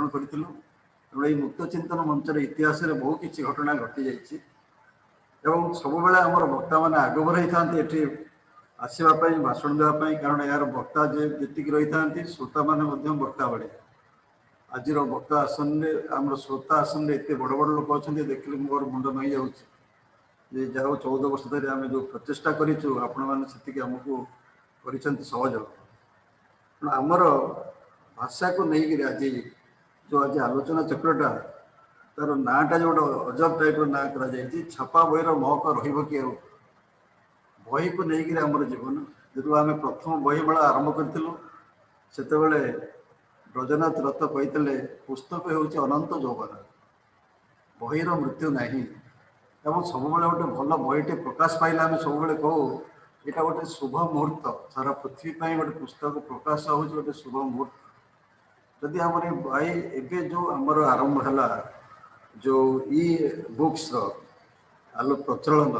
धारण करूँ। तेणु ये मुक्त चिंतन मंचर इतिहास में बहुत किसी घटना घटी जाइए सब बेले आम वक्ता मैंने आगभर होता ये आसवाई भाषण देवाई कारण यार वक्ता जी रही था श्रोता मैंने वक्ता बड़े आज वक्ता आसन में आम श्रोता आसन में एत बड़ बड़ लोक अच्छा देखिए मोर मुंड नई जाऊँगी जहाँ 14 वर्ष धरी आम जो प्रचेषा करूँ आपण मैंने आमको कर सहयोग आमर भाषा को लेकिन आज जो आज आलोचना चक्रटा तार नाटा जो अजब टाइप ना कर छापा बहीर महक रही बही को लेकिन आमर जीवन जो आम प्रथम बही मेला आरंभ करूँ से ब्रजनाथ रथ कही पुस्तक हूँ अनंत जौवन बहीर मृत्यु ना सब गोटे भल बहीटे प्रकाश पाइले आम सब कहूँ यहाँ गोटे शुभ मुहूर्त सारा पृथ्वी गोटे पुस्तक प्रकाश हूँ गोटे शुभ मुहूर्त जदि आम भाई एवं जो आमर आरंभ है जो ई बुक्स आलो प्रचलन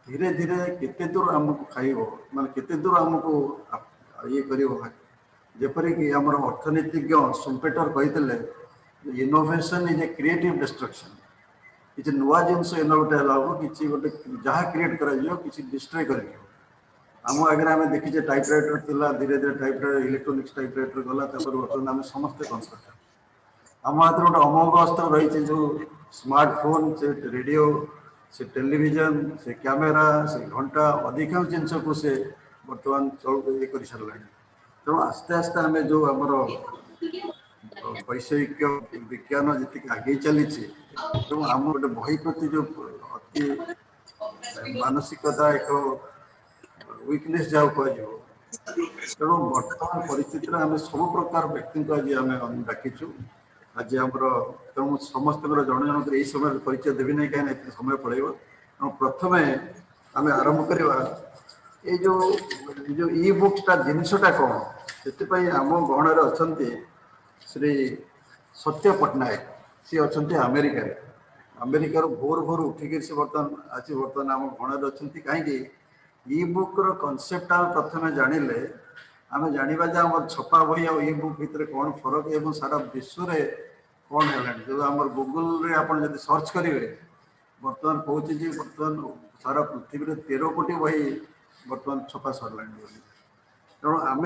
धीरे धीरे केते दूर आमको खाइब माने केते दूर आमको ये कर जेपरिक आमर अर्थनीतिज्ञ सुम्पेटर कही innovation is a creative destruction किसी नुआ जिनस इनोवेट किसी गोटे जहाँ क्रिएट कर डिस्ट्रय कर आम आगे आम देखीचे टाइपराइटर था धीरे धीरे टाइपराइटर इलेक्ट्रोनिक्स टाइपराइटर गला बर्तमान आम समस्ते कंप्यूटर आम हाथ गोटे अमोघ अस्त्र रही जो स्मार्टफोन से रेडियो से टेलीविजन से कैमेरा से घंटा अधिकांश जिनस को से बर्तमान चल ये कर सारा तेणु आस्ते आस्ते आम जो आमर वैषयिक विज्ञान जी आगे चली तेणु आम गोटे बही प्रति जो अति मानसिकता एक वीकनेस जहाँ कह तेणु बर्तमान परिस्थिति आम सब प्रकार व्यक्ति को आज आम डाकिचु आज आमर तेणु समस्त जन जन यही समय परिचय देवी नहीं कहीं समय पड़ेगा प्रथम आम आरंभ करवा ये जो ई बुक्सटा जिनसटा कौन से आम गहण अच्छा श्री सत्य पट्टनायक सी अच्छा अमेरिका अमेरिकार भोर भोर उठिक से बर्तमान आज बर्तमान आम गहण अच्छा कहीं ई बुक्र कनसेप्ट आम प्रथम जानिले आम जाना जे आम छपा बही और ई बुक भितर कौन फरक है सारा विश्व में कौन है जो आम गूगल आप सर्च करेंगे बर्तमान कहूँ बर्तमान सारा पृथ्वी में 13 कोटी बही बर्तमान छपा सरला तेणु आम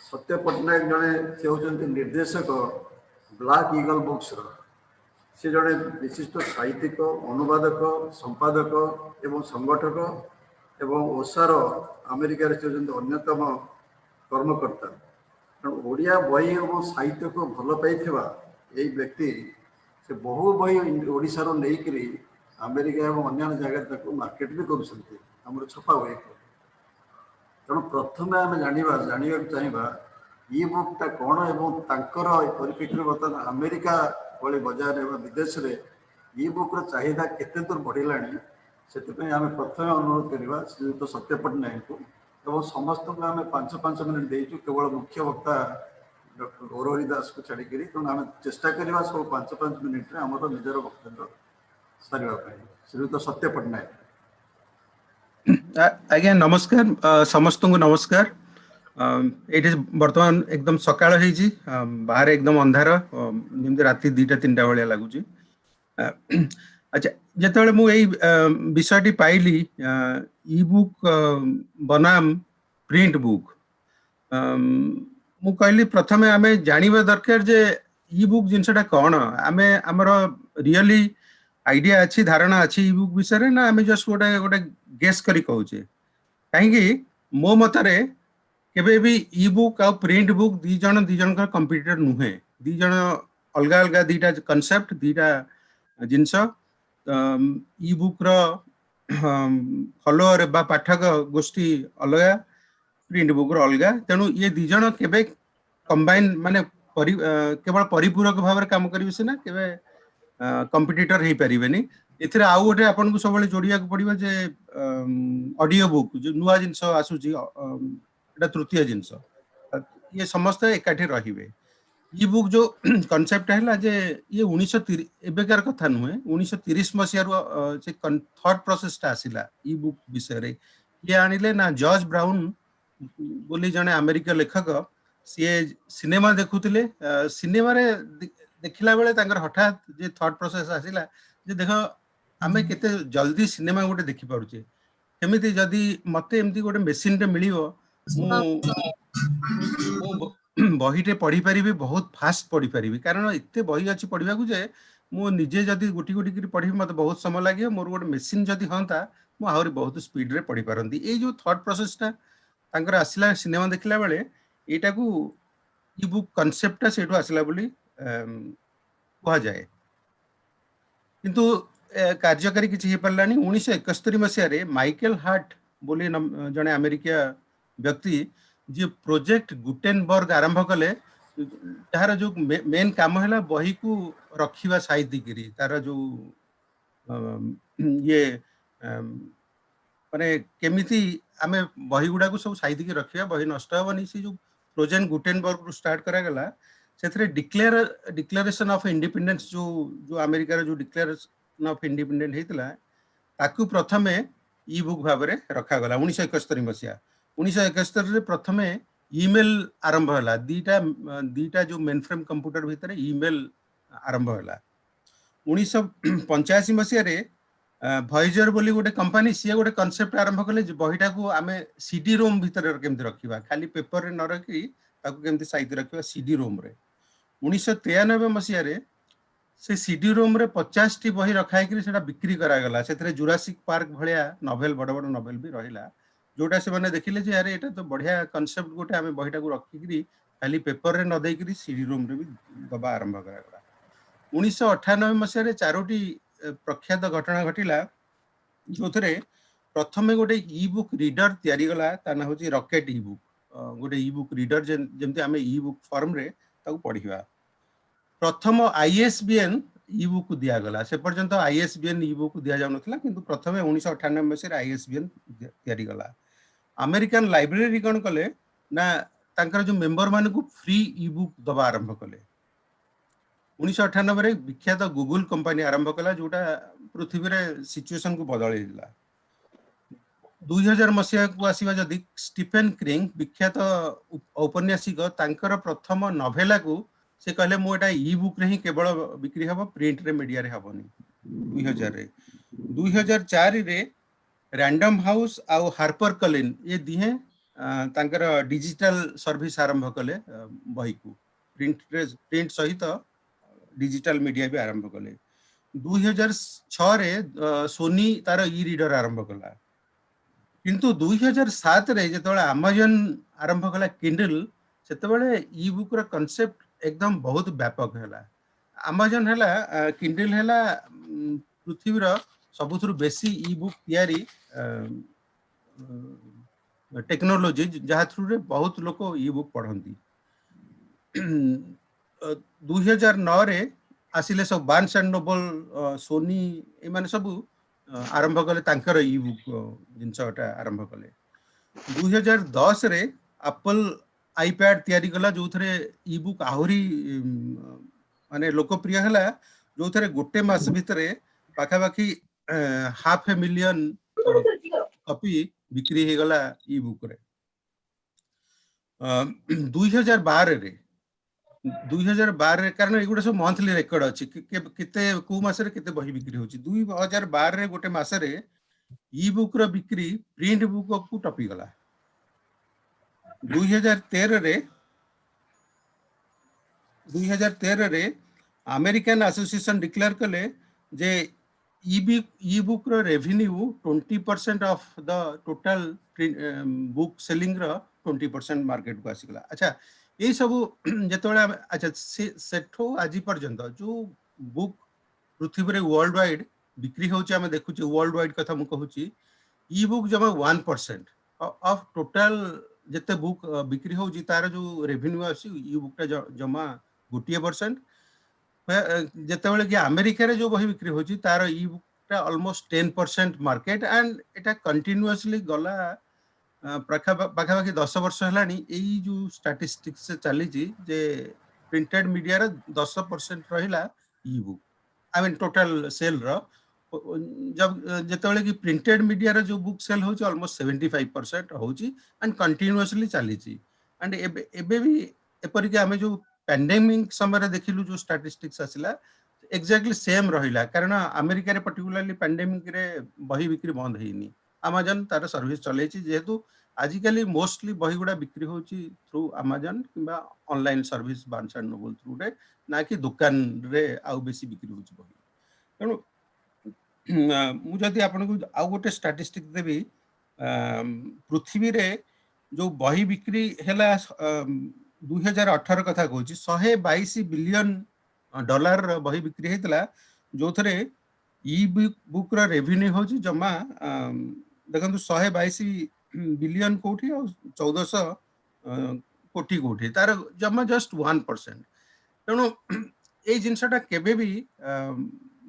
सत्य पट्टनायक जड़े से होती निर्देशक ब्लैक ईगल बुक्स से जड़े विशिष्ट साहित्यिक अनुवादक संपादक एवं संगठक एवं ओसार अमेरिका से अन्यतम कर्मकर्ता तेणु ओडिया बही और साहित्य को भल पाई यही व्यक्ति से बहु बही ओडिशार नहीं अमेरिका और अन्य जगह मार्केट भी कर छपा बही तेणु प्रथम आम जाना चाहिए ई बुकटा कौन और परिप्रेक्षी बर्तमान अमेरिका भली बजार एवं विदेश में ई बुक्र चाहिदा केते दूर बढ़ला से आम प्रथम अनुरोध करवा श्रीयुक्त सत्य पट्टनायक को समस्त को आम 5-5 मिनट देचु केवल मुख्य वक्ता डॉक्टर गौरहरि दास को छाड़ी तेणु आम चेष्टा करवा सब 5-5 मिनिट्रे आम निजर वक्तव्य सारे श्रीयुक्त सत्य पट्टनायक। आज्ञा नमस्कार समस्त को नमस्कार। ये बर्तमान एकदम सकाळ होईची बाहर एकदम अंधार जमी राति 2-3 भाया लगुच। अच्छा जिते मु विषयटी पाइली ई बुक बनाम प्रिंट बुक मु कहली प्रथमे आम जानिबा दरकार जे ई बुक जिनसटा कौन आमे हमर रियली आइडिया अच्छी धारणा अच्छी ई बुक विषय ना आम जस्ट गोटे गोटे गेस करी कहूचे कहीं मो मतरे केबे भी ई बुक आ प्रिंट बुक दी जन का कंपटीटर नुहे दी जन अलग अलग दीटा कॉन्सेप्ट दीटा जिनस ई बुक रो फॉलोअर बा पाठक गोष्ठी अलग प्रिंट बुक रो अलग तेणु ये दी जन केबे कंबाइन माने केवल परिपूरक भाव में काम करेंगे सीना केबे कंपटीटर हो पारे एथिर आउ गोटे आपन को सब जोड़िया पड़ो जे ऑडियो बुक जो नुआ जिनस आसूची एटा तृतीय जिनस ये समस्त एकाठी रहिबे। ई बुक जो कॉन्सेप्ट है जे ये 1930 एबेकार कथा नुहे 1930 मसीह से थॉट प्रोसेस टा आसिला ई बुक विषय रे ये आनिले ना जॉर्ज ब्राउन बोली जने अमेरिका लेखक सी सिनेमा देखुतिले सिनेमा रे देखिला बेले तांकर हठात जे थॉट प्रोसेस आसिला जे देखो आमे केते जल्दी सिनेमा गोटे देखि पारुचे केमिति जदी मते एमती गोटे मेसिन रे मिलिवो मु बहीटे पढ़ी पारिबी बहुत फास्ट पढ़ी पारिबी कारण एते बही अछि पढ़िबा को जे मु निजे जदी गुटी गुटी करी पढ़िबी मते बहुत समय लागियो मोर गोटे मेसिन जदी हंता मु आहुरी बहुत स्पीड रे पढ़ी पारंती ए जो थॉट प्रोसेस टा तांकर आसिला सिनेमा देखिला बेले एटा को ई बुक कॉन्सेप्ट सेठू आसिला बोली कहा जाए किंतु कार्यकारी किछि हे परलानी 1971 मसिया रे माइकल हार्ट बोली जने अमेरिका व्यक्ति जे प्रोजेक्ट गुटेनबर्ग आरंभ कले तार जो मेन काम हैला बही को रखिबा साइती करी तार जो ये माने केमिति आमे बही गुडा को सब साइती के रखिबा बही नष्ट होबनी से जो प्रोजेक्ट गुटेनबर्ग रो स्टार्ट करा गला सेथरे डिक्लेरेशन ऑफ इंडिपेंडेंस जो अमेरिका रो जो डिक्लेरेशन ऑफ इंडिपेंडेंस हेतला ताकू प्रथमे ई बुक भाबरे रखा गला 1971 मसिया 1971 रे प्रथमे ईमेल आरंभ होला दीटा जो मेनफ्रेम कंप्यूटर भितरे ईमेल आरंभ होला 1985 मसिया रे वॉयेजर बोली गोटे कंपनी सी गोटे कांसेप्ट आरंभ कले बहीटा को आमे सीडी रोम भितर केमति रखिबा खाली पेपर रे न रखी ताको केमति साइती रखिबा सीडी रोम रे 1993 मसिया रे से सीडी रोम रे 50 टी बही रखाई कि सेटा बिक्री करा गला सेथरे जुरासिक पार्क भलिया नोवेल बड़ बड़ नोवेल भी रहिला जोटा से माने देखिले जे यार एटा तो बढ़िया कांसेप्ट गोटे आमे बहीटा को रखी कि खाली पेपर रे न देई कि सीडी रोम रे भी दबा आरंभ करा गला 1998 मसिया रे चारोटी प्रख्यात घटना घटिला जो थरे प्रथमे गोटे ई बुक रीडर तयारी गला ता ना होची रॉकेट ई बुक गोटे ई बुक रीडर जेमते आमे ई बुक फॉर्म रे ताको पढिबा प्रथम आईएसबीएन ई बुक दिया गला से पर्यंत आईएसबीएन ई बुक दिया जाउ नथला किंतु प्रथमे 1998 मसिया रे आईएसबीएन तयारी गला अमेरिकन लाइब्रेरी कोन कले ना तांकर जो मेंबर माने को फ्री ई बुक दबा आरंभ कले 1998 रे विख्यात गूगल कंपनी आरंभ कला जोटा पृथ्वी रे सिचुएशन को बदल दिला 2000 मसिया को आसीबा जदी स्टीफेन क्रिंग विख्यात औपन्यासिक तांकर प्रथम नोवेला को से कहले मो एटा ई बुक रे ही केवल बिक्री हबो प्रिंट रे मीडिया रे हबोनी 2000 रे 2004 रे रैंडम हाउस आ हार्पर कलिन ये दिहे तांकर डिजिटल सर्विस आरंभ कले बही को प्रिंट सहित डिजिटल मीडिया भी आरंभ कले 2006 रे सोनी तार ई रीडर आरंभ कला किंतु 2007 रे जेतबेले अमेज़न आरंभ कला किंडल सेतबेले ई बुक रो कांसेप्ट एकदम बहुत व्यापक हैला अमेज़न हैला किंडल हैला पृथ्वी रो सबुथुर बेसी ई बुक तयारी टेक्नोलॉजी जहा थ्रू रे बहुत लोक ई बुक पढंती 2009 रे आसिले सब बार्न्स एंड नोबल सोनी ए माने सब आरंभ कले तांकर ई बुक जिनसटा आरंभ कले 2010 रे एप्पल आईपैड तयारी कला जो थरे ई बुक आहुरी माने लोकप्रिय हला जो थरे गोटे मास भितरे पाखा बाकी 500,000 कॉपी बिक्री हे गला ई बुक रे 2012 रे कारण एगुडा सब मंथली रेकॉर्ड अछि केते को मास रे केते बही बिक्री होची 2012 रे गोटे मास रे ई बुक रो बिक्री प्रिंट बुक को टपी गला 2013 रे अमेरिकन एसोसिएशन डिक्लेयर कले जे ई बुक रो revenue 20% of the total book selling रो 20% मार्केट को आसी गला अच्छा ये सब जेतबेले अच्छा सेठो आजि पर्यंत जो बुक पृथ्वी रे वर्ल्ड वाइड बिक्री होची हम देखुची वर्ल्ड वाइड कथा मु कहूची ई बुक जमा 1% ऑफ टोटल जते बुक बिक्री होची तार जो रेवेन्यू आसी ई बुक टा जमा 1% जेतेबेले कि अमेरिका रे जो बही बिक्री होची तार ई बुक टा almost 10% market and Etah continuously गला पाखापाखि 10 वर्ष हेलानी एई जो स्टैटिस्टिक्स से चली जे प्रिंटेड मीडिया रे 10% रहिला e-book I mean total sale रो जब जेतेबेले कि प्रिंटेड मीडिया रे जो बुक सेल होची ऑलमोस्ट 75% होची एंड कंटीन्यूअसली चली एंड एबे भी एपर कि हमें जो पैंडेमिक समय देखिलु जो स्टैटिस्टिक्स आसिला एक्जाक्टली सेम रहिला कारण अमेरिका रे पर्टिकुलरली पैंडेमिक रे बही बिक्री बंद हेनी अमेजन तार सर्विस चले जेहेतु आजिकली मोस्टली बही गुड़ा बिक्री होची थ्रू अमेजन किंबा online service Barnes and Noble through रे ना कि दुकान रे आउ बेसी बिक्री होची बही तेणु मु जदि आपको आउ गोटे स्टैटिस्टिक देवी पृथ्वी रे जो बही बिक्री हैला 2018 कथा कहूँ 122 बिलियन डॉलर बही बिक्री होता जो थे ई बुक रेवेन्यू हूँ जमा देखो 122 बिलियन कौटी 1400 कोटी कौटी तार जमा जस्ट 1%। तेणु ये जिनसटा केबे भी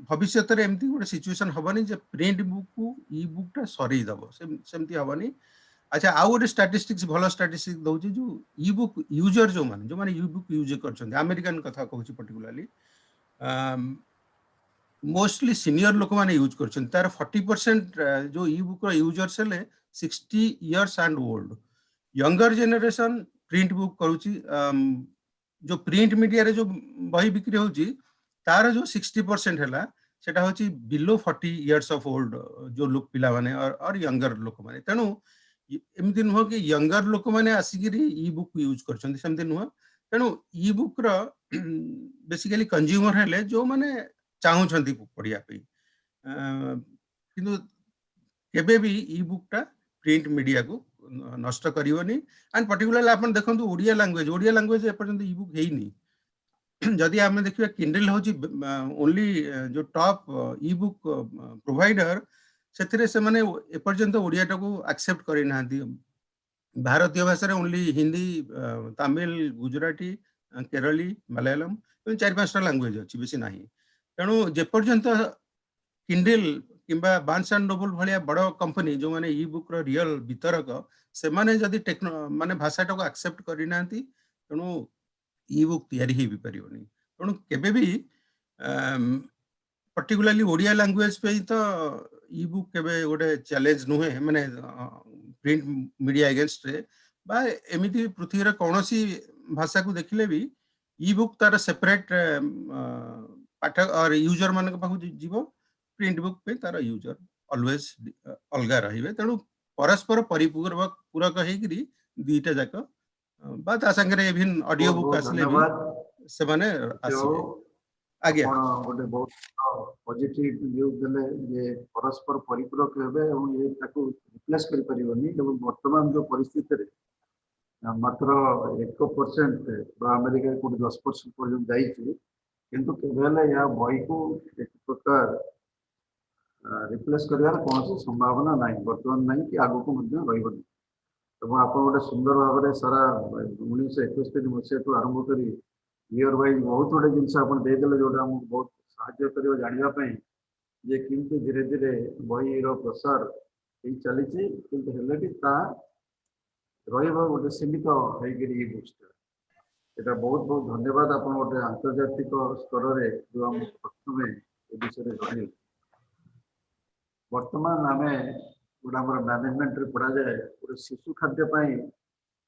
भविष्य में एमती गोटे सिचुएशन हेनी जे प्रिंट बुक को ई बुकटा सरईदेव सेमती हेनी। अच्छा आउ गोटे स्टैटिस्टिक्स भल स्टैटिस्टिक्स दौर जो ई बुक यूजर जो मैंने ई बुक यूज कर अमेरिकन कथा कहूँ पर्टिकुलरली मोस्टली सीनियर लोक मैंने यूज कर तार 40% जो ई बुक यूजर्स हेले 60 years and old younger generation print book करुच्ची जो प्रिंट मीडिया रे जो बही बिक्री होची तार जो 60% है सेटा होची बिलो 40 इयर्स ऑफ ओल्ड जो लोक पिला माने और यंगर लोक माने तेणु एमती नुह कि यंगर लोक मैंने आसिक ई बुक यूज करमती नुह तेणु ई बुक बेसिकली कंज्यूमर हेले जो मैंने चाहूँगी पढ़िया किंतु केबे भी ई बुकटा प्रिंट मीडिया को नष्ट करनी एंड पर्टिकुलरली आप देखो ओडिया लैंग्वेज एपर्यंत ई बुक है जदि आम देखिए किंडल हूँ ओनली जो टॉप ई बुक प्रोवाइडर से माने एपर्यंत ओडिया को एक्सेप्ट करना भारतीय भाषा ओनली हिंदी तमिल गुजराती केरली मलयालम 4-5टा लैंग्वेज अच्छी बेसी ना तेणु जेपर्यंत किंडल किंबा बार्न्स एंड नोबल भाया बड़ कंपनी जो माने ई बुक रियल वितरक से माने जदि माने भाषाटा को एक्सेप्ट करना तेणु ई बुक तैयारी हो पारनी तेणु केबे भी पर्टिकुलरली ओडिया लैंग्वेज पे तो ई बुक केबे गोटे चैलेंज नुहे माने प्रिंट मीडिया अगेंस्ट रे बा एमिति पृथ्वी कौन सी भाषा को देखिले भी ई बुक तार सेपरेट पाठक और यूजर मान जीव प्रिंट बुक पे तार यूजर ऑलवेज अलगा रहिबे तेणु परस्पर परिपूरक पूरक होकरी दीटा जाक बा ता संगे इवन ऑडियो बुक आसले भी से माने आसीबे आगे गोटे बहुत पॉजिटिव न्यूज देले जे परस्पर परिपूरक हेबे और ये ताको रिप्लेस करि परिबनी लेकिन वर्तमान जो परिस्थिति रे मात्र 1% बा अमेरिका को 10% पर्यंत जाइछि किंतु केबेले या बही को एक प्रकार रिप्लेस करिवार कौन संभावना ना बर्तमान ना कि आगो को रही तो आप गोटे सुंदर भाव में सारा 1971 मसीहा आरंभ करी इयर वाइज बहुत गुटे जिनस आपदेले जोटा आमको बहुत साहय कर जानापी जे किंतु धीरे धीरे बही प्रसार चली किंतु भी रोटे सीमित होगी बुक्सटा यहाँ बहुत बहुत धन्यवाद आप गोटे आंतर्जातिक स्तर में जो आम प्रथम ए विषय जन बर्तमान आम गोटे आम मैनेजमेंट पढ़ा जाए गोटे शिशु खाद्यपाई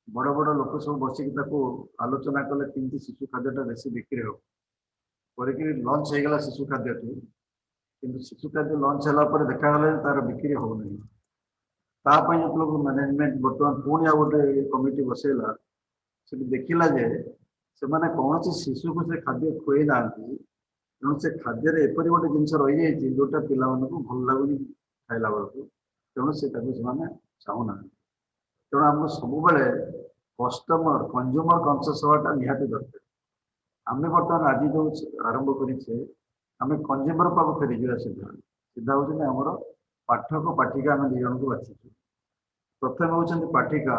बड़ बड़ लोक सब बसिक आलोचना कले कि शिशु खाद्यटा बेसी बिक्री हो लंच हो गला शिशु खाद्य कि शिशु खाद्य लंच है देखा तार बिक्री होनी जो मैनेजमेंट बर्तमान पुणी आ गए कमिटी बसैला से देखला जे से माने कौन सी शिशु को से खाद्य खुए ना तेणु से खाद्य एपरी गोटे जिनस रही जाइए जोटा पिला भल लगुनि खाइला बेलू तेणु से चाहूना तेणु आम सब कस्टमर कंज्यूमर कन्सियस हवाटा निहाती दरकार आम बर्तमान आज जो आरंभ करे आम कंज्यूमर पाक फेरी जा सीधा सीधा हूँ आमर पाठक पाठिका आम दी जन को बाछी प्रथम हूँ पाठिका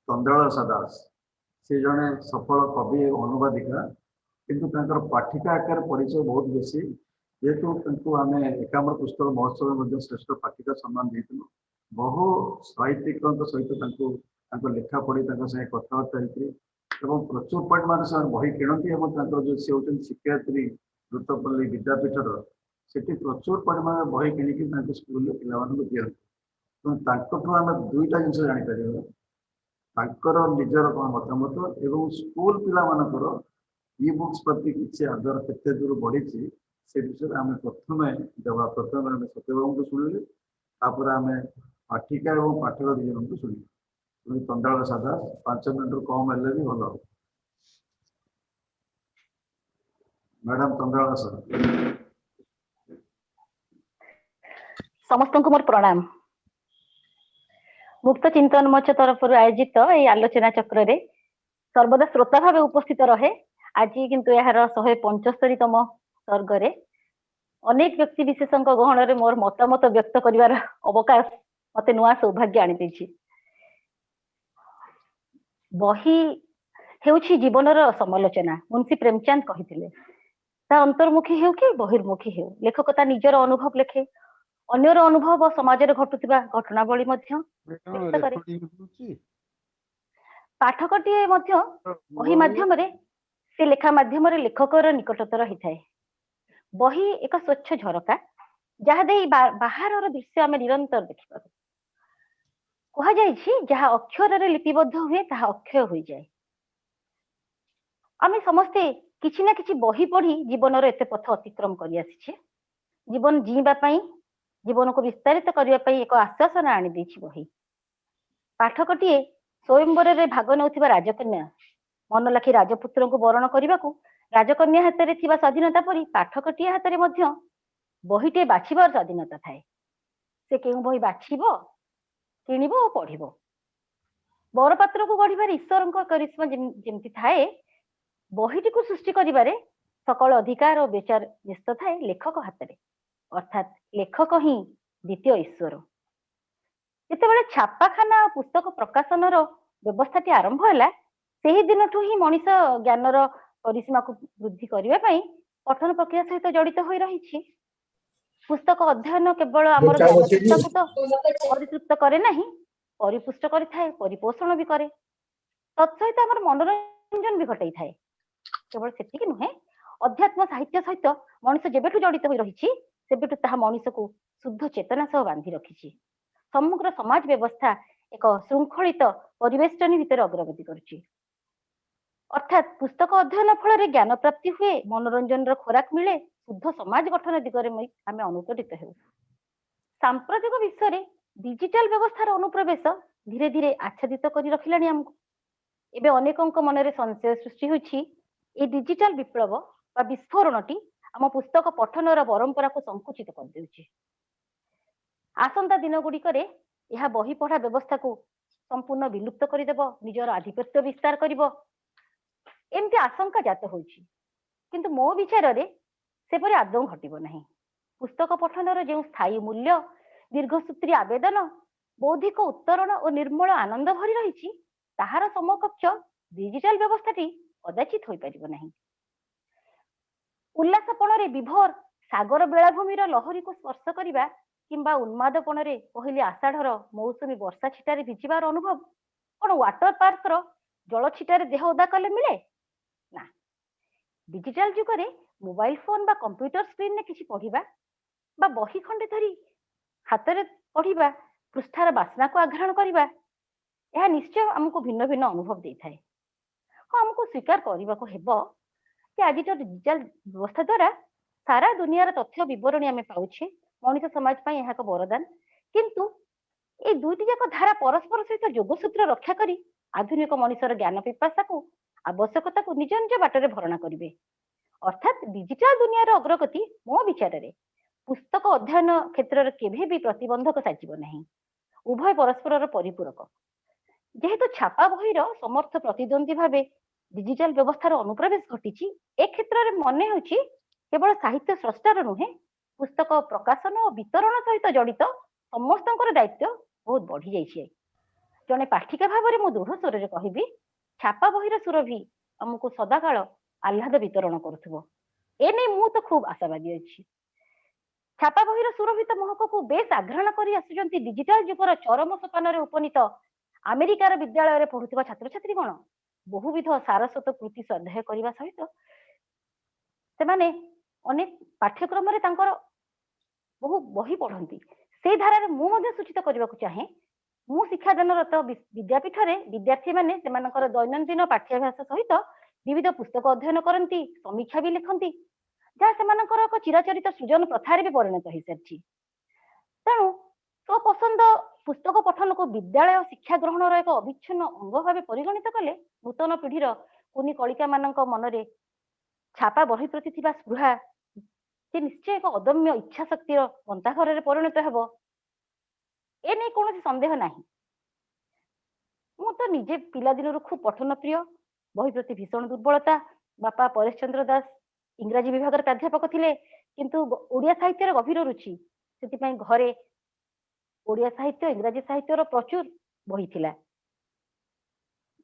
तंद्रालसा दास से जड़े सफल कवि अनुवादिका किंतु पाठिका आकार परिचय बहुत बेसी जेहेतु आम एकाम्र पुस्तक महोत्सव में श्रेष्ठ पाठिका सम्मान देलु बहु साहित्यिक सहित लेखा पढ़ी संगे कथबार्ता होकर प्रचुर परिमाण से बही किणती जो सी हूँ शिक्षयित्री ऋतपल्ली विद्यापीठर से प्रचुर परिमाण बही किणिकी स्कूल पिला दिखती आम दुईटा जिन जापर निजर कौन मतामत एवं स्कूल पिला ଇ ବୁକ୍स प्रति किसी आदर केते दूर बढ़ी से विषय आम प्रथमे प्रथम आम सत्यबाबू को शुणिले आम पाठिका और पाठक दी जन को शुणिले कंडाल साधा 5 मिनट कम हेल्ले भी भल मैडम कंडाल साधा समस्त को मोर प्रणाम। मुक्त चिंतन मंच तरफ आयोजित ये आलोचना चक्र रे सर्वदा श्रोता भाव उपस्थित रहे। आज किंतु यार 175तम सर्ग रे अनेक व्यक्ति विशेषों गहन रे मोर मतामत व्यक्त करिवार अवकाश मते नुआ सौभाग्य आनी देछि। बही हेउछि जीवनर समालोचना मुंशी प्रेमचंद कहिथिले। ता अंतर्मुखी हेउ कि बहिर्मुखी हेउ लेखक ता निजर अनुभव लेखे अन्यर अनुभव और समाज रे घटुथिबा घटनावली मध्य व्यक्त करे। पाठकटीए मध्य बही माध्यम रे से लेखा माध्यम रे लेखकर निकटतर हिथाए। बही एक स्वच्छ झरका जहा दे बाहर दृश्य आम निरंतर देखा कह जाए जहा अक्षर रे लिपिबद्ध हुए ताहा अक्षय हो जाए। आम समस्ते किछि ना किछि बही पढ़ी जीवन एते पथ अतिक्रम करि आसीछे। जीवन जीवा पई जीवन को विस्तारित करने एक आश्वासन आनी देछि बही। पाठकटीए स्वयंवर रे भाग नौथिबा राजकन्या मन लाखी राजपुत्र को वरण करने को राजकन्या हाथ में थिबा स्वाधीनता परी पाठकटीए हाथ में मध्य बहीटे बाछिबार स्वाधीनता थाए। से केउ बही बाछिबो किनिबो और पढ़िबो। बरपात्र को गढ़िबार ईश्वर करिश्मा जेमति थाए बहीटी को सृष्टि करिबारे सकल अधिकार और विचार न्यस्त थाए लेखक हाथ में। अर्थात लेखक ही द्वितीय ईश्वर। जितेबाला छापाखाना पुस्तक प्रकाशन व्यवस्था आरंभ है से दिन ठू ही मनीष ज्ञानर परिसीमा को वृद्धि करने पठन प्रक्रिया सहित जड़ित हो रही। पुस्तक अध्ययन केवल आम ज्ञान को तो परितृप्त करे ना परिपुष्ट करे परिपोषण भी करे तत्सहित आम मनोरंजन भी घटाई थाए। केवल सेतिक नुहे अध्यात्म साहित्य सहित मनीष जेबेठू जड़ित हो रही सेबेठू ताहा मनीष को शुद्ध चेतना सह बांधि रखिछि। समग्र समाज व्यवस्था एक श्रृंखलित परिवेष्टनी भितर अग्रगति करुछि। अर्थात पुस्तक अध्ययन फल ज्ञान प्राप्ति हुए मनोरंजन खोराक मिले शुद्ध समाज गठन दिगरे आम अनुप्रेरित हेउ। सांप्रतिक विश्व में डिजिटल व्यवस्थार अनुप्रवेश धीरे धीरे आच्छादित कर रखिलानी आमको। एबे अनेकों मनरे संशय सृष्टि होछि ए डिजिटल विप्लव बा विस्फोरणटी आम पुस्तक पठनर परंपरा को संकुचित कर देउछि। आसंता दिन गुड़िकरे यह बही पढ़ा व्यवस्था को संपूर्ण विलुप्त करदेव निजर आधिपत्य विस्तार करिवो एमती आशंका जात होछि। किंतु मो विचार रे सेपरि आदौ घटिबो नाही। पुस्तक पठनर जो स्थायी मूल्य दीर्घसूत्री आवेदन बौद्धिक उत्तरण और निर्मल आनंद भरी रही ताहार समकक्ष डिजिटल व्यवस्थाटी कदाचित होई परिबो नाही। उल्लासपण विभोर सागर बेलाभूमिर लहरी को स्पर्श करवा किंबा उन्मादपण कहली आषाढ़र मौसुमी वर्षा छिटारे भिजिबार अनुभव कौन वाटर पार्क जल छिटारे देह ओदा कले मिले ना। डिजिटल जुगरे मोबाइल फोन बा कंप्यूटर स्क्रीन ने किसी पढ़िबा बा बही खंडे धरी हाथ में पढ़िबा पृष्ठार बासना को आघ्राण करवा यह निश्चय आमको भिन्न भिन्न अनुभव दे थाए। हाँ आमको स्वीकार करने को हेबो कि आज डिजिटल व्यवस्था द्वारा सारा दुनियार तथ्य विवरणी आम पाउछे मनीष समाज पाई यह एक वरदान। किंतु ए दुईटी जाक धारा परस्पर सहित जोगसूत्र रक्षा करी आधुनिक मनीषर ज्ञान पिपासा को आवश्यकता को निज निज बाटरे भरणा करिवे। अर्थात डिजिटल दुनियार अग्रगति मो विचार रे पुस्तक अध्ययन क्षेत्र केभे भी प्रतिबंधक साजिब नहीं। उभय परस्पर परिपूरक। जेहेतु छापा बहीर समर्थ प्रतिद्वंदी भावे डिजिटल व्यवस्थार अनुप्रवेश घटी ए क्षेत्र में मन हो केवल साहित्य स्रष्टार नुहे पुस्तक प्रकाशन और वितरण सहित जड़ित समस्त दायित्व बहुत बढ़ी जाइए। जड़े पाठिका भाव में दृढ़ स्वर में कहबी छापा बहीर सुरभि आमको सदाकाल आह्लाद वितरण करुथबो एने मु तो खूब आशावादी अच्छी। छापा बहीर सुरभित महक को बेस आघ्राण कर आसुचंती डिजिटल जुगर चरम सोपान उपनीत अमेरिकार विद्यालय में पढ़ुवा छात्र छात्री गण बहुविध सारस्वत कृति स्वाध्याय करने सहित से अनेक पाठ्यक्रम बहु बही पढ़ती से धारा मुझे सूचित करने को चाहे। मु शिक्षादानरत विद्यापीठ में विद्यार्थी मैंने दैनंदिन पाठ्याभ्यास सहित विविध पुस्तक अध्ययन करती, समीक्षा भी लिखती, जहाँ सेमानଙ୍କର ଏକ ଚିରାଚରିତ ସୃଜନ ପ୍ରଥାରେ ବି ପରିଣତ ହେଇସାରିଛି। ତେଣୁ स्वपसंद पुस्तक पठन को विद्यालय शिक्षा ग्रहण एक अविच्छिन्न अंग भाव परिगणित कले नूतन पीढ़ीर कुनी कलिका मानक मनरे छापा बही प्रति थिबा स्पृहा से निश्चय एक अदम्य इच्छा शक्तिर गंताघर परिणत हेब ए नहीं कौन संदेह नहीं। मु तो निजे पिला दिन खूब पठन प्रिय, बही प्रति भीषण दुर्बलता। बापा परेश चंद्र दास इंग्राजी विभाग प्राध्यापक थिले, किंतु ओडिया साहित्यर गभीर रुचि, से घरे ओडिया साहित्य इंग्राजी साहित्यर प्रचुर बही थिला।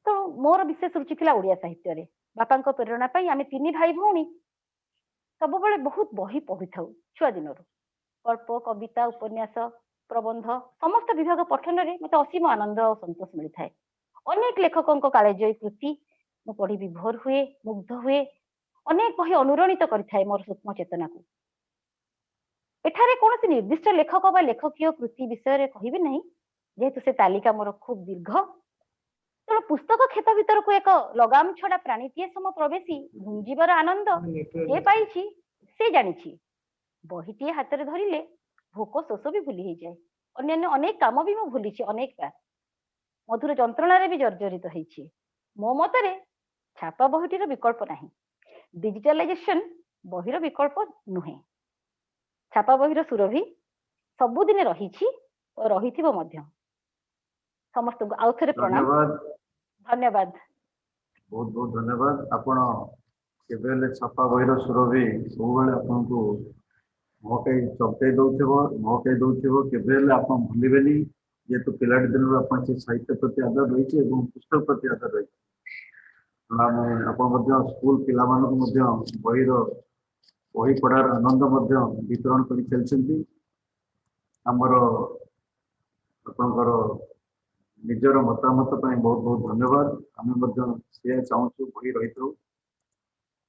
तो मोर विशेष रुचि थिला ओडिया साहित्य रे। बापा प्रेरणा पाई आमे 3 भाई भौणी सब बेले बहुत बही पढ़ी थाउ। छुआ दिन गल्प, कविता, उपन्यास, प्रबंध समस्त विभाग पठन रे मते असीम आनंद और संतोष मिलता है। अनेक लेखकों कालेजयी कृति मु पढ़ी विभोर हुए, मुग्ध हुए, अनेक बही अनुरणित करिथाय मोर सूक्ष्म चेतना को। एठारे कौन निर्दिष्ट लेखक बा लेखकीय कृति विषय कहबी नहीं, जेहेतु से तालिका मोर खूब दीर्घ। तेणु पुस्तक क्षेत्र भीतर को एक लगाम छड़ा प्राणीटीए सम प्रवेशी गुंजीवर आनंद जे पाइछि से जानिछि। बहीटीए हाथ में धरिले भोक शोष भी भूली हो जाए, अन्य अनेक काम भी मु भूली अनेक बार, मधुर जंत्रणा भी जर्जरित होइछि। मो मतरे छापा बहीटीर विकल्प नहीं, डिजिटालाइजेशन बहीर विकल्प नुहे। छापा बहीर सुरभि सबुदिन रही और रही समस्त आउ थे प्रणाम, धन्यवाद। बहुत बहुत धन्यवाद। आपण केबेले छापा बहीर सुरभि सब आपको महकई चमकई दौथिबो केबेले आप भूलिबेनी, जेहेतु पिलाटी दिन आप साहित्य प्रति आदर रही पुस्तक प्रति आदर रही। आप स्कूल पिला बहीर बही पढ़ार आनंद वितरण कर चलती। आमर आपणकर निजर मतामत बहुत बहुत धन्यवाद। आम से चाहूँ बही रही था।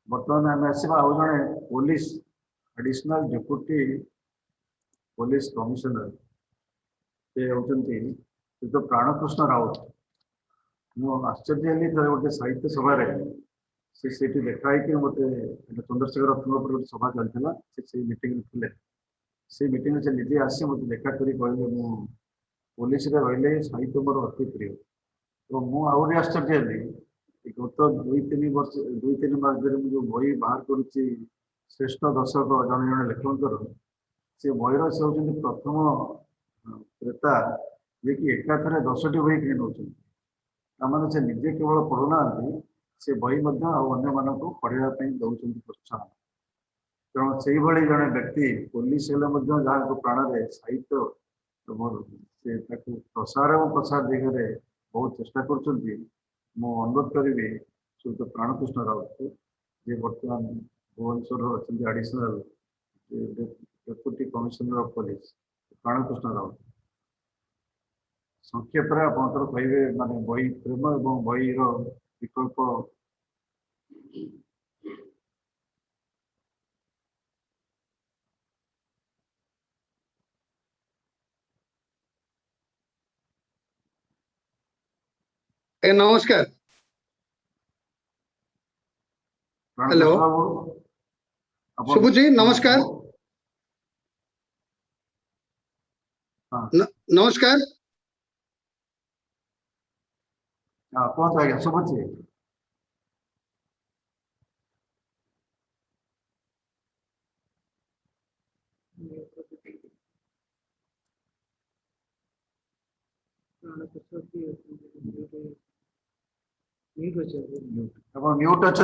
बर्तमान आम आसवा आउ जड़े police additional deputy police commissioner से होती तो प्राणकृष्ण राउत। मुझे आश्चर्य हली थे गोटे साहित्य सभा से देखाई मत चंद्रशेखर रत्न गोटे सभा चलता से मीटिंग थे। से मीटिंग से निजे आसी मत देखा कर कहले मु पुलिस रे साहित्य मोर अति प्रिय। तो मुझे आश्चर्य हली गत 2-3 मास जो बही बाहर कर श्रेष्ठ दर्शक जड़े जड़े लेखकर से बहीर से होती प्रथम क्रेता जे कि एकाथरे 10टी बही किणी नौ। से निजे केवल पढ़ुना से बही अन्य पढ़ाई दौरान प्रोत्साहन। तेणु से जड़े व्यक्ति पुलिस जहाँ को प्राण साहित्य से प्रसार और प्रसार दिगरे बहुत चेष्टा कर। अनुरोध करी श्रीयुक्त प्राणकृष्ण राउत को जे बर्तमान भुवनेश्वर अच्छा additional deputy commissioner of police Prankrishna Raut संक्षेप आप कहे माने बही प्रेम और बहीर विकल्प। नमस्कार। हेलो शुभु जी नमस्कार। नमस्कार कौन आज्ञा शुभुची म्यूट अच्छा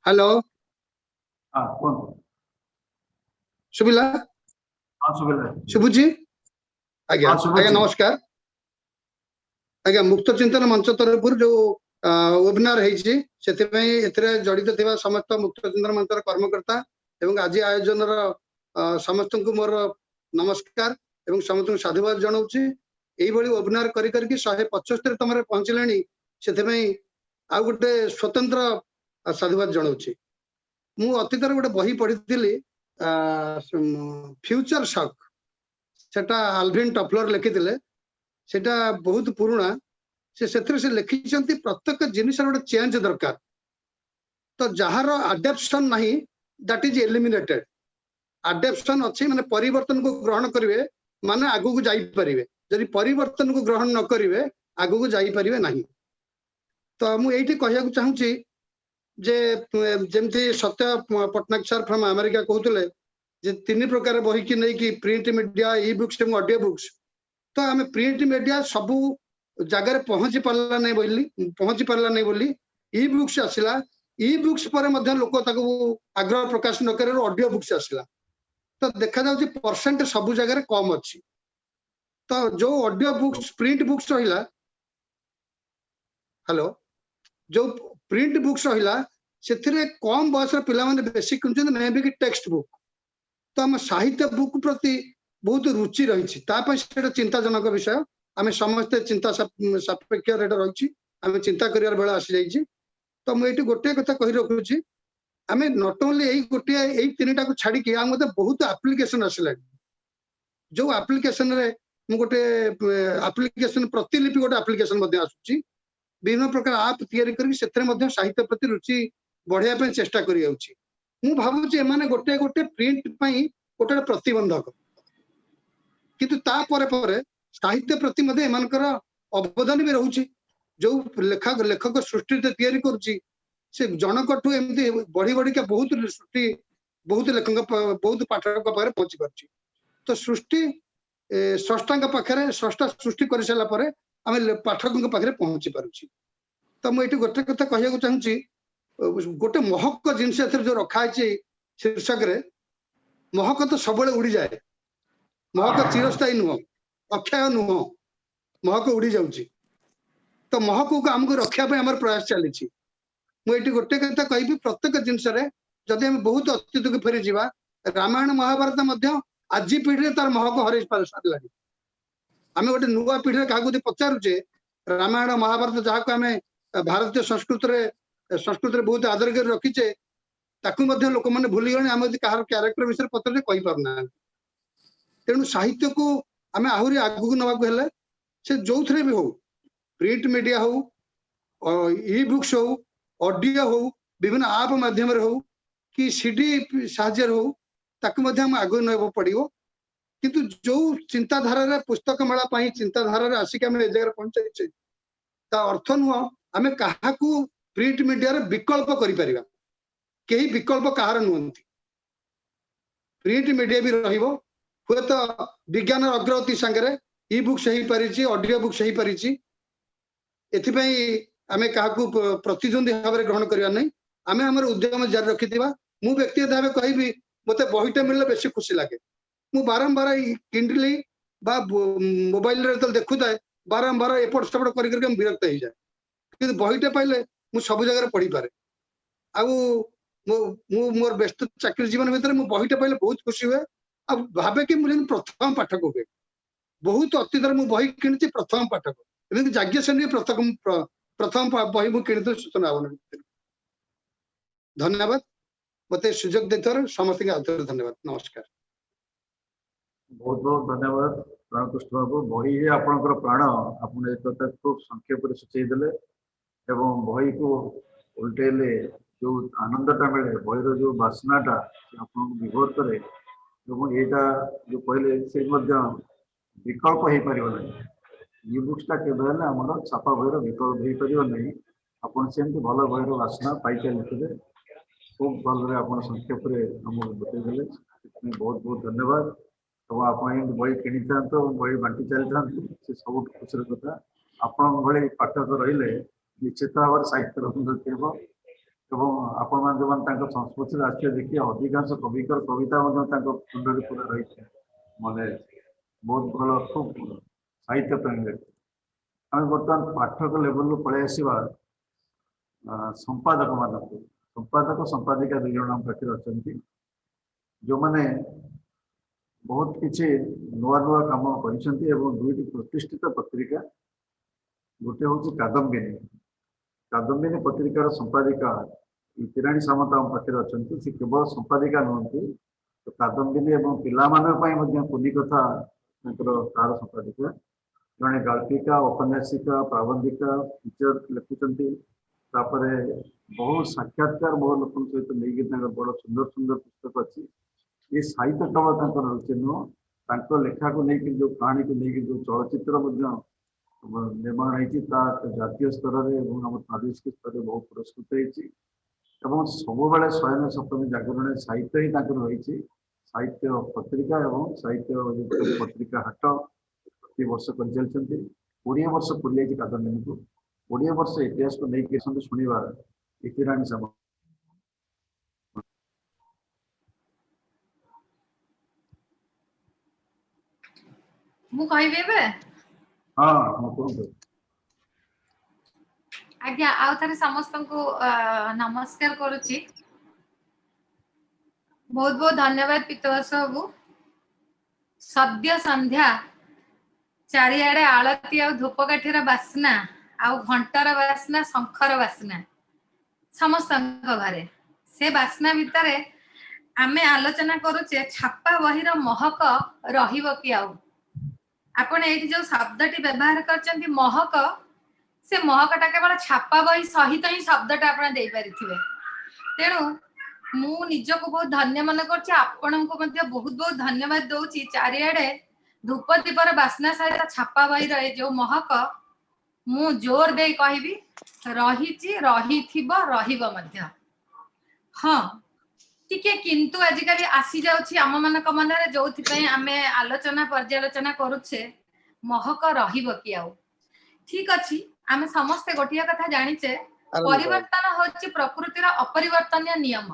हेलो शुभिला शुभु जी आज्ञा आज्ञा नमस्कार। आज्ञा मुक्त चिंतन मंच तरफ जो वेबिनार है जड़ित थिबा समस्त मुक्त चिंतन मंचर कर्मकर्ता एवं आज आयोजन समस्त को मोर नमस्कार एवं समस्त साधुवाद जनाऊँ। यही वेबिनार करी 175तम पहुंचले ସେଥିପାଇଁ ଆଉ ଗୋଟେ स्वतंत्र साधुवाद जनाऊँ मु अतीतर गोटे बही पढ़ी फ्यूचर शॉक सेटा आल्विन टफलर लिखिथिले सेटा बहुत पुराना से लिखिछंती प्रत्येक जिनिस गोटे चेंज दरकार तो जार अडैप्शन नहीं दैट इज एलिमिनेटेड अडैप्शन अच्छी माने परिवर्तन को ग्रहण करिवे माने आगु को जाई परिवे यदि परिवर्तन को ग्रहण न करिवे आगु को जाई परिवे नहीं तो मु एठी कहया को चाहूची जे जेमती सत्य पटनायक सर फ्रॉम अमेरिका कहते जे 3 प्रकार बही की नहीं कि प्रिंट मीडिया ई बुक्स और ऑडियो बुक्स तो आम प्रिंट मीडिया सबू जगार पहुंची पारा नहीं बोली ई बुक्स आसला ई बुक्स पर लोक आग्रह प्रकाश न कर ऑडियो बुक्स आसला तो देखा जाउची परसेंट सबू जगह कम अच्छी तो जो ऑडियो बुक्स प्रिंट बुक्स रहिला हेलो जो प्रिंट बुक्स रहिला से कम बयस पिला माने बेसी किनुछन मे भी टेक्स्ट बुक तो आम साहित्य बुक प्रति बहुत रुचि रही चिंताजनक विषय आम समस्ते चिंता सापेक्ष रही आम चिंता कर बेला आसी जाइए तो मुझे गोटे कथा कही रखुची आम नॉट ओनली यही गोटे यही 3टा को छाड़ी आम बहुत एप्लिकेशन आसला जो एप्लिकेशन रे मु गोटे एप्लिकेशन प्रतिलिपि गोटे एप्लिकेशन आसुची विभिन्न प्रकार आप तैयारी साहित्य प्रति रुचि बढ़िया चेष्टा कर भावुची एमाने गोटे गोटे प्रिंट गोटे प्रतिबंधक किंतु तापर साहित्य प्रति एमानकर अवदान भी रोचे जो लेखक सृष्टि तैयारी करुच्ची से जनकठू एमती बढ़ी बढ़िका बहुत सृष्टि बहुत लेखक बहुत पाठक पाखे पहुंची पार्टी तो सृष्टि स्रष्टा पाखे स्रष्टा सृष्टि कर सारापर आम पाठकों पाखे पहुंची पार्टी तो मुझे गोटे कथा कहना चाहूँगी गोटे महक जिनस जो रखाई शीर्षक रे महक तो सब उड़ी जाए महक चिरस्थायी नुह अक्षय नुह महक उड़ी जाऊँगी तो महक को आमको रखापी आम प्रयास चली मुझे गोटे कथा कहि प्रत्येक जिनस जदि आम बहुत अतीत को फेरी जावा रामायण महाभारत आज पीढ़ी तार महक हर सारा आम गोटे नुआ पीढ़ी क्या पचारुचे रामायण महाभारत जहाँ को आम भारतीय संस्कृत बहुत आदर कर रखीचे लोक मैंने भूली गले आम कहार क्यारेक्टर विषय पत्र कही पारना तेणु साहित्य को आम आहरी आगू नवा से जो थे भी हो प्रिंट मीडिया हो ई बुक्स हो ऑडियो हो विभिन्न आप माध्यम हो कि सीडी साहाय्य हो आगू नवा पड़ो किंतु जो चिंताधारा पुस्तक मेला चिंताधारा आसिक आम ए जगह पहुंचे अर्थ नुह आम क्या प्रिंट मीडिया विकल्प करें कहीं विकल्प कहार नुहति प्रिंट मीडिया भी रहिबो हुए तो विज्ञान अग्रगति सांगे ई बुक्स हो पारी ऑडियो बुक्स हो पारी एथिपाई आम क्या प्रतिद्वंदी भाव में ग्रहण करवा नहीं आम आम उद्यम जारी रखी मु व्यक्तिगत भाव कहि मत बहीटा मिलने बेसी खुशी लगे मु बारंबार किंडली मोबाइल देखु थाए बारंबार एपट सेपट कर विरक्त हो जाए कि बहीटा पाइले मु सब जगह पढ़ी पारे मोर व्यस्त चाकरी जीवन भितर मु बहीटा पाइले बहुत खुशी हुए आ भावे कि मुझे प्रथम पाठक हुए बहुत अतीतर मु बही किणी प्रथम पाठक एमती जाज्ञ श्रेणी प्रथम बही मु किणी सूचना धन्यवाद मत सुजोग देथार समस्त धन्यवाद नमस्कार बहुत बहुत धन्यवाद प्राणकृष्ण बाबू बही आपंकर प्राण आपने एक कथा खूब संक्षेप सूचीदे एवं बही को उल्टेले जो आनंदटा मिले बहीर जो बासनाटा आपको विभोर करे यहाँ जो कहले से विकल्प हो पार ना ई बुक्सटा केवल आम छापा बहीर विकल्प हो पार नहीं आपड़ से भल बहीर बासना पाई चलते खूब भल आप संक्षेप आमको बतईदे बहुत बहुत धन्यवाद तो आप बही किणी था बही बांटी चली था से सब खुशी कथा आपण भाई पाठक रही निश्चित भाव में साहित्य उन्नति आपण जो संस्कृति आश्चर्य देखिए अधिकांश कविकर कविता कुंडली पूरा रही मैंने बहुत भल खूब साहित्य प्रेमी व्यक्ति आम बर्तमान पाठक लेवल पलि आसवा संपादक मान संपादक संपादिका 2 जन पाखे अच्छा जो मैंने बहुत किसी नुआ नुआ कम कर 2टी प्रतिष्ठित पत्रिका गोटे हूँ कादम्बिनी कादम्बिनी पत्रिकार संपादिका किराणी सामंत आम पाखे अच्छा से केवल संपादिका नुहति तो कादम्बिनी और पिला कुनी कथा तार संपादिका जड़े गाल्पिका औपन्यासिका प्राबंधिका टीचर लिखुंट बहुत साक्षात्कार बहुत लोक सहित नहीं बड़ सुंदर सुंदर पुस्तक अच्छी ये साहित्य केवल रुचि नुह लेखा को लेकिन जो कहानी को लेकिन जो चलचित्र निर्माण होती जातीय स्तर में आम प्रादेशिक स्तर में बहुत पुरस्कृत होती सब बेले शयन सप्तमी जागरण साहित्य ही रही साहित्य पत्रिका और साहित्य पत्रिका हाट प्रति वर्ष कर 20 वर्ष पूरी कादम्बिनी को 20 वर्ष इतिहास को लेकिन शुणा किराणी सामंत मु कहबे बे हाँ हाँ कहूँ आज्ञा आउ थारे समस्त को नमस्कार करुची बहुत बहुत धन्यवाद पितवर्ष बाबू सद्य संध्या चारिआडे आलती आ धूपकाठीर बास्ना आउ घंटार बास्ना शंखर बास्ना समस्त घरे से बास्ना भितर आमे आलोचना करुचे छापा बहिर महक रहिब कि आउ आपण एठी जो शब्दटी व्यवहार करचंती महक से महकटा केवल छापा बही सहित ही शब्दटा आपण देई परिथिबे तेणु मु निजको बहुत धन्य मन करछि आपण को मध्ये बहुत बहुत धन्यवाद दउछि चारिआडे धूप दीपर बास्ना सहित छापा बही रे जो महक मु जोर दे कहबी रहिछि रहिथिबो रहिबो मध्ये हां टिके किंतु आजिकली आसी जाउछि आम मानक मनरे जोथि पय आमे आलोचना पर्यालोचना करूछे महक रहिबो कि आउ ठीक अछि आमे समस्त गोटिया कथा जानिचे परिवर्तन होछि प्रकृतिर अपरिवर्तनीय नियम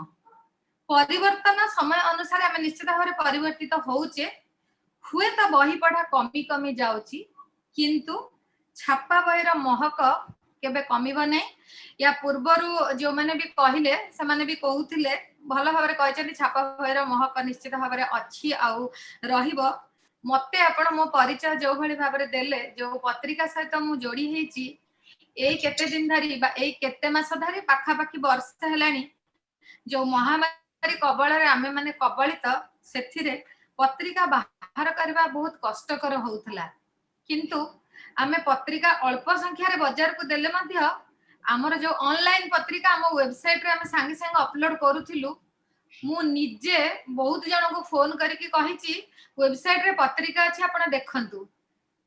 परिवर्तन समय अनुसार आमे निश्चित भाବରେ परिवर्तित होउचे हुए तो बही पढ़ा कमी कमी जाउछि किंतु छापा बहिर महक केबे कमिबो नै या पूर्वरु जो माने भी कहिले से माने भी कहउथिले भल भाବରେ कहचली छापा बहिर महक निश्चित भाବରେ अछि आउ रहिबो मते आपण मो परिचय जो भली भाବରେ देले जो पत्रिका सहित मु जोड़ी हेची एई केते दिन धरी बा एई केते मास धरी पाखा पाखी वर्ष हेलानी जो महामारी कबल रे आमे माने कबलित सेथिरे पत्रिका बाहर करबा बहुत कष्टकर होउथला किंतु आमे पत्रिका अल्प संख्या रे बाजार को देले मध्य हमर जो ऑनलाइन पत्रिका हम वेबसाइट रे हम संगे संगे अपलोड करूथिलु मु निजे बहुत जन को फोन करके कहिची वेबसाइट रे पत्रिका अछि आपण देखंतु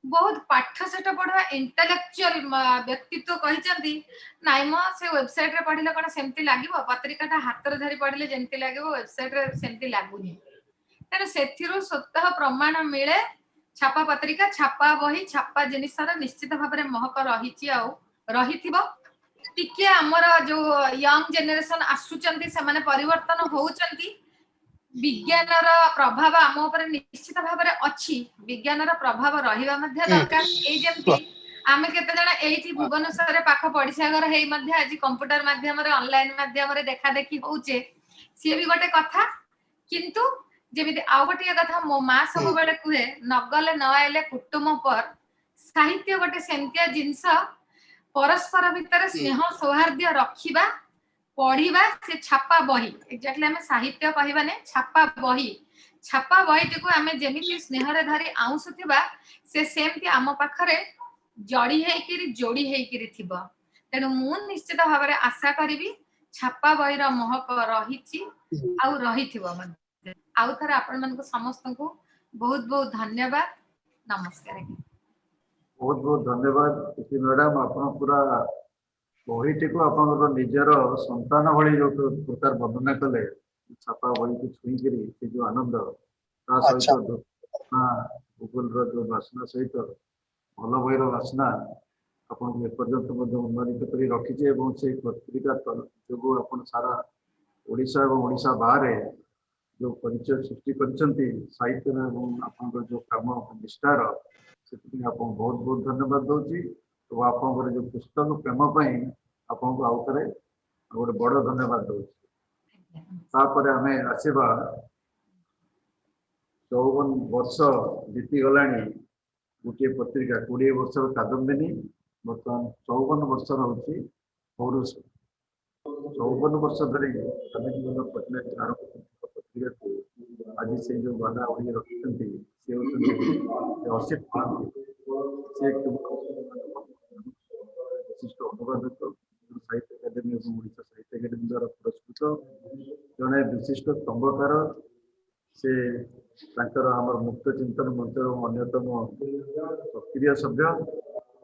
बहुत पाठ सेट पढवा इंटेलेक्चुअल व्यक्तित्व कहिचंती नाइ म से वेबसाइट रे पढिले कोन सेमती लागिवो पत्रिकाटा हाथ रे धरि पढिले जेमती लागिवो वेबसाइट रे सेमती लागुनी तेरे सेथिरु स्वतः प्रमाण मिले छापा पत्रिका छापा बही छापा जिनिसर निश्चित भाबरे महक रहिची आउ रहिथिबो टिके हमर जो यंग जनरेशन आसुचंती से माने परिवर्तन होउचंती विज्ञानर प्रभाव आम ऊपर निश्चित भाबरे अछि विज्ञानर प्रभाव रहिबा मध्ये दरकार ए जेमती आमे केते जणा एठी भुवनेश्वर रे पाख पडिसा घर हेई मध्ये आज कंप्यूटर माध्यम रे ऑनलाइन माध्यम रे देखा देखी होउचे से भी गोटे कथा किंतु जेमिति आउ गोटे कथा मो मा सब बेले कुहे नगले न आइले कुटुंब पर साहित्य गोटे सेमतिया जिंस परस्पर भितर स्नेह सौहार्द्य रखिबा पढ़िबा से छापा बही एक्जेक्टली हमें साहित्य कहबा ने छापा बही टिको हमें जेमिति स्नेह रे धरी आउसुथिबा से सेमति आम पाखरे जड़ी हेकिरी जोड़ी हेकिरी थिबो तेनु मु निश्चित भाबरे आशा करिवि छापा बहीर महक रहिछि आउ रहिथिबो मध्ये आउ थरा आपण मन को समस्त को बहुत बहुत धन्यवाद नमस्कार बहुत बहुत धन्यवाद मैडम आपण पूरा बहीटी को आप निजर संतान भाई जो प्रकार वर्णना कले छापा बही को छुईकरी से जो आनंद ता सहित गूगल जो बासना सहित भल बहीर बासना आपन एपर्यंत उन्मानित कर रखीचे से पत्रिका जो आप सारा ओडिशा और ओडिशा बाहर जो परिचय सृष्टि करछंती साहित्य में आपन जो काम निष्ठार से बहुत बहुत धन्यवाद दूची तो आप जो पुस्तक प्रेम आपको आउ थे गोटे बड़ धन्यवाद दूसरी आम आसवा 54 वर्ष बीतीगला गोटे पत्रिका 20 वर्ष कादम्बिनी बर्तमान 54 वर्ष हूँ पौरुष 54 वर्ष धरी स्वामी पटनायक पत्रिका को आज से जो बाधा उड़ी रखते से असित महांती से विशिष्ट अनुवादक साहित्य अकादेमी और ओडिशा साहित्य अकादेमी द्वारा पुरस्कृत जड़े विशिष्ट स्तंभकार से आमर मुक्त चिंतन मंच अन्यतम सक्रिय सभ्य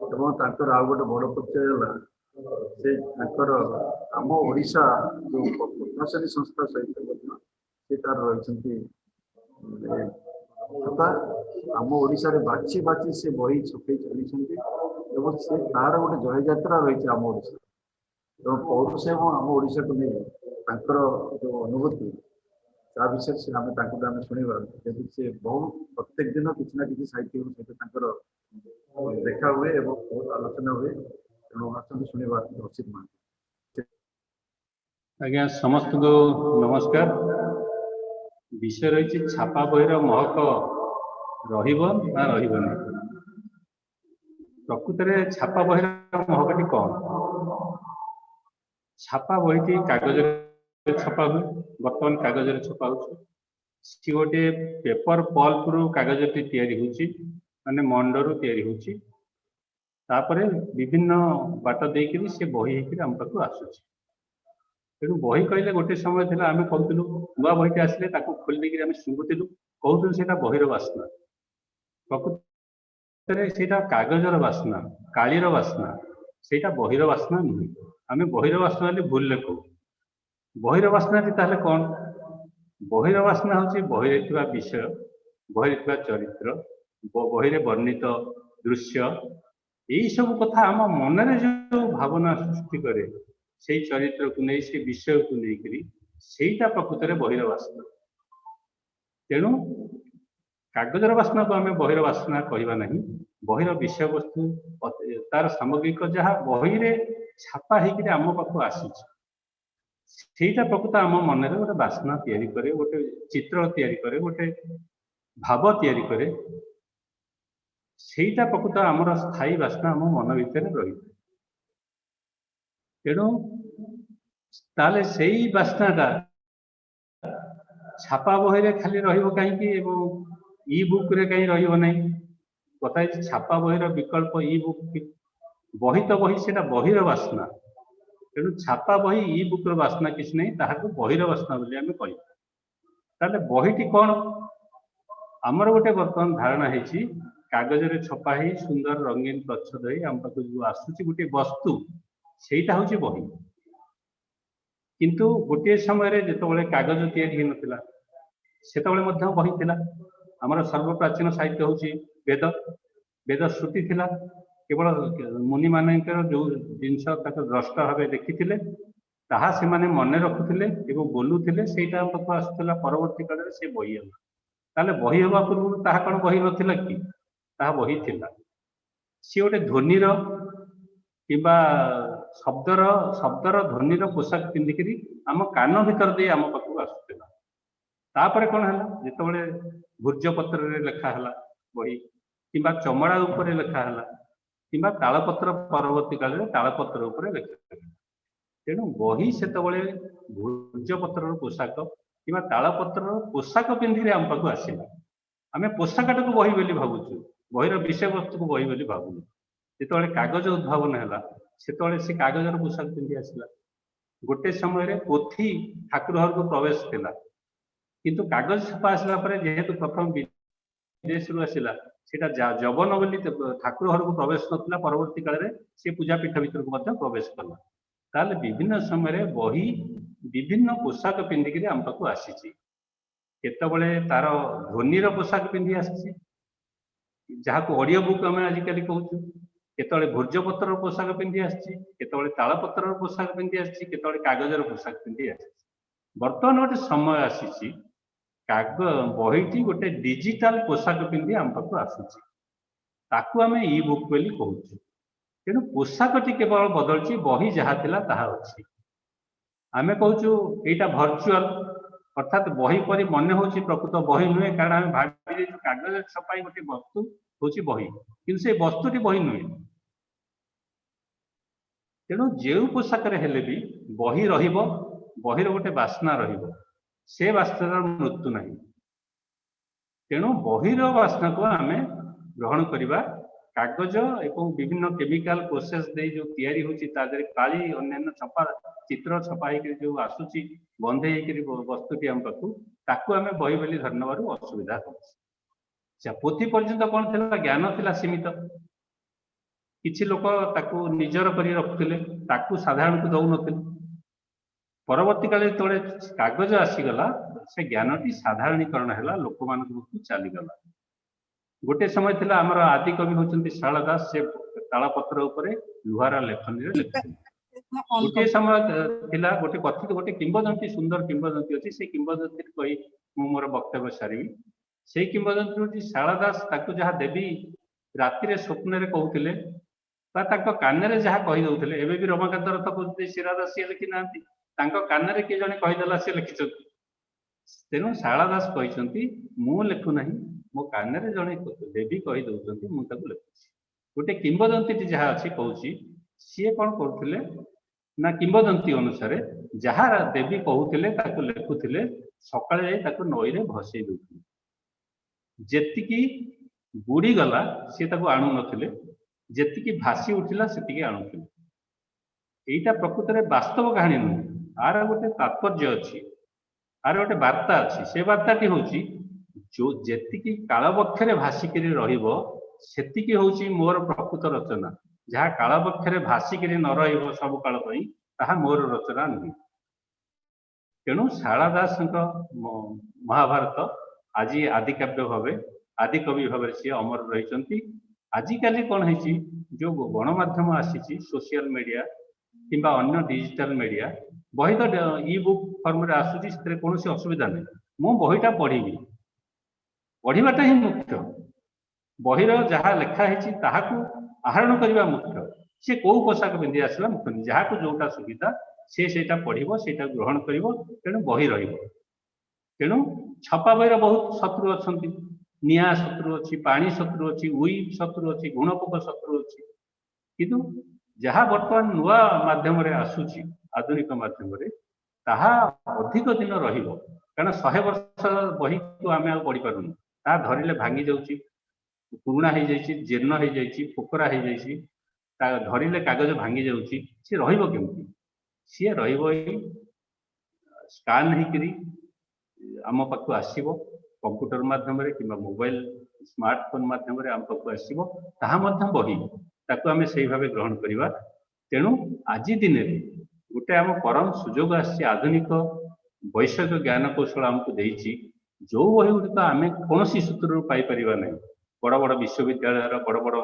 एवं आउ गोटे बड़ परिचय से आम ओडिशा जो प्रशासनिक संस्था सहित से तार रही आम ओडिशा रे बाछी बाछी से बही छपे चली से तार गोटे जय यात्रा रही आम ओडिशा एवं पौरुष एवं आम ओडिशा को नहीं जो अनुभूति ता विषय से आम शुणा जब से बहुत प्रत्येक दिन किसी ना कि साहित्य सहित देखा हुए और बहुत आलोचना हुए तेणु आसत शुणा असित महांती। आज्ञा समस्त को नमस्कार। विषय रही छापा बहिर महक ना रही प्रकृत में छापा बहिर महकटी कौन? छापा बहीटी कागज छपा हुए बर्तमान कागज छपा हो गोटे पेपर पल्प रु कागजटी माने मंडरू तापर विभिन्न बाट देकर से बही होकर आम पाक आसूची। तेणु बही कहले गोटे समय था आम कहूँ नुआ बहीटे आसिले खोली देकर आम शुंगुलु कहूँ से बहीर बास्ना प्रकृत से कागजर बास्ना कालीर बास्ना से बहीर बास्ना नुहे। आम बहीर बास्ना भूल कहूँ बहीर बास्ना ताहले कौन? बहीर बास्ना हूँ बहीरे विषय बहीरे चरित्र बहीरे वर्णित दृश्य यही सब कथा आम मनरे जो भावना सृष्टि करे से चरित्र को नहीं से विषय को लेकर सेटा प्रकृत में बहीर बास्ना। तेणु कागजर बास्ना को आम बहीर बास्ना कहवा नहीं। बहीर विषय वस्तु तार सामग्रिक जहाँ बहीरे छापा होकर आम पाक आसूची सेटा प्रकृत आम मन में गोटे बास्ना तैयारी करे गोटे चित्र तैयारी करे गोटे भाव तैयारी करे सेटा प्रकृत आमर स्थायी बास्ना आम मन भितर रही। तेणु ताले से बास्नाटा छापा बही खाली रही इ बुक रे कहीं रही कथा छापा बहीर विकल्प इ बुक बही तो बही से बहीर बास्ना। तेणु छापा बही इ बुक्र बास्ना किसी नहीं ताको बहीर बास्ना बोली आम कह बहीटी कौन? आमर गोटे बर्तमान धारणा है कागज रे छपा ही सुंदर रंगीन प्रच्छद आम पाक जो आसूची गोटे वस्तु सेटा हूँ बही। किंतु गोटे समय जिते कागज तैयारी नथिला सेतबेले मध्य बही थिला। आमर सर्वप्राचीन साहित्य हूँ वेद वेद श्रुति थिला केवल मुनि मान जो जिनस द्रष्टा भाव देखी ताहा से माने मन रखुले बोलुले से आसूला परवर्ती काल में से बही है ताले बही हवा पूर्व ताहा कौन बही नथिला कि ताहा बही थिला। सी गोटे ध्वनिर किंबा शब्दर ध्वनिर पोशाक पिंधिकी आम कान भीतर दे आम पाखक आसूला। तापर कौन है जिते भूर्जपत्र लेखा है बही किंबा चमड़ा उपर लेखा है किंबा तालपत्र परवर्ती काल में तालपत्र उपर लेखा। तेणु बही से भूर्जपत्र पोशाक किंवा तालपत्र पोशाक पिंधि आम पाक आसला। आम पोशाकटा को बही बोली भावुँ बहीर विषय वस्तु को बही बोली भावुँ। जिते कागज उद्भावन है से कागजर पोशाक पिंधि आसला। गोटे समय पोथी ठाकुर घर को प्रवेश थिला किंतु कागज छपा आसला जेहेतु प्रथम विदेश आसला सेटा जबन बोली ठाकुर घर को प्रवेश नथिला परवर्ती काल में से पूजापीठ भीतर को प्रवेश कला। ताले विभिन्न समय बही विभिन्न पोशाक पिंधिकी आम पाक आसी केतबले तार ध्वनिर पोशाक पिंधि आसी जहाँ को ऑडियो बुक आम आजिकल कहूँ केतबले भूर्जपत्र पोशाक पिंधि आसी केतबले तालपत्र पोशाक पिंधि आसी केतबले कागजर पोशाक पिंधि आसी। बर्तमान गोटे समय आसी बहीटी गोटे डिजिटाल पोशाक पिंधि आम पाक आसूची ताकू आम इ बुक बोली कहूँ। तेणु पोशाकटी केवल बदलची बही जहाँ थिला ताहा अछि। आमे कहूँ एटा भर्चुआल अर्थात बही परी मन हो प्रकृत बही नुहे कारण आम भावी कागज छपाई गोटे वस्तु हूँ बही किंतु से वस्तुटी बही नुहे। तेणु जो पोशाक हेले भी बही रहिबो, बहीर गोटे बास्ना रहिबो, से बास्नार मृत्यु नहीं। तेणु बहीर बास्ना को आमे ग्रहण करिबा। कागज एवं विभिन्न केमिकल प्रोसेस दे जो तैयारी होची तादरे काली अन्य छपा चित्र छपा हे जो आसुची बंधे हे वस्तुटी हम पाखु ताकू आमे बही बोली धरनबारु असुविधा होची। पोथी पर्यंत कौन थिला ज्ञान थिला सीमित, किछि लोक ताकू निजर करी रखुथिले, ताकू साधारण को दउ नथिले। परवर्ती काले तोळे कागज आसीगला से ज्ञानटी साधारणीकरण हैला, लोक मानकु चली गला। गोटे समय थिला हमर आदि कवि होचंती शारदा दास, से तालपत्र उपरे लुहारा लेखनी रे लिखथिले। गोटे समय थिला गोटे कथित गोटे किंवदंती सुंदर किंवदंती अछि, से किंवदंती कहि मु मोर वक्तव्य सारिबी। से किंवदंती होची शारदा दास ताकू जहा देवी राति रे स्वप्न रे कहउथिले बा ताको कान रे जहा कहि दउथिले। एबे भी रमाकांत रथ कहते शारदा दास से लिखि नांती, तांको कान रे के जने कहि देला से लिखिछथि। तेनु शारदा दास कहिसंती मु लेखु नाही, मो कान रे जने देवी कहि दउछंती, मु ताकू लिखुछि। गोटे किंवदंती जहा अछि कहउछि, से कोन करथिले ना किंवदंती अनुसार जहा देवी कहउथिले ताकू लिखुथिले, सकाळे जाई ताकू नई रे भसई दउथिले। जेतिकी बुडी गला से ताकू आणु नथिले, जेतिकी भासी उठिला सेतिकी आणुथिले। एटा प्रकृत रे वास्तव कहानी नुहे, आर गोटे तात्पर्य अछि, आर गोटे वार्ता अछि। से वार्ताटी होची जो जेतिकी कालबक्षरे भासिकिरी रहिबो सेतिकी होची मोर प्रकृत रचना। जहा कालबक्षरे भासिकिरी न रहिबो सब काल पई ताहा मोर रचना नुहे। तेणु शारदा दासଙ୍କ महाभारत आज आदि काव्य भावे आदि कवि भावे से अमर रहिचंती। आजिकाली कौन है जो गणमाध्यम आसी सोशल मीडिया किंबा अन्य डिजिटल मीडिया, बही तो इ बुक फॉर्म रे आसुची, से कौन असुविधा नहीं। मु बहीटा पढ़ी, पढ़ाटा ही मुख्य। बहीर जहाँ लिखा है ताहाकू आहरण करने मुख्य। से कौ पोशाक पिंधि आसला मुख्य नहीं, जहाँ को जोटा सुविधा सेटा पढ़िबो, सेटा ग्रहण करिबो। तेणु बही रहिबो। तेणु छपा बहीर बहुत शत्रु अछंती, निया शत्रु अच्छी, पानी शत्रु अच्छी, उई शत्रु अच्छी, गुणपोक शत्रु अच्छी। किंतु जहाँ बर्तमान नुआ माध्यम रे आसुची, आधुनिक माध्यम रे ताहा अधिक दिन रहिबो। कारण 100 वर्ष बही को आमे आ पढ़ी पारुनु, ता धरिले भांगी जाउची, पुरुणा हो जाइछि, जीर्ण हो जाइछि, पोकरा हो जाइछि, ता धरिले कागज भांगी जाउची। से रहिबो केमति? से रहिबो स्कान हेकरी आम पाखु आसीबो, कंप्यूटर माध्यम रे किंबा मोबाइल स्मार्टफोन माध्यम रे आम पाखु आसीबो, ताहा मध्यम बही ताकू आमे सेही भाबे ग्रहण करिबा। तेणु आज दिन गोटे आम परम सुजोग आसी, आधुनिक वैषयिक ज्ञान कौशल आमको देइछि। जो बही गुड़िक आम कौन सूत्र पाई परिबा नहीं। बड़ बड़ विश्वविद्यालय बड़ बड़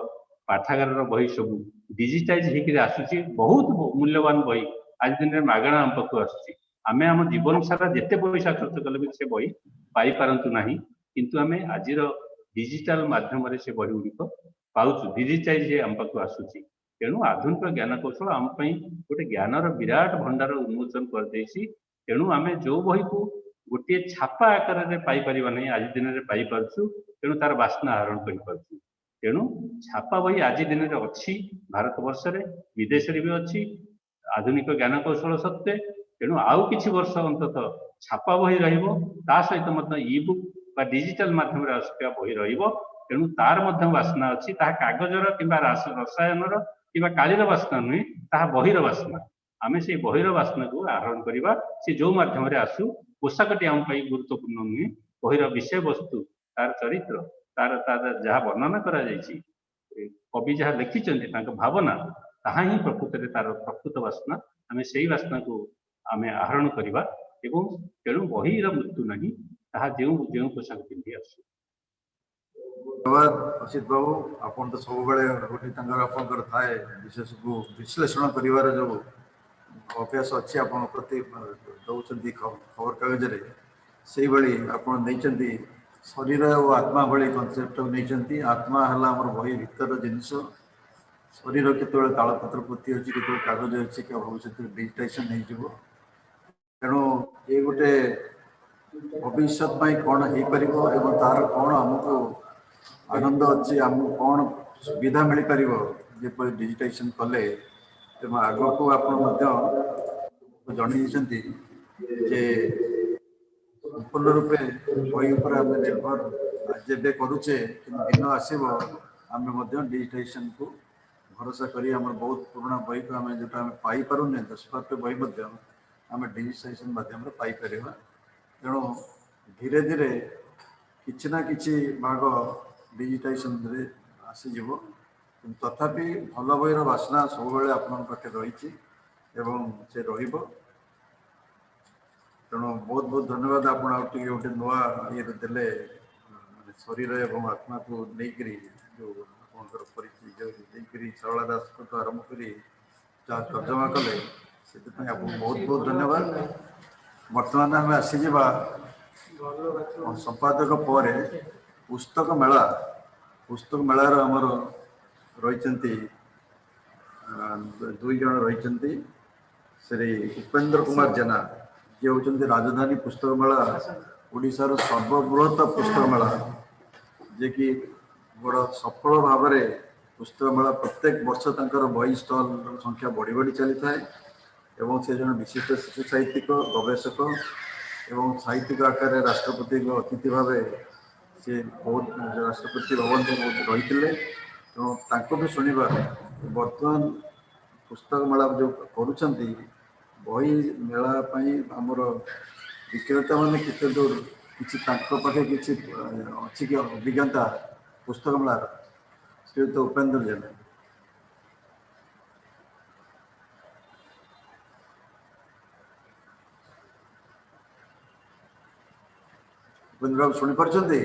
पाठागार बही सब डिजिटाइज होकर आसुची। बहुत मूल्यवान बही आज दिन में मागणा आम पाखु आसुची। आमे आम जीवन सारा जिते पैसा खर्च कले भी से बही पाई पारंतु नाही, किंतु आमे आजिर डिजिटल माध्यम रे से बही गुड़िक पाउछु, डिजिटाइज आम पाखु आसुची। तेणु आधुनिक ज्ञान कौशल आम पई गोटे ज्ञानर विराट भंडार उन्मोचन कर देइछि। तेणु आमे जो बही को गोटे छापा आकार में पाई परिबा नहीं, आज दिन में पाई पारछु। तेणु तार बास्ना आहरण करि पारछु। तेणु छापा बही आज दिन में अच्छी, भारत वर्ष रे विदेश रे भी अच्छी आधुनिक ज्ञान कौशल सत्वे। तेणु आउ किछि वर्ष अंततः छापा बही रहिबो, ता सहित मध्य इ बुक बा डिजिटल माध्यम रे आसुवा बही रहिबो। तेणु तार मध्य बास्ना अच्छी, ताहा कागजर किंबा रसायनर किंबा कालीर बास्ना नुहे, ताहा बहीर बास्ना। आमे से बहीर बास्ना को आहरण करिबा। से जो माध्यम रे आसु पोशाकटी आम पाई गुरुत्वपूर्ण नुहे, बहीर विषय वस्तु तार चरित्र तार तार जहाँ वर्णना करा जाइछि, कवि जहाँ लिखिचंती तांको भावना, ताहा ही प्रकृत रे तार प्रकृत बास्ना। आमे सेही बास्ना को आमे आहरण करिबा। एवं तेणु बहीर मृत्यु नहीं, ताहा जो पोशाक पिंधि आसु। धन्यवाद असित बाबू। आपन तो सब बेले गोटे आपंकर थाए विशेष को विश्लेषण करिवार जो अभ्यास अच्छी आपन प्रति दौरान खबर कागज रे से भाई आपन नहीं शरीर और आत्मा भली कनसेप्ट नहीं। आत्मा है आम बही भीतर जिनस, शरीर केतवे तालपत्र पोथी अच्छी, केतवे कागज अच्छी, क्या भविष्य डिजिटाइजेशन हो। तेणु ये गोटे भविष्य कौन हो पार एवं तार कौन आमको आनंद अच्छी, आमको कौन सुविधा मिल पार जेपरी डिजिटाइजेशन कले ତେଣୁ ଆଗକୁ ଆପଣ ମଧ୍ୟ ଜଣେଇଛନ୍ତି ଯେ ସମ୍ପୂର୍ଣ୍ଣ ରୂପେ ବହି ଉପରେ ଆମେ ନିର୍ଭର ଆଜି ଏବେ କରୁଛେ, କିନ୍ତୁ ଦିନ ଆସିବ ଆମେ ମଧ୍ୟ ଡିଜିଟାଇଜେସନକୁ ଭରସା କରି ଆମର ବହୁତ ପୁରୁଣା ବହିକୁ ଆମେ ଯେଉଁଟା ଆମେ ପାଇପାରୁନେ 10 ବହି ମଧ୍ୟ ଆମେ ଡିଜିଟାଇଜେସନ ମାଧ୍ୟମରେ ପାଇପାରିବା। ତେଣୁ ଧୀରେ ଧୀରେ କିଛି ନା କିଛି ଭାଗ ଡିଜିଟାଇଜେସନରେ ଆସିଯିବ, କିନ୍ତୁ ତଥାପି ଭଲ ବହିର ବାସ୍ନା ସବୁବେଳେ ଆପଣଙ୍କ ପାଖରେ ରହିଛି ଏବଂ ସେ ରହିବ। ତେଣୁ ବହୁତ ବହୁତ ଧନ୍ୟବାଦ। ଆପଣ ଆଉ ଟିକେ ଗୋଟେ ନୂଆ ଇଏରେ ଦେଲେ, ମାନେ ଶରୀର ଏବଂ ଆତ୍ମାକୁ ନେଇକରି ଯେଉଁ ଆପଣଙ୍କର ପରିଚୟ ଦେଇକରି ସରଳା ଦାସଙ୍କଠୁ ଆରମ୍ଭ କରି ଯାହା ତର୍ଜମା କଲେ, ସେଥିପାଇଁ ଆପଣଙ୍କୁ ବହୁତ ବହୁତ ଧନ୍ୟବାଦ। ବର୍ତ୍ତମାନ ଆମେ ଆସିଯିବା ସମ୍ପାଦକ ପରେ ପୁସ୍ତକ ମେଳାର ଆମର ରହିଛନ୍ତି 2 ଜଣ ରହିଛନ୍ତି। ଶ୍ରୀ ଉପେନ୍ଦ୍ର କୁମାର ଜେନା, ଯିଏ ହେଉଛନ୍ତି ରାଜଧାନୀ ପୁସ୍ତକ ମେଳା ଓଡ଼ିଶାର ସର୍ବବୃହତ ପୁସ୍ତକ ମେଳା, ଯିଏକି ବଡ଼ ସଫଳ ଭାବରେ ପୁସ୍ତକ ମେଳା ପ୍ରତ୍ୟେକ ବର୍ଷ ତାଙ୍କର ବହି ଷ୍ଟଲ୍ ସଂଖ୍ୟା ବଢ଼ି ବଢ଼ି ଚାଲିଥାଏ ଏବଂ ସେ ଜଣେ ବିଶିଷ୍ଟ ଶିଶୁ ସାହିତ୍ୟିକ, ଗବେଷକ ଏବଂ ସାହିତ୍ୟିକ ଆକାରରେ ରାଷ୍ଟ୍ରପତିଙ୍କ ଅତିଥି ଭାବେ ସେ ବହୁତ ରାଷ୍ଟ୍ରପତି ଭବନରେ ବହୁତ ରହିଥିଲେ। ତେଣୁ ତାଙ୍କୁ ବି ଶୁଣିବା ବର୍ତ୍ତମାନ ପୁସ୍ତକ ମେଳା ଯେଉଁ କରୁଛନ୍ତି, ବହି ମେଳା ପାଇଁ ଆମର ବିକ୍ରେତା ମାନେ କେତେ ଦୂର କିଛି ତାଙ୍କ ପାଖେ କିଛି ଅଛି କି ଅଭିଜ୍ଞତା ପୁସ୍ତକ ମେଳାର? ଶ୍ରୀଯୁକ୍ତ ଉପେନ୍ଦ୍ର ଜେନା। ଉପେନ୍ଦ୍ର ବାବୁ ଶୁଣିପାରୁଛନ୍ତି?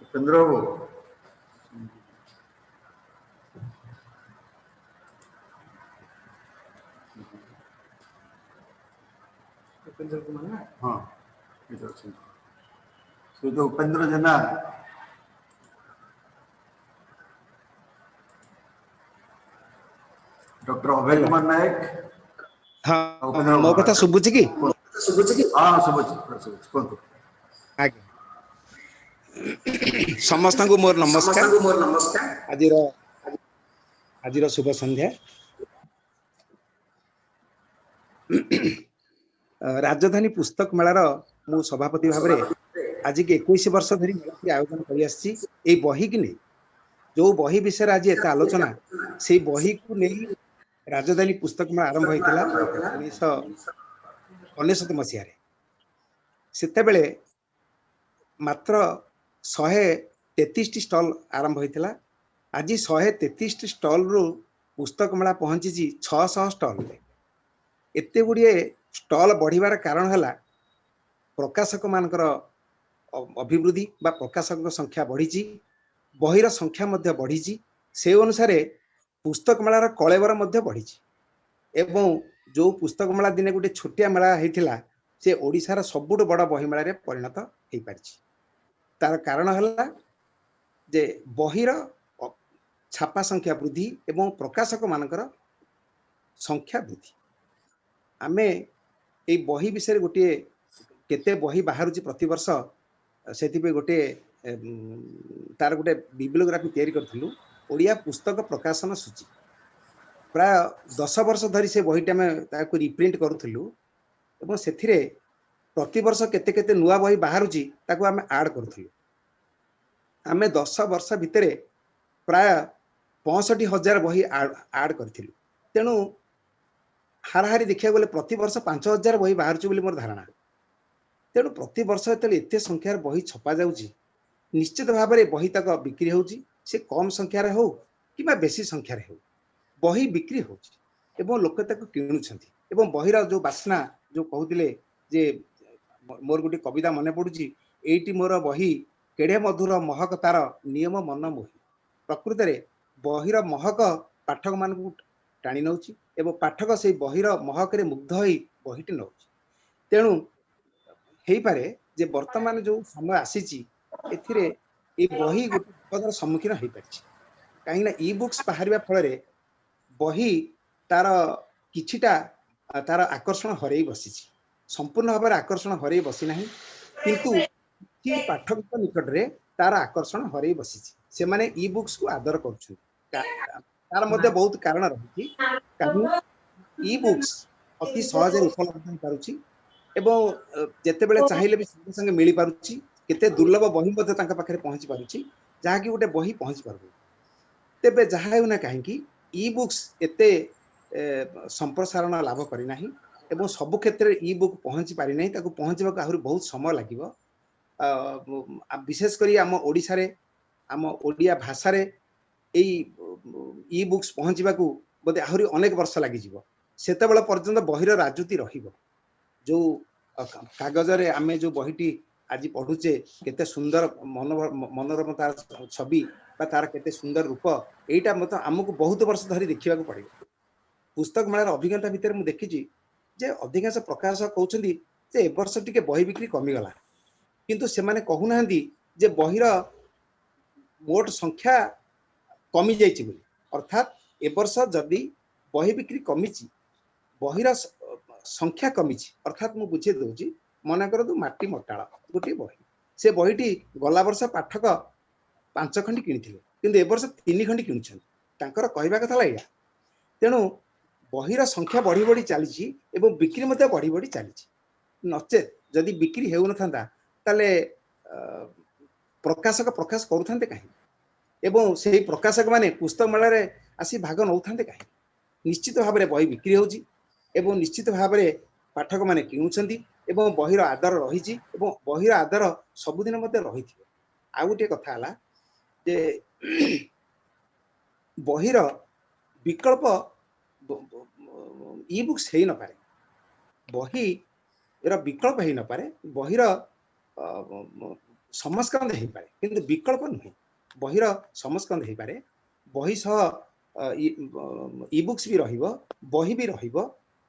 ଉପେନ୍ଦ୍ର ବାବୁ ହଁ, ଠିକ ଅଛି। ଶ୍ରୀଯୁକ୍ତ ଉପେନ୍ଦ୍ର ଜେନା। ଡକ୍ଟର ଅଭୟ କୁମାର ନାୟକ। ହଁ, ମୋ କଥା ଶୁଭୁଛି କି? ହଁ, ଶୁଭୁଛି କୁହନ୍ତୁ। ଆଜ୍ଞା, ସମସ୍ତଙ୍କୁ ମୋର ନମସ୍କାର। ଆଜିର ଶୁଭ ସନ୍ଧ୍ୟା। ରାଜଧାନୀ ପୁସ୍ତକ ମେଳାର ମୁଁ ସଭାପତି ଭାବରେ ଆଜିକି 21 ବର୍ଷ ଧରି ଆୟୋଜନ କରି ଆସିଛି। ଏଇ ବହିକି ନେଇ, ଯୋଉ ବହି ବିଷୟରେ ଆଜି ଏତେ ଆଲୋଚନା, ସେଇ ବହିକୁ ନେଇ ରାଜଧାନୀ ପୁସ୍ତକ ମେଳା ଆରମ୍ଭ ହୋଇଥିଲା 1999 ମସିହାରେ। ସେତେବେଳେ ମାତ୍ର 133ଟି ଷ୍ଟଲ୍ ଆରମ୍ଭ ହୋଇଥିଲା। ଆଜି 133ଟି ଷ୍ଟଲ୍ରୁ ପୁସ୍ତକ ମେଳା ପହଞ୍ଚିଛି 600 ଷ୍ଟଲ୍ରେ। ଏତେ ଗୁଡ଼ିଏ ଷ୍ଟଲ୍ ବଢ଼ିବାର କାରଣ ହେଲା ପ୍ରକାଶକ ମାନଙ୍କର ଅଭିବୃଦ୍ଧି ବା ପ୍ରକାଶକଙ୍କ ସଂଖ୍ୟା ବଢ଼ିଛି, ବହିର ସଂଖ୍ୟା ମଧ୍ୟ ବଢ଼ିଛି। ସେ ଅନୁସାରେ ପୁସ୍ତକ ମେଳାର କଳେବର ମଧ୍ୟ ବଢ଼ିଛି ଏବଂ ଯୋଉ ପୁସ୍ତକ ମେଳା ଦିନେ ଗୋଟେ ଛୋଟିଆ ମେଳା ହେଇଥିଲା, ସେ ଓଡ଼ିଶାର ସବୁଠୁ ବଡ଼ ବହି ମେଳାରେ ପରିଣତ ହେଇପାରିଛି। ତାର କାରଣ ହେଲା ଯେ ବହିର ଛାପା ସଂଖ୍ୟା ବୃଦ୍ଧି ଏବଂ ପ୍ରକାଶକ ମାନଙ୍କର ସଂଖ୍ୟା ବୃଦ୍ଧି। ଆମେ ଏଇ ବହି ବିଷୟରେ ଗୋଟିଏ କେତେ ବହି ବାହାରୁଛି ପ୍ରତିବର୍ଷ, ସେଥିପାଇଁ ଗୋଟେ ତାର ଗୋଟେ ବିବ୍ଲିଓଗ୍ରାଫି ତିଆରି କରିଥିଲୁ, ଓଡ଼ିଆ ପୁସ୍ତକ ପ୍ରକାଶନ ସୂଚୀ। ପ୍ରାୟ 10 ବର୍ଷ ଧରି ସେ ବହିଟି ଆମେ ତାକୁ ରିପ୍ରିଣ୍ଟ କରୁଥିଲୁ ଏବଂ ସେଥିରେ ପ୍ରତିବର୍ଷ କେତେ କେତେ ନୂଆ ବହି ବାହାରୁଛି ତାକୁ ଆମେ ଆଡ୍ କରୁଥିଲୁ। ଆମେ 10 ବର୍ଷ ଭିତରେ ପ୍ରାୟ 65,000 ବହି ଆଡ୍ କରିଥିଲୁ। ତେଣୁ ହାରାହାରି ଦେଖିବାକୁ ଗଲେ ପ୍ରତିବର୍ଷ 5,000 ବହି ବାହାରୁଛି ବୋଲି ମୋର ଧାରଣା। ତେଣୁ ପ୍ରତିବର୍ଷ ଯେତେବେଳେ ଏତେ ସଂଖ୍ୟାର ବହି ଛପା ଯାଉଛି, ନିଶ୍ଚିତ ଭାବରେ ବହି ତକ ବିକ୍ରି ହେଉଛି। ସେ କମ୍ ସଂଖ୍ୟାରେ ହଉ କିମ୍ବା ବେଶୀ ସଂଖ୍ୟାରେ ହଉ, ବହି ବିକ୍ରି ହେଉଛି ଏବଂ ଲୋକ ତାକୁ କିଣୁଛନ୍ତି। ଏବଂ ବହିର ଯୋଉ ବାସ୍ନା, ଯୋଉ କହୁଥିଲେ ଯେ ମୋର ଗୋଟେ କବିତା ମନେ ପଡୁଛି, ଏଇଟି ମୋର ବହି କେଡ଼େ ମଧୁର ମହକ ତାର ନିୟମ ମନ ମୋହି। ପ୍ରକୃତରେ ବହିର ମହକ ପାଠକ ମାନଙ୍କୁ ଟାଣି ନେଉଛି ଏବଂ ପାଠକ ସେଇ ବହିର ମହକରେ ମୁଗ୍ଧ ହୋଇ ବହିଟି ନେଉଛି। ତେଣୁ ହେଇପାରେ ଯେ ବର୍ତ୍ତମାନ ଯୋଉ ସମୟ ଆସିଛି, ଏଥିରେ ଏଇ ବହି ଗୋଟେ ବିପଦର ସମ୍ମୁଖୀନ ହେଇପାରିଛି। କାହିଁକିନା ଇ ବୁକ୍ସ ବାହାରିବା ଫଳରେ ବହି ତାର କିଛିଟା ତାର ଆକର୍ଷଣ ହରେଇ ବସିଛି। ସମ୍ପୂର୍ଣ୍ଣ ଭାବରେ ଆକର୍ଷଣ ହରେଇ ବସି ନାହିଁ, କିନ୍ତୁ ପାଠକଙ୍କ ନିକଟରେ तार आकर्षण हरई बसी से माने ई बुक्स को आदर कर तार मध्य बहुत कारण रही कारण ई बुक्स अति सहज उपलब्ध हो पारुछि एवं जेते बेले चाहिए भी संगे संगे मिल पारुछि केते दुर्लभ बही मध्य तांका पाखरे पहुंची पारुछि जहा कि गोटे बही पहुंची पारबो तेबे जहा हेउ ना काहे कि ई बुक्स एते संप्रसारण लाभ करी नाही एवं सब क्षेत्र में ई बुक पहुंची पारि नाही ताको पहुंचबा आहुरी बहुत समय लागिवो विशेष करी आम ओडिसा रे आम ओडिया भाषा रे एई ई बुक्स पहुंचबा को बोधे आहुरी अनेक वर्ष लागि जिवो सेतेबेला पर्यंत बहिर राजूति रहिबो जो कागज रे आमे जो बहिटी आज पढुचे केते सुंदर मनोरम तार छवि बा तार केते सुंदर रूप एटा मत हमकु बहुत वर्ष धरि देखिबा को पड़िबो पुस्तक मेलार अभिज्ञता भितर मु देखिछि जे अधिकांश प्रकाशक कहउछन्ती जे ए वर्ष टिके बही बिक्री कमी गला किंतु से माने कहू नाहंती जे बहिर मोट संख्या कमी जाइछि बोली अर्थात ए वर्ष जदी बही बिक्री कमिछि बहिर संख्या कमिछि अर्थात मु बुझे दउछि मना कर दु माटी मटाळ गोटे बही से बहीटी गला वर्ष पाठक 5 खंडी किनिथिले किंतु ए वर्ष 3 खंडी किनुछन तांकर कहबा कथा लाइया तेनु बहिर संख्या बढ़ी बढ़ी चली एवं बिक्री मध्य बढ़ी बढ़ी चली नचेत जदि बिक्री हेउ नथांता ताले प्रकाशक प्रकाश करूथांते काहे एवं सेही प्रकाशक माने पुस्तक मेला रे आसी भाग नउथांते काहे निश्चित भाव में बही बिक्री होउची एवं निश्चित भाव में पाठक माने किनुछंती एवं बहिर आदर रहिची एवं बहिर आदर सबुदिन मध्य रहिथिबो आ गोटे कथा हला जे बहिर विकल्प ई बुक्स हे न पारे बही एरा विकल्प हे न पारे बहिर समस्कंद हे पारे किंतु विकल्प नहीं बहिर समस्कंद हे पारे बही सह ई बुक्स भी रहिबो बही भी रहिबो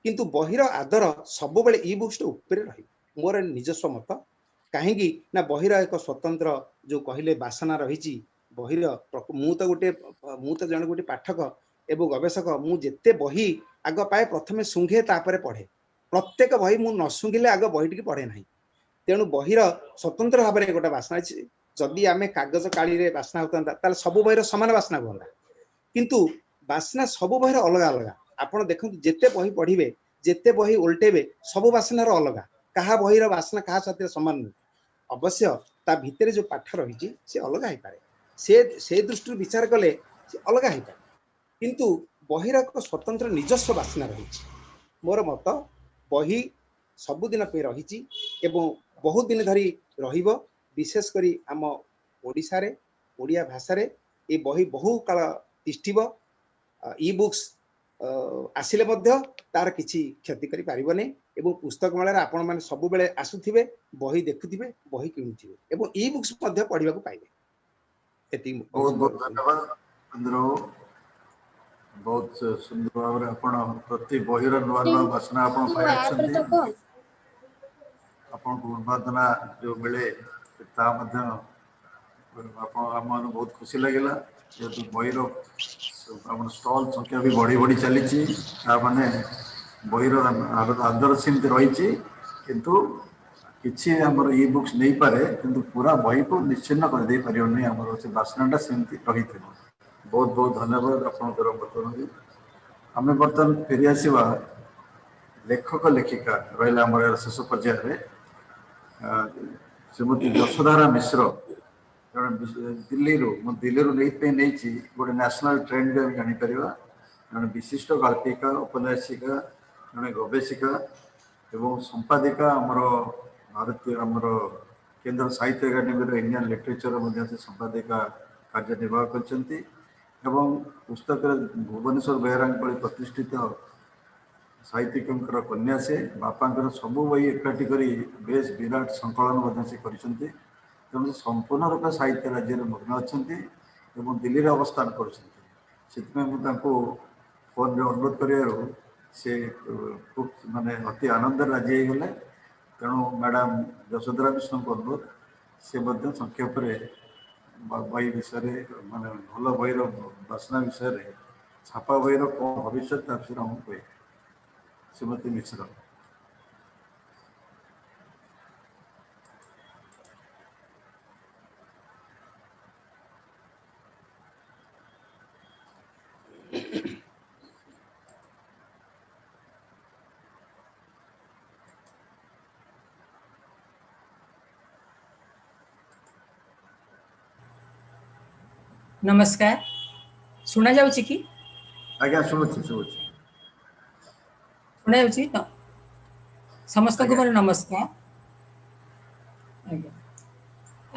किंतु बहिर आदर सब बेले ई बुक्स ऊपर रहिबो मोर निजस्व मत काहेकि ना बहिर एक स्वतंत्र जो कहले वासना रहिची बहिर मु तो जन गोटे पाठक एवं गवेषक मु जेते बही आग पाए प्रथमे सुंघे तापरे पढ़े प्रत्येक बही मु न सुंघिले आग बही टिके पढ़े नाही तेणु बहिर स्वतंत्र भाव में गोटे बासना अछि जदि आमे कागज काली रे बासना होतंता ताले सब बहिर समान बासना होंदा किंतु बासना सब बहिर अलग अलग आपण देखंतु जेते बही पढ़िबे जेते बही उल्टेबे सब बासनार अलग कहा बहिर बासना कहा साथे समान नहीं अवश्य ता भितरे जो पाठ रही से अलग है पारे से दृष्टि विचार कले से अलग है पारे किंतु बहिर एक स्वतंत्र निजस्व बासना रही मोर मत बही सबुदिन पे रही एवं बहुत दिन धरी रहिबो विशेष करी आम ओडिसा रे ओडिया भाषा रे ए बही बहु काल तिष्ठिबो ई बुक्स आसिले मध्य तार किछि क्षति करि पारिबो नै एवं पुस्तक मेला रे आपण माने सब बेले आसुथिबे बही देखुथिबे बही किनुथिबे एवं ई बुक्स मध्य पढिबा को पाइबे एति बहुत बहुत धन्यवाद अंदरो बहुत सुंदर भाव रे आपण प्रति बहिर नुआ नुआ वासना आपण पाइछन्ती आपण को उन्मादना जो मिले ता मध्य आपण हम बहुत खुशी लागला जेतु बहिर आपण स्टॉल संख्या भी बढ़ी बढ़ी चली माने बहिर आदर सीमित रही किंतु किसी आमर ई बुक्स नहीं पारे किंतु पूरा बही को निश्चिन्न कर दे परियोनी आमर से बासनाटा सेमती रही बहुत बहुत धन्यवाद आपनकर बतन आम बर्तमान फेरी आसवा लेखक लेखिका रहा आमर शेष पर्यायर श्रीमती यशोधारा मिश्र दिल्ली नहीं गोटे नेशनल ट्रेंड भी जापर जड़े विशिष्ट गाल्पिका उपन्यासिका जड़े गवेषिका एवं संपादिका आमर भारतीय आमर केंद्र साहित्य एकाडेमी इंडियन लिटरेचर से संपादिका कार्य निर्वाह करछन्ती एवं पुस्तक भुवनेश्वर बेहरा प्रतिष्ठित साहित्यिक कन्या से बापा सबू बही एकाठी करी बेस विराट संकलन से करछन्ती तेणु संपूर्ण रूप साहित्य राज्य में मग्न अच्छा दिल्ली में अवस्थान कर फोन में अनुरोध कर खूब माने अति आनंद राजी गले तेणु मैडम यशोधरा मिश्र को अनुरोध से संक्षेप बही विषय माने भल बहीर बासना विषय छापा बहीर कौन भविष्य विषय हम कहे श्रीमती मिश्र नमस्कार शुणा जाउची कि आज्ञा शुणुछि शुणुछि शुणा जाउची न समस्त को आज्ञा मोर नमस्कार आज्ञा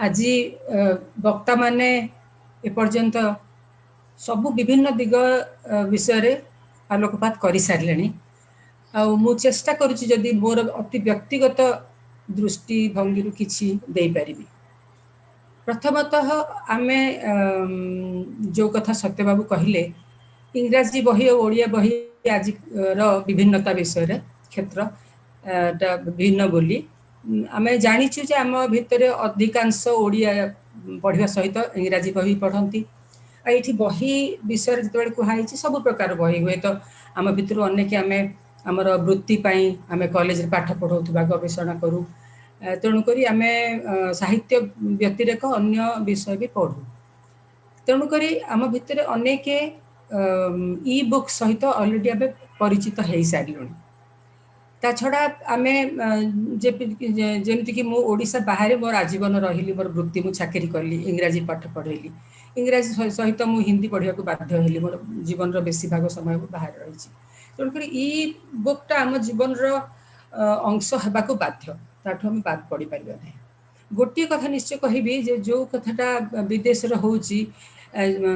आज वक्ता माने एपर्यंत सबु विभिन्न दिग विषय रे आलोकपात करि सारलेनी आ मु चेष्टा करूची जदि मोर अति व्यक्तिगत दृष्टिभंगी किछि दे पारिबी। प्रथमतः आमे जो कथा सत्यबाबू कहले इंग्राजी बही और ओडिया बही आज विभिन्नता विषय रे क्षेत्र भिन्न बोली आमे जानिछु जे आम भितर अधिकांश ओडिया पढ़िया सहित इंग्राजी बही पढ़ती ये बही विषय जो कहुई सब प्रकार बही हुए तो आम भितर अनेक आम आमर वृत्ति आम कॉलेज पाठ पढ़ाऊा गवेषणा करूँ तेणुक आम साहित्य व्यतिरेक अन्य विषय भी पढ़ू तेणुक आम भितर अनेक ई बुक सहित अलरेडी आम परिचित हो सारे ता छड़ा आम जमीक मु ओडिशा बाहर मोर आजीवन रही मोर वृत्ति मु चाकरी कली इंग्राजी पाठ पढ़ेली इंग्राजी सहित मु हिंदी पढ़ा बाध्य हेली मोर जीवन बेसी भाग समय बाहर रही तेणुक ई बुकटा आम जीवन अंश होगा बाध्य ताठू आम बाद पढ़ी पार ना गोटे कथा निश्चय कहबी जे जो कथाटा विदेश होची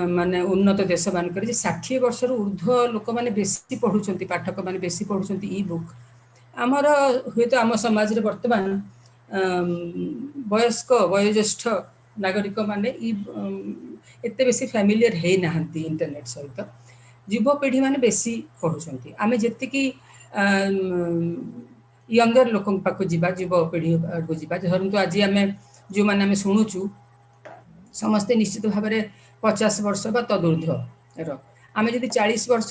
माने उन्नत देश मानक 60 वर्ष ऊर्ध्व लोक मैंने बेसी पढ़ुंट पाठक मैंने बेसी पढ़ुंट ई बुक आमर हुए तो आम समाज रे वर्तमान वयस्क वयोज्येष्ठ नागरिक माने एते बेसी फैमिलियर है नहांती इंटरनेट सहित युवपीढ़ी माने बेसी पढ़ुंट आम जी यंगर लोक पाक जा युवपीढ़ी को जा धरतु आज आम जो मैंने शुणुचु समस्ते निश्चित भाव में 50 वर्ष बा तदूर्ध्व आम जब 40 वर्ष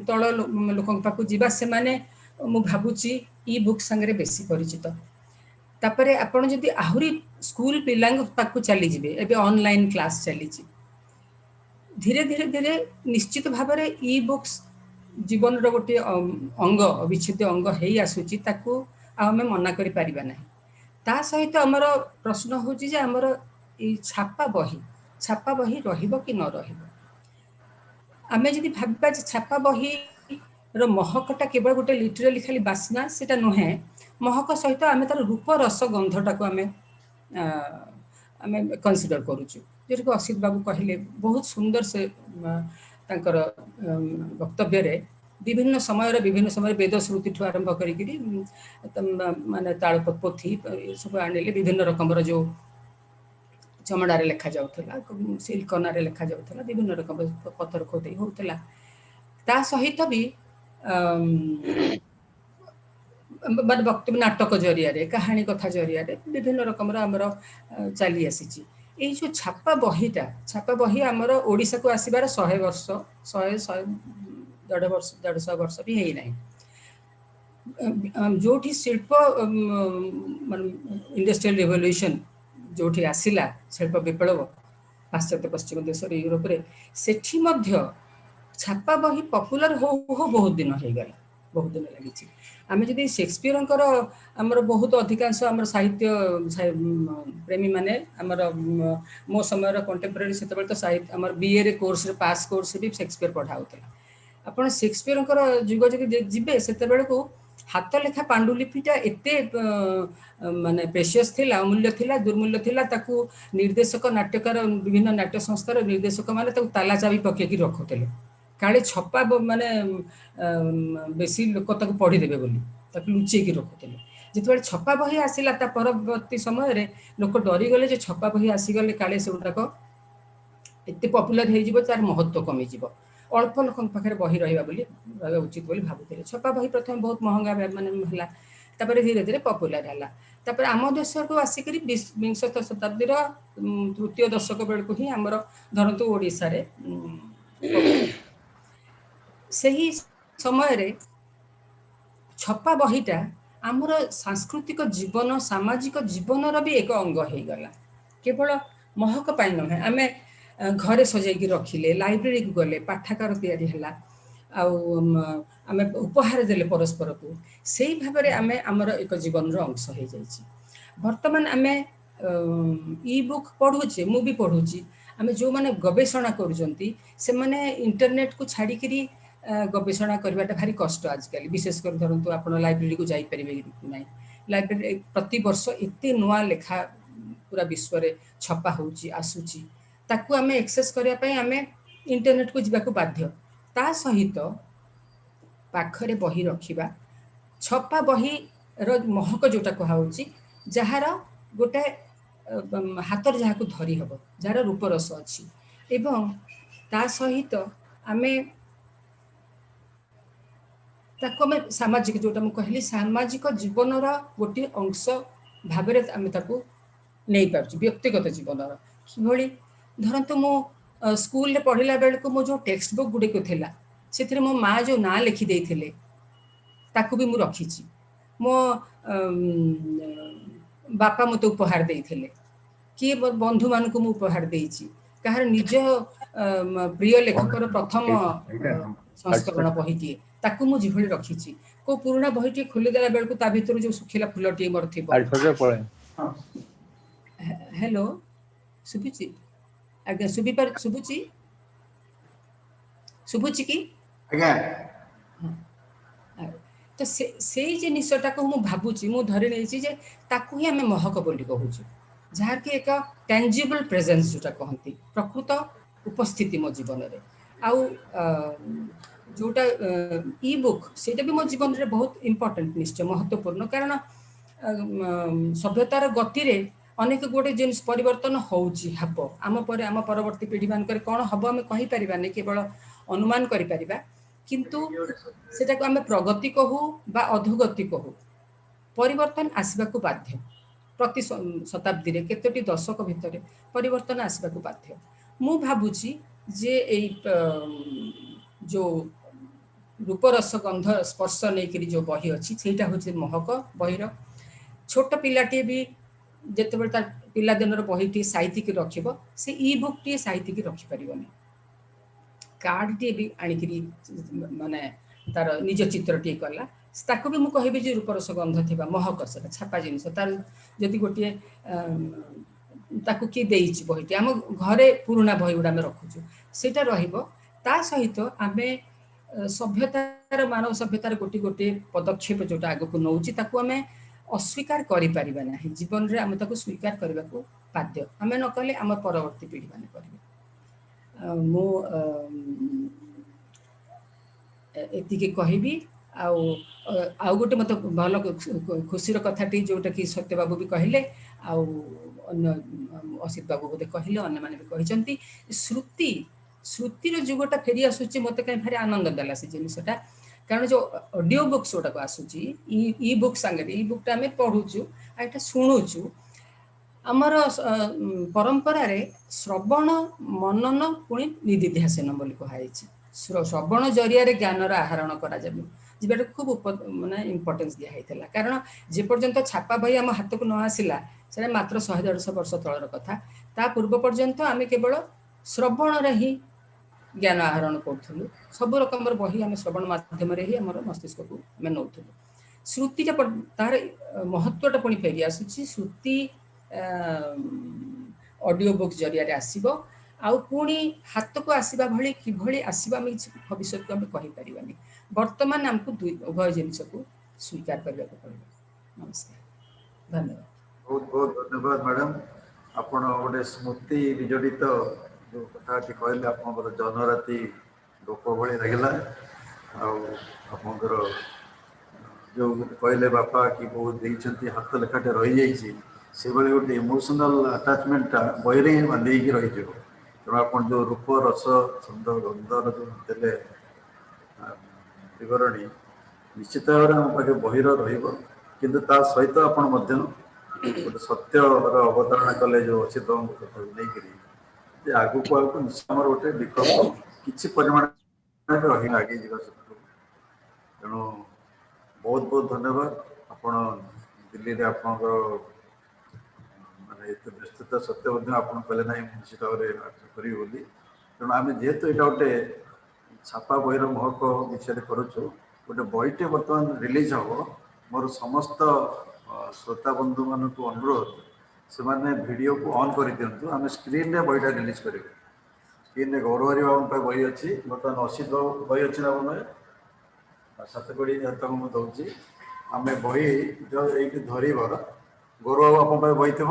तल लोक पाक जा से मु भावुची ई बुक संगे बेसी परिचित तापर आपण जदि आहुरी स्कूल पिला पाक चली जिवे एबे ऑनलाइन क्लास चली धीरे धीरे धीरे निश्चित भाव में ई बुक्स जीवन गोटे अंग अविच्छेद्य अंग हो आसूची ताकू आम मना करि परिबा नाही ता सहित आमर प्रश्न होची जे आमर ई छापा बही रहिबो कि न रहिबो आमे जदि भाबा छापा बही रो महकटा केवल गोटे लिटराली खाली बास्ना सेटा नुहे महक सहित आम तार रूप रस गंधटा को आम कनसिडर करूचु जो असित बाबू कहले बहुत सुंदर से तांकर वक्तव्य रे विभिन्न समय वेद श्रुति ठू आरंभ करी माने तालपत पोथी सब आनिले विभिन्न रकमर जो चमड़ा रे लेखा जाउथला सिल्कना रे लेखा जाउथला विभिन्न रकम पत्थर खोदे होउथला ता सहित भी वक्तव्य नाटक जरिया रे कहानी कथा जरिया रे विभिन्न रकमर आमर चली आसी ये जो छापा बही आमर ओडिशा को आसबार 100 वर्ष 150 वर्ष भी है ना जो शिल्प इंडस्ट्रियल रिवोल्यूशन जो आसिला शिल्प विप्लव पाश्चात्य पश्चिम देश यूरोप रे सेठी मध्य छापा बही पपुलर हो बहुत दिन हो गला बहुत दिन लगी आम जदि शेक्सपियर आमर बहुत अधिकांश आमर साहित्य प्रेमी माने आमर मो समय कंटेम्पररी से तो साहित्य आमर बीए कोर्स पास कोर्स भी शेक्सपियर पढ़ा होता आपड़ शेक्सपियर युग जब जीवे से हाथ लेखा पांडुलिपिटा एते माने प्रेशियस थिला अमूल्य थिला दुर्मूल्य थिला ताकू निर्देशक नाट्यकार विभिन्न नाट्य संस्थार निर्देशक माने ताकू ताला चाबी पकेकी रखुते काले छपा माने बेसी लोक ताकू पढ़ी देबे बोली ताकू लुचेकी रखुते जिते छपा बही आसिला ता परवर्ती समय रे लोक डरी गले जे छपा बही आसीगले काले से गुटाक एते पपुलर हो जिवो तार महत्व कमी जिवो अल्प लोक पाखे बही रहा उचित बोली भावुले छपा बही प्रथम बहुत महंगा माने हला तापर धीरे धीरे पपुलर हला तापर आम देश को आसिक 20 शताब्दी तृतीय दशक बेलू ही आमर धरतु ओडिशा रे सही समय रे छपा बहीटा आमर सांस्कृतिक जीवन सामाजिक जीवन भी एक अंग हो गला केवल महक पाई नुहे आम घरे सजाई रखिले लाइब्रेरी को गले पाठागार तैयारी है आम उपहार देले परस्पर को से ही भाव में आम आमर एक जीवन अंश हो जाइए बर्तमान आम ई बुक पढ़ुचे मु भी पढ़ुची आम जो मैंने गवेषणा करुँच से इंटरनेट को छाड़िकी गवेषणा करवाटा भारी कष्ट आजकल विशेषकर धरतु आप लाइब्रेरी को जापारे कि ना लाइब्रेरी प्रति वर्ष एत नुआ लेखा पूरा विश्व में छपा होची आसूची ताकू आम एक्सेस करने आम इंटरनेट को जावाक बाध्य ता सहित पाखरे बही रखिबा छपा बही रो महक जोटा कहुची जार गोटे हाथ जहाँ को धरी हम जार रूप रस अच्छी एवं ता सहित आमे ताको आमे सामाजिक जोटा मु कहली सामाजिक जीवन गोटे अंश भाव आम ताको नहीं पार्छु व्यक्तिगत जीवन कि धरतु मु स्कूल पढ़ला बेल को मो जो टेक्स्ट बुक गुड़े थिला से मो माँ जो ना लिखि देथिले ताकू भी मु रखीची मो बापा मत उपहार देथिले किए बंधु मान को मु उपहार देइची कहार निज प्रिय लेखकर प्रथम संस्करण बहीटी ताकू मु जीभଳି रखीची को पुराना बहीटी खोलीदेला बेल को ता भीतर जो सुखिला फुलटी मोर थी हेलो सुबुची आज्ञा शुभुची शुभुची कि आज्ञा तो से जिनटा को मु भावुची मु धरी नहीं जे ताकू ही आम महक बोली कहूँ जार कि एक टेंजिबल प्रेजेंस जोटा कहती प्रकृत उपस्थिति मो जीवन में आउ जोटा ई बुक से भी मो जीवन में बहुत इम्पोर्टेंट निश्चय महत्वपूर्ण कारण सभ्यतार गति रे अनेक गोटे जिन परिवर्तन होउची हब आम परवर्ती पीढ़ी मान कौन हम आम कहीपर केवल अनुमान करिपरिबा किंतु सेटा को आम प्रगति कहू बा अधोगति कहू परिवर्तन आसवाक बाध्य प्रति शताब्दी रे केतोटी दशक भितर परिवर्तन आसवाक बाध्य मु भावुची जे जो रूपरस गंध स्पर्श नहीं जो बही अच्छी सेटा हूँ महक बहीर छोट पिलाटे भी जिते तार पिलादिन बहीटी साइतिक रखिब से ई बुक टी साइतिक रखिपारनी कार्ड टी भी आणिकी माने तार निज चित्र टी कला ताकू भी मुझे कहबी रूपरस गंध थी महक से छापा जिनस तार जदि गोटे ताकू किए देइछि बहीटी आम घरे पुराना बही गुड़ा रखुचु सेटा रहिबो ता सहित आमे सभ्यतार मानव सभ्यतार गोटे गोटे पदक्षेप जोटा आग को नौची ताकू आमे अस्वीकार करिपारिबा नाही जीवन रे आमे ताकू स्वीकार करबा को बाध्य आमे न कले आम परवर्ती पीढ़ी माने करिबे मो एतिके कहबी आउ गोटे मत भल खुशीर कथाटी जोटा कि सत्य बाबू भी कहले आउ अन्य असित बाबू बोधे कहले अन्य माने भी कहिसंती श्रुति श्रुतिर जुगटा फेरी आसुची मत कहीं भारी आनंद देला से जिनसटा कारण जो ऑडियो बुक्स जोटा को आसुची ई बुक संगे ई बुकटा आम पढ़ुचु आ एटा शुणुचु आमर परंपरा रे श्रवण मनन पुणी निधिध्यासन बोली कहुई श्रवण जरिया ज्ञान आहरण करा जीवाटा खूब माने इम्पोर्टेंस दिखाई कारण जेपर्यंत छापा बही आम हाथ को न आसला से मात्र 100-150 वर्ष तलर कथा ता पूर्व पर्यंत आम केवल श्रवण ही ज्ञान आहरण करूँ सब रकम बही आम श्रवण मध्यम ही आम मस्तिष्क को आम नौलु श्रुतिटा तार महत्वटा पुणी फेरी आसूची श्रुति ऑडियो बुक जरिया आसब आउ पुणी हाथ को आसवा भली कि आसवा आम भविष्य को आम कहीपरानी वर्तमान आमको उभय जिनस को स्वीकार करने को पड़ेगा। नमस्कार धन्यवाद बहुत बहुत धन्यवाद मैडम आपण गोटे स्मृति विजड़ित जो कथा कहले आप जनराति गप भली लगला आपर जो कहले बापा कि बहुत देखते हाथ लेखाटे रही जाइए से भाई गोटे इमोशनल आटाचमेंटा बहरे ही बांधे रही तेणु आप जो रूप रस छंद गंधर जो देले विवरणी निश्चित भाव में आम पाखे बहिर रहिंतु ता सहित आपण गोटे सत्यर अवधारणा कले जो अच्छे नहीं आगु को आगे निश्चय गोटे विकल्प किसी परिमाण रही आगे जा तेणु बहुत बहुत धन्यवाद आपण दिल्ली में आप माने व्यस्तता सत्य आप कहले ना निश्चित भाव करी तेणु आम जेहेतु यहाँ गोटे छापा बहीर महक विषय करुचु गोटे बहीटे बर्तमान रिलीज हम मोर समस्त श्रोता बंधु मान अनुरोध से वीडियो को ऑन कर दिंतु आम स्क्रीन रे बहीटा रिलीज कर स्क्रीन रे गौरव बाबू बही अच्छी बर्तमान असित बाबू बही अच्छी ना बोल सातकोड़ी तुमको दूसरी आम बही जो ये धर गौरव बाबू आप बही थो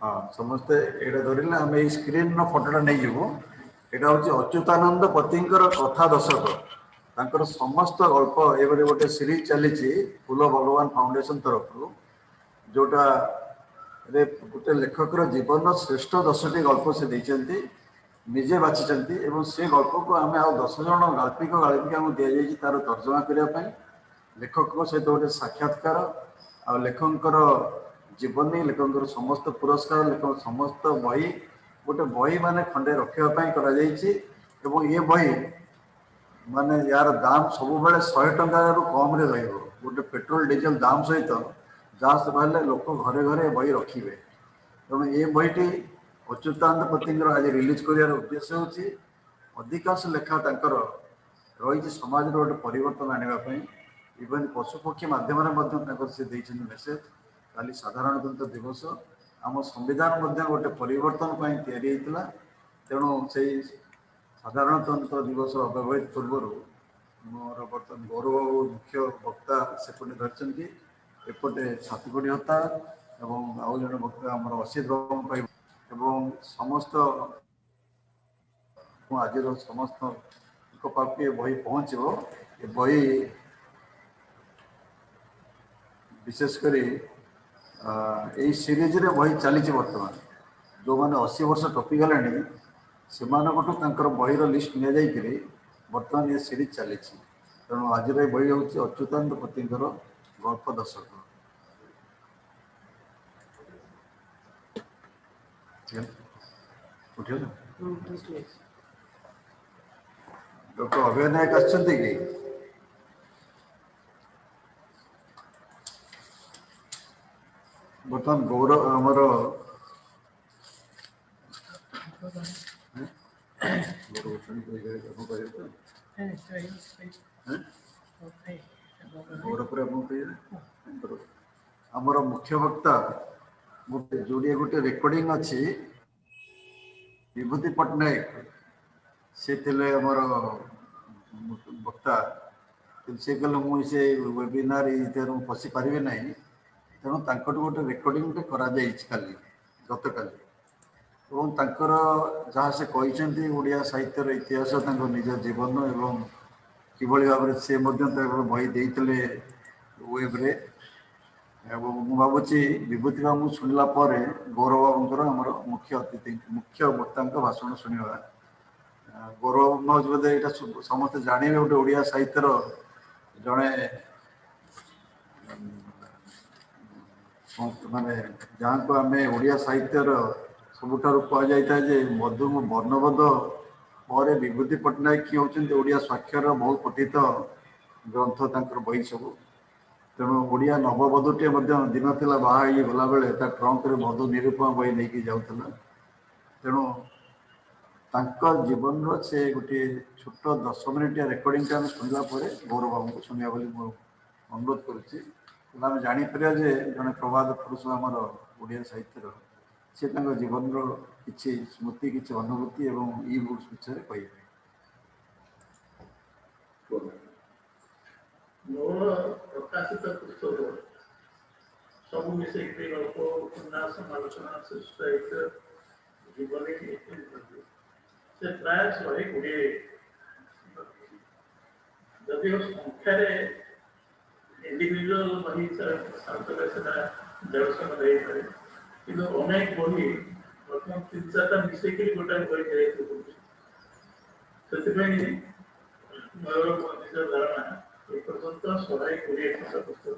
हाँ समस्ते ये धरले आम ये स्क्रीन फोटोटा नहीं जीवु यहाँ हूँ अच्युतानंद पतिंकर कथा दशक तांकर समस्त गल्प ये गोटे सीरीज चली फूल भगवान फाउंडेशन तरफ जोटा गोटे लेखक जीवन श्रेष्ठ 10टी गल्प से देते निजे बाछी से गल्प को आम आ 10 जन गाल्पिक गाल्पिका दि जाए तार तर्जमा करने लेखक सहित गोटे साक्षात्कार आ लेखकर जीवनी लेखकर समस्त पुरस्कार लेखक समस्त बही गोटे बही माने खंडे रखापी कर ये बही माने यार दाम सब बेले 100 टंकार कम रे रहिबो गोटे पेट्रोल डीजल दाम सहित जहाँ से लोक घरे घरे बही रखिए तेणु ये बहीटी अच्युतानंद पतिंकर आज रिलीज कर उद्देश्य होची अधिकांश लेखा तांकर रही समाज गोटे परिवर्तन आने इवन पशुपक्षी मध्यम से मेसेज काली साधारणतंत्र दिवस आम संविधान गोटे परिवर्तन तेणु से साधारणतंत्र दिवस अव्यवहित पूर्व मोर बर्तमान गौरव मुख्य वक्ता सेपटे धरती एपटे छातीकोटी हता एवं आउ जन वक्ता आम असित बाबू समस्त आज समस्त पाखे बही पहुँचो ये बही विशेषकर यही सीरीज रे बही चली बर्तमान जो मैंने 80 वर्ष टपी गले से बही लिस्ट नि जाकि बर्तमान ये सीरीज चली तेणु आज बही हूँ अच्युतानंद पतिंकर गल्प दशक डॉक्टर अभय नायक आछंती कि बर्तमान गौरव आमर आमर मुख्य वक्ता जोड़े गोटे रेकर्डिंग अच्छी विभूति पट्टनायक से आमर वक्ता से कहले मुझे वेबिनार पशि पारि ना तेणु गोटे रेकर्डिंग काली गत काली जहाँ से कहते ओडिया साहित्यर इतिहास निज जीवन एवं किभली भाव से बही देते वेब्रे मु भावुची विभूति बाबू शुणला गौरव बाबूर आमर मुख्य अतिथि मुख्य वक्ता भाषण शुणा गौरव बाबू बोधे यहाँ समस्त जानवे गोटे ओडिया साहित्यर जड़े माने जहाँ को आम ओडिया साहित्यर सबुठार कहुए मधु वर्णबोध पर विभूति पट्टनायक किए होती ओडिया स्वाक्षर बहु पठित ग्रंथ तंकर बही सब तेणु ओडिया नवबधूटे दिन था बाहा गला बेले ट्रंक रे मधु निरूपमा बही नहीं जाऊला तेणु जीवन से गोटे छोट 10 मिनिट रेकर्डिंग आम शुणला गौरव बाबू को शुणा बोली अनुरोध करें जापर जड़े प्रवाद पुरुष आमर ओडिया साहित्यर से जीवन किसी स्मृति किसी अनुभूति और इ बुक्स विषय कहे मोर प्रकाशित पुस्तक सब मिसे गल्प उपन्यास आलोचना साहित्य जीवनी से प्राय 120 जदि संख्यार इंडिविजुअल बही 150 पारे कि अनेक बही बर्तमान 3-4टा मिसेक गोटे बही से मोर निज धारणा एपर्यंत 120 खंड पुस्तक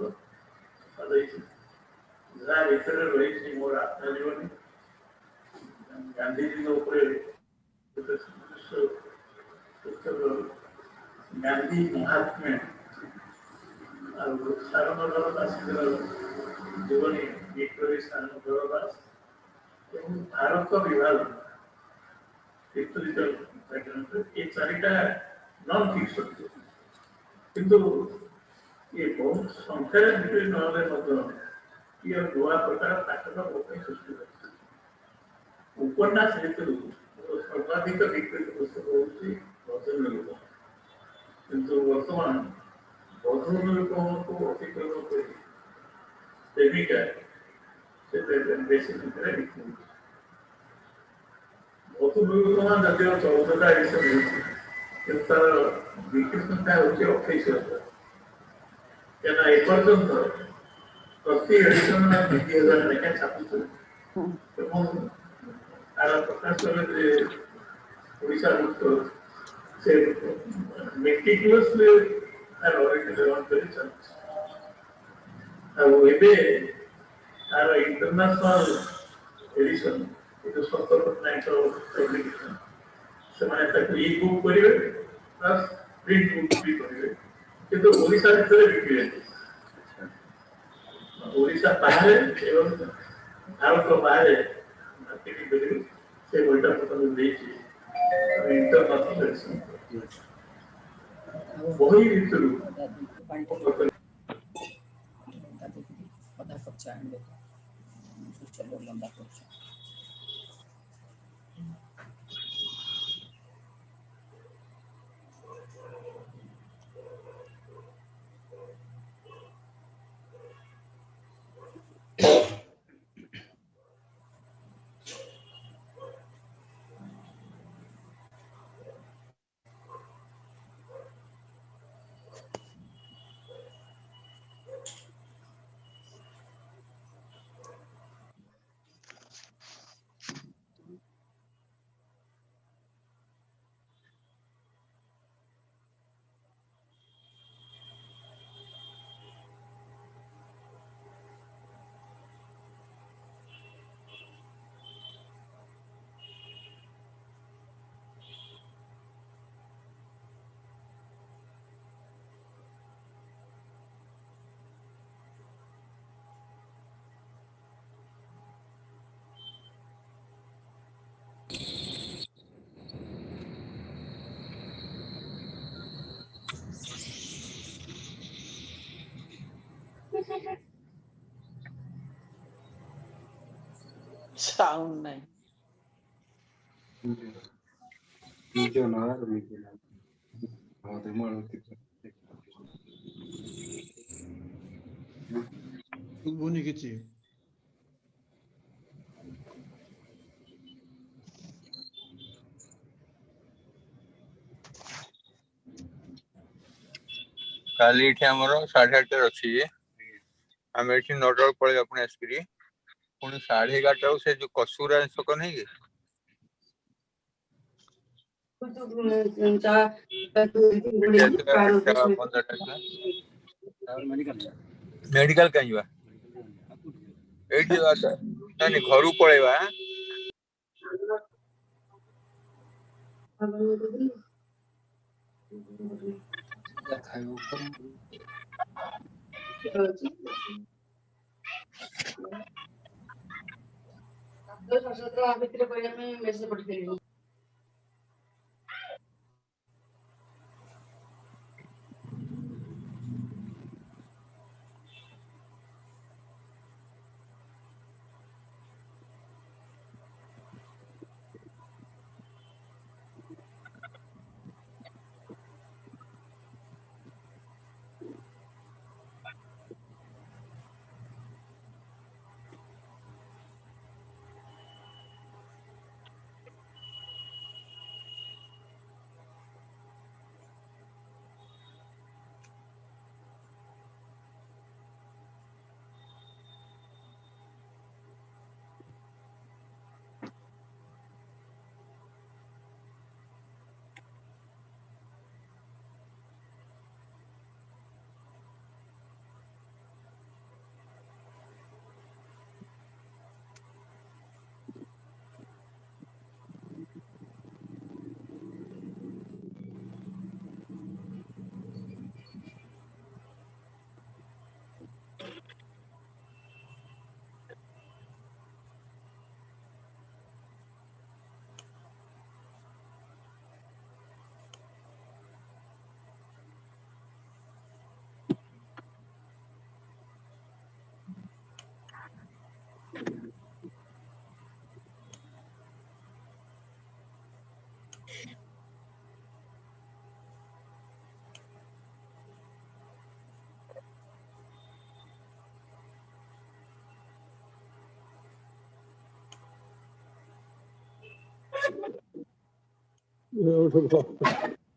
जहाँ भर रही मोर आत्मजीवनी गांधीजी पुस्तक गांधी महात्म्य सारणधर दास जीवनी विक्टोरी सारणधर दास भारत विभाग हिस्टोरिकल ये 4टा नॉन फिक्शन किंतु ये बहुत संख्याରେ ବିକ୍ରି ନହେଲେ ମଧ୍ୟ ଇଏ ନୂଆ ପ୍ରକାର ପାଠକ ମୋ ପାଇଁ ସୃଷ୍ଟି କରିଛି। ଉପନ୍ୟାସ ଭିତରୁ ସର୍ବାଧିକ ବିକ୍ରିତ ପୁସ୍ତକ ହେଉଛି ବଧୂ ନିରୂପଣ। କିନ୍ତୁ ବର୍ତ୍ତମାନ ବଧୂ ନିରୂପଣକୁ ଅତିକ୍ରମ କରି ପ୍ରେମିକା ସେ ବେଶୀ ସଂଖ୍ୟାରେ ବିକ୍ରି ହେଉଛି। ବଧୂ ନିରୂପଣ ଯଦିଓ 14ଟା ଏଡିସନ ହେଉଛି କିନ୍ତୁ ତାର ବିକ୍ରି ସଂଖ୍ୟା ହେଉଛି 28,000। କାରଣ ଏପର୍ଯ୍ୟନ୍ତ ପ୍ରତି ଏଡିସନ 2,000 ଲେଖାଏଁ ଛାପୁଛୁ ଏବଂ ତାର ପ୍ରକାଶ କଲେ ଯେ ଓଡ଼ିଶା ମୁକ୍ତ ସେ ମେଟିକୁଲସଲି ତାର ଅରିଜିନାଲ କରି ଚାଲିଛି। ଆଉ ଏବେ ତାର ଇଣ୍ଟରନ୍ୟାସନାଲ ଏଡିସନ ଏ ଯୋଉ ସତର ପଟ୍ଟନାୟକ ପବ୍ଲିକେସନ ସେମାନେ ତାକୁ ଇ ବୁକ୍ କରିବେ ପ୍ଲସ୍ ପ୍ରିଣ୍ଟ ବୁକ୍ ବି କରିବେ କିନ୍ତୁ ଓଡ଼ିଶା ଭିତରେ ବିକିବେନି। ଓଡ଼ିଶା ବାହାରେ ଏବଂ ଭାରତ ବାହାରେ ମାର୍କେଟିଂ କରିବେ ସେ ବହିଟା ପ୍ରଥମେ ଦେଇଛି ଇଣ୍ଟରନ୍ୟାସନାଲ ଏଡିସନ। ବହି ଭିତରୁ ଅଧା କଚା ଆଣିବେ ଚलो ଲମ୍ବା କରୁଛ। साउंड नहीं ଶୁଭୁନି କିଛି। କାଲି ଏଠି ଆମର 8:30 ଅଛି ଆମେ ଏଠି 9ଟା ପଳେଇବା ପୁଣି ଆସିକିରି ପୁଣି 11:30 ସେ ଯୋଉ କସୁରା ଛକ ନାହିଁ କି ମେଡିକାଲ କାହିଁ ଯିବା ଏଇଠି ନାଇଁ ଘରକୁ ପଳେଇବା।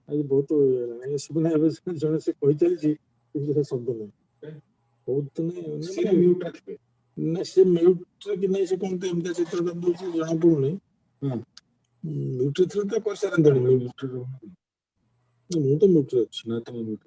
ଆଜି ବହୁତ ଶୁଭୁନା ଏବେ ଜଣେ ସେ କହି ଚାଲିଛି କିନ୍ତୁ ସେ ଶବ୍ଦ ନାହିଁ ବହୁତ ନା ସେ ମ୍ୟୁଟରେ କି ନାହିଁ ସେ କଣ ଏମିତି ଚିତ୍ର ଦଉଛି ଜଣା ପଡୁନି ମ୍ୟୁଟରେ ଥିଲେ ତ କରିସାରନ୍ତାଣି ମୁଁ ତ ମ୍ୟୁଟରେ ଅଛି ନା ତମେ ମ୍ୟୁଟ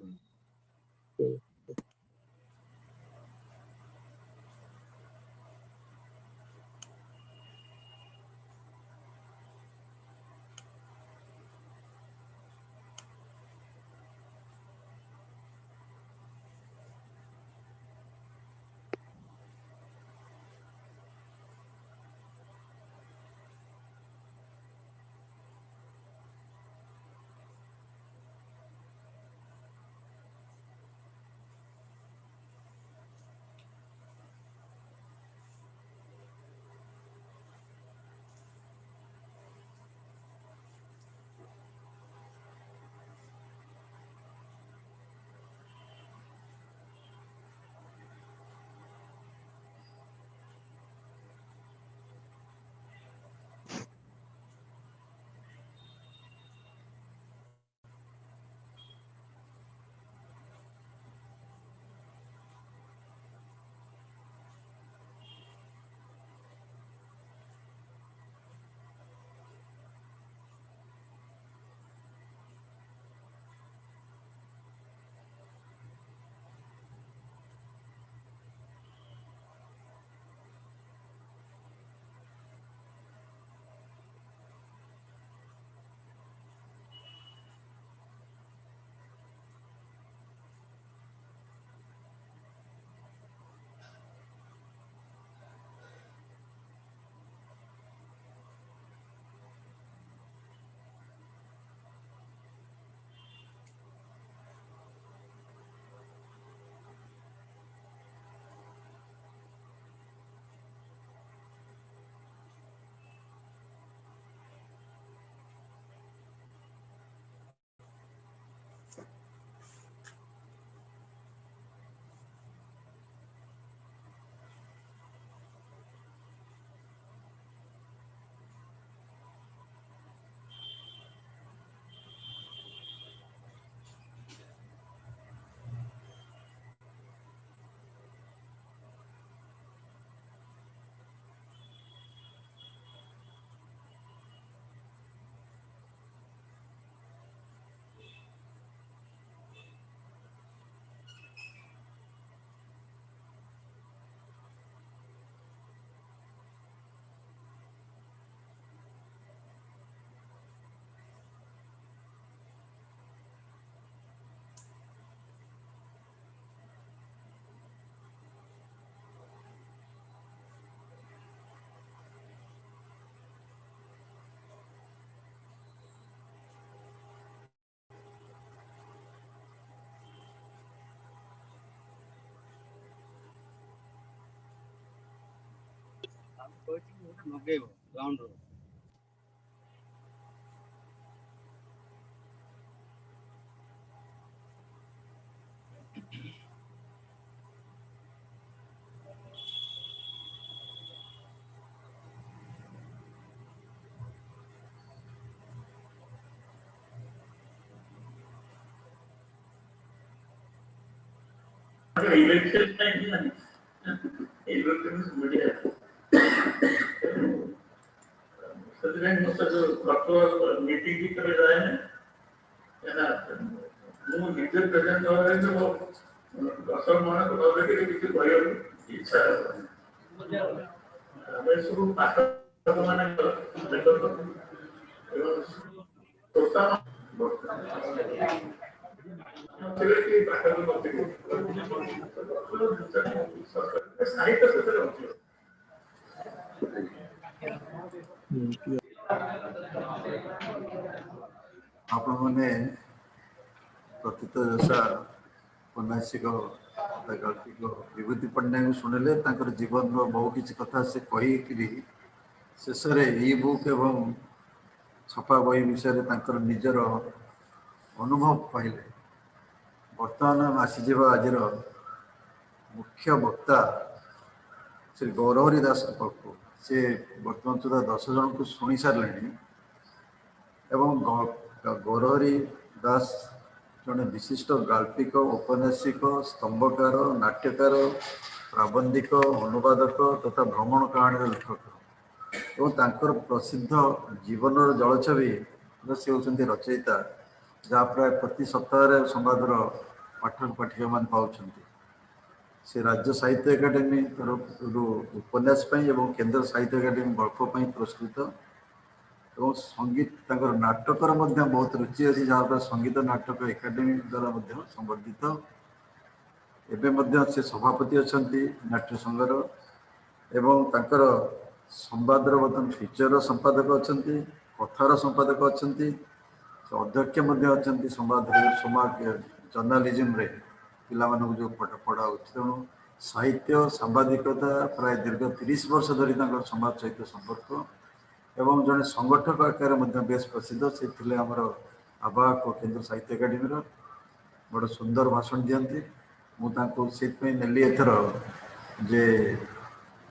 ମଗେଇବ ଗ୍ରାଉଣ୍ଡରୁ इलेक्शन टाइम इलेक्शन मीडिया ସେଥିପାଇଁ ମୁଁ ସେ ଯୋଉ ଭର୍ଚୁଆଲ ମିଟିଂ ଭିତରେ ଯାଏ ମୁଁ ନିଜେ ପ୍ରେଜେଣ୍ଟ ହେବାରେ ଦର୍ଶକ ମାନଙ୍କୁ ନ ଦେଖିଲେ କିଛି କହିବାକୁ ଇଚ୍ଛା ହେବନି ଆମେ ସବୁ ପାଠକ ମାନେ ଦେଖନ୍ତୁ ଏବଂ କି ପାଠକ ନଥିବେ ସାହିତ୍ୟ ସେଥିରେ ଅଛି ଆପଣମାନେ ପ୍ରତୀତ ଯଶା ଔନାସିକ विभूति पट्टनायक शुणिले जीवन बहु किसी कथा से कहीकि शेष इ बुक एवं छपा बही विषय निजर अनुभव कहले बर्तमान आसीज आज मुख्य वक्ता श्री गौरहरि दास पाखु से बर्तमान सुधा 10 जन को शुणी सारे एवं गौरहरि दास जड़े विशिष्ट गाल्पिक औपन्यासिक स्तंभकार नाट्यकार प्राबंधिक अनुवादक तथा भ्रमण कहानी लेखक और प्रसिद्ध जीवन जलछवि से होती रचयिता जहाँ प्राय प्रति सप्ताह संवादर पाठक पाठिका मान पाँच से राज्य साहित्य एकाडेमी तरफ उपन्यास एवं केंद्र साहित्य एकाडेमी गल्प पुरस्कृत और संगीत नाटक बहुत रुचि अच्छी जहाँ पर संगीत नाटक एकाडेमी द्वारा संबर्धित एवं से सभापति अच्छा नाट्य संघर एवं तांकर संवादर बर्तमान फीचर संपादक अच्छा कथार संपादक अच्छा अध्यक्ष अच्छा संवाद समाज जर्नालीजम रे पिला जो पढ़ा तेणु साहित्य सांबादिकता प्राय दीर्घ 30 वर्ष धरी समाज सहित संपर्क एवं जड़े संगठक आकार बेस प्रसिद्ध से आमर आवाहक केंद्र साहित्य एकाडेमी बड़े सुंदर भाषण दिखती मुझे नेली एथर जे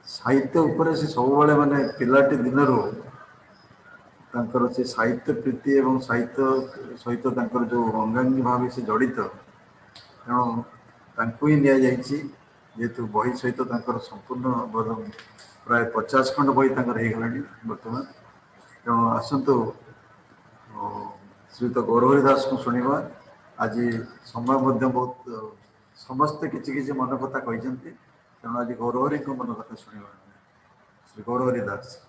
साहित्य उपरे से सब माने पिलाटी दिन से साहित्य प्रीति एवं साहित्य सहित जो अंगांगी भाव से जड़ित तेणु ही जेहेतु बही सहित संपूर्ण प्राय 50 खंड बही होगला बर्तमान तेणु आसतु श्रीयुत गौरहरि दास को शुणा आज समय बहुत समस्ते किसी मन कथा कहते तेणु आज गौरहरि को मन कथा शुणा श्री गौरहरि दास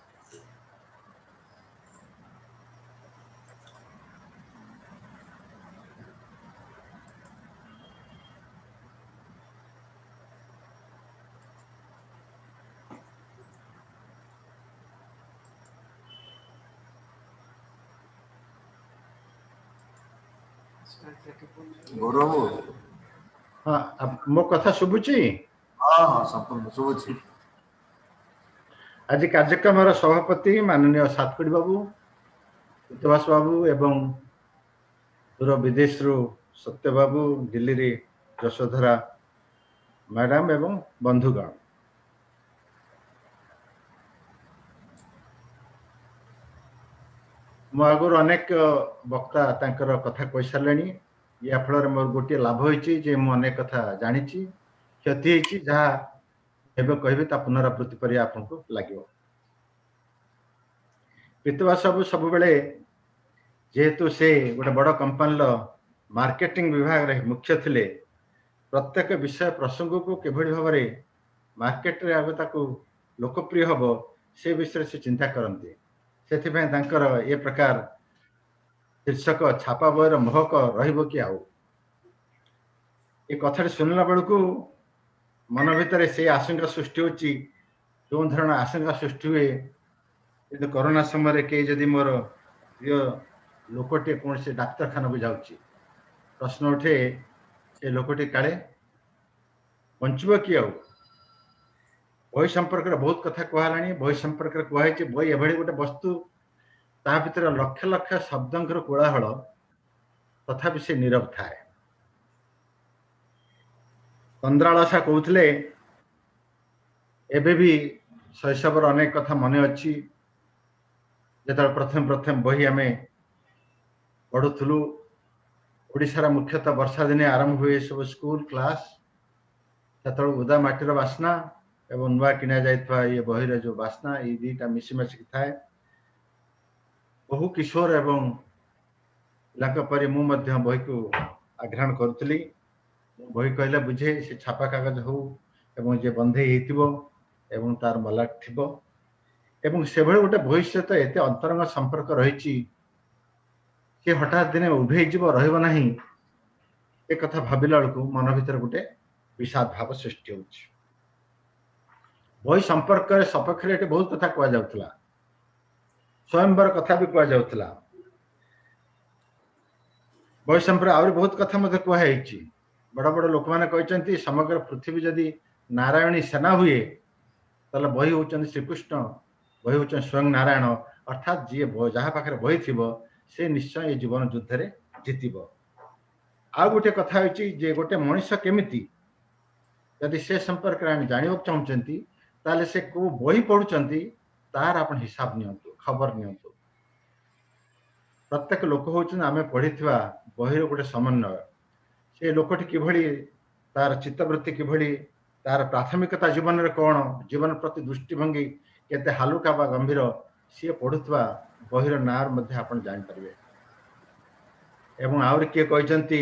गौरव हाँ मो कथा शुभुची हाँ हाँ संपूर्ण शुभुची आज कार्यक्रम सभापति माननीय सातकोटी बाबू हितवास बाबू एवं दूर विदेश सत्य बाबू दिल्ली रे यशोधरा मैडम एवं बंधुगण मो आगुर अनेक वक्ता तांकर कथा कही सारे या फल मोर गोटे लाभ होती जे मु अनेक कथा जानी क्षति होती जहाँ एवं कहे ता पुनरावृत्ति पर आपको लगे पितवा सब बेले जेहेतु से गोटे बड़ कंपानी मार्केटिंग विभाग रे मुख्य थिले प्रत्येक विषय प्रसंग को किभली भाव में मार्केट रे आगे ताकू लोकप्रिय हम से विषय से चिंता करते से ये प्रकार शीर्षक छापा बहर महक रहिबो कि आउ ये कथा शुणला बेलू मन भितर से आशंका सृष्टि होची जो धरण आशंका सृष्टि हुए यदि कोरोना समय कई जदि मोर प्रिय लोकटे कौन से डाक्तरखाना को जाऊँगी प्रश्न उठे से लोकटे काले बंचब कि आउ बही संपर्क बहुत कथा कहला बही संपर्क कहुई बही एभली गोटे वस्तु ता भीतर लक्ष लक्ष शब्दर कोलाहल तथापि से नीरव थाए कंद्रालसा कहते एबे भी शैशवर अनेक कथा मन अच्छी जो प्रथम प्रथम बही आम पढ़ुलु ओडिशार मुख्यतः वर्षा दिने आरंभ हुए सब स्कूल क्लास से उदा माटीर बास्ना एवं नुआ किना जाइथवा ये बहीर जो बास्ना ये दुईटा मिशीमाशिक थाए बहु किशोर एवं परी मु बही को आग्रहण करुली बही कहले बुझे से छापा कागज हो एवं जे बंधे एवं तार मलाट थिबो एवं से भली गोटे बही सहित एत अंतरंग संपर्क रही हठात दिने उभे जीव रहिबो नाही ए कथा भाबिला बेलू मन भीतर गोटे विषाद भाव सृष्टि होछि बही संपर्क सपक्ष ये बहुत कथा कह जाउथला स्वयंवर कथा भी कह जाउथला बही संपर्क आहुरी बहुत कथा कहई बड़ बड़ लोक मैंने कहते समग्र पृथ्वी जदि नारायणी सेना हुए ताले बही होचन श्रीकृष्ण बही होचन स्वयं नारायण अर्थात जी जहाँ पाखे बही थी से निश्चय ये जीवन युद्ध रे जीतिब। आ गोटे कथा होची जे गोटे मनुष्य केमिति यदि से संपर्क में जानवा चाहते ताले से को बही पढ़ुचंती तार आपण हिसाब नियंतु खबर नियंतु। प्रत्येक लोक होचन आमे पढ़िथिबा बही रो गोटे समन्वय से लोकटी किभली तार चित्तवृत्ति किभली तार प्राथमिकता जीवन रे कौन जीवन प्रति दृष्टिभंगी केते हालुका बा गंभीर सी पढ़ुवा बहिर नार मध्य आपण जान परिबे। एवं आउर किए कहते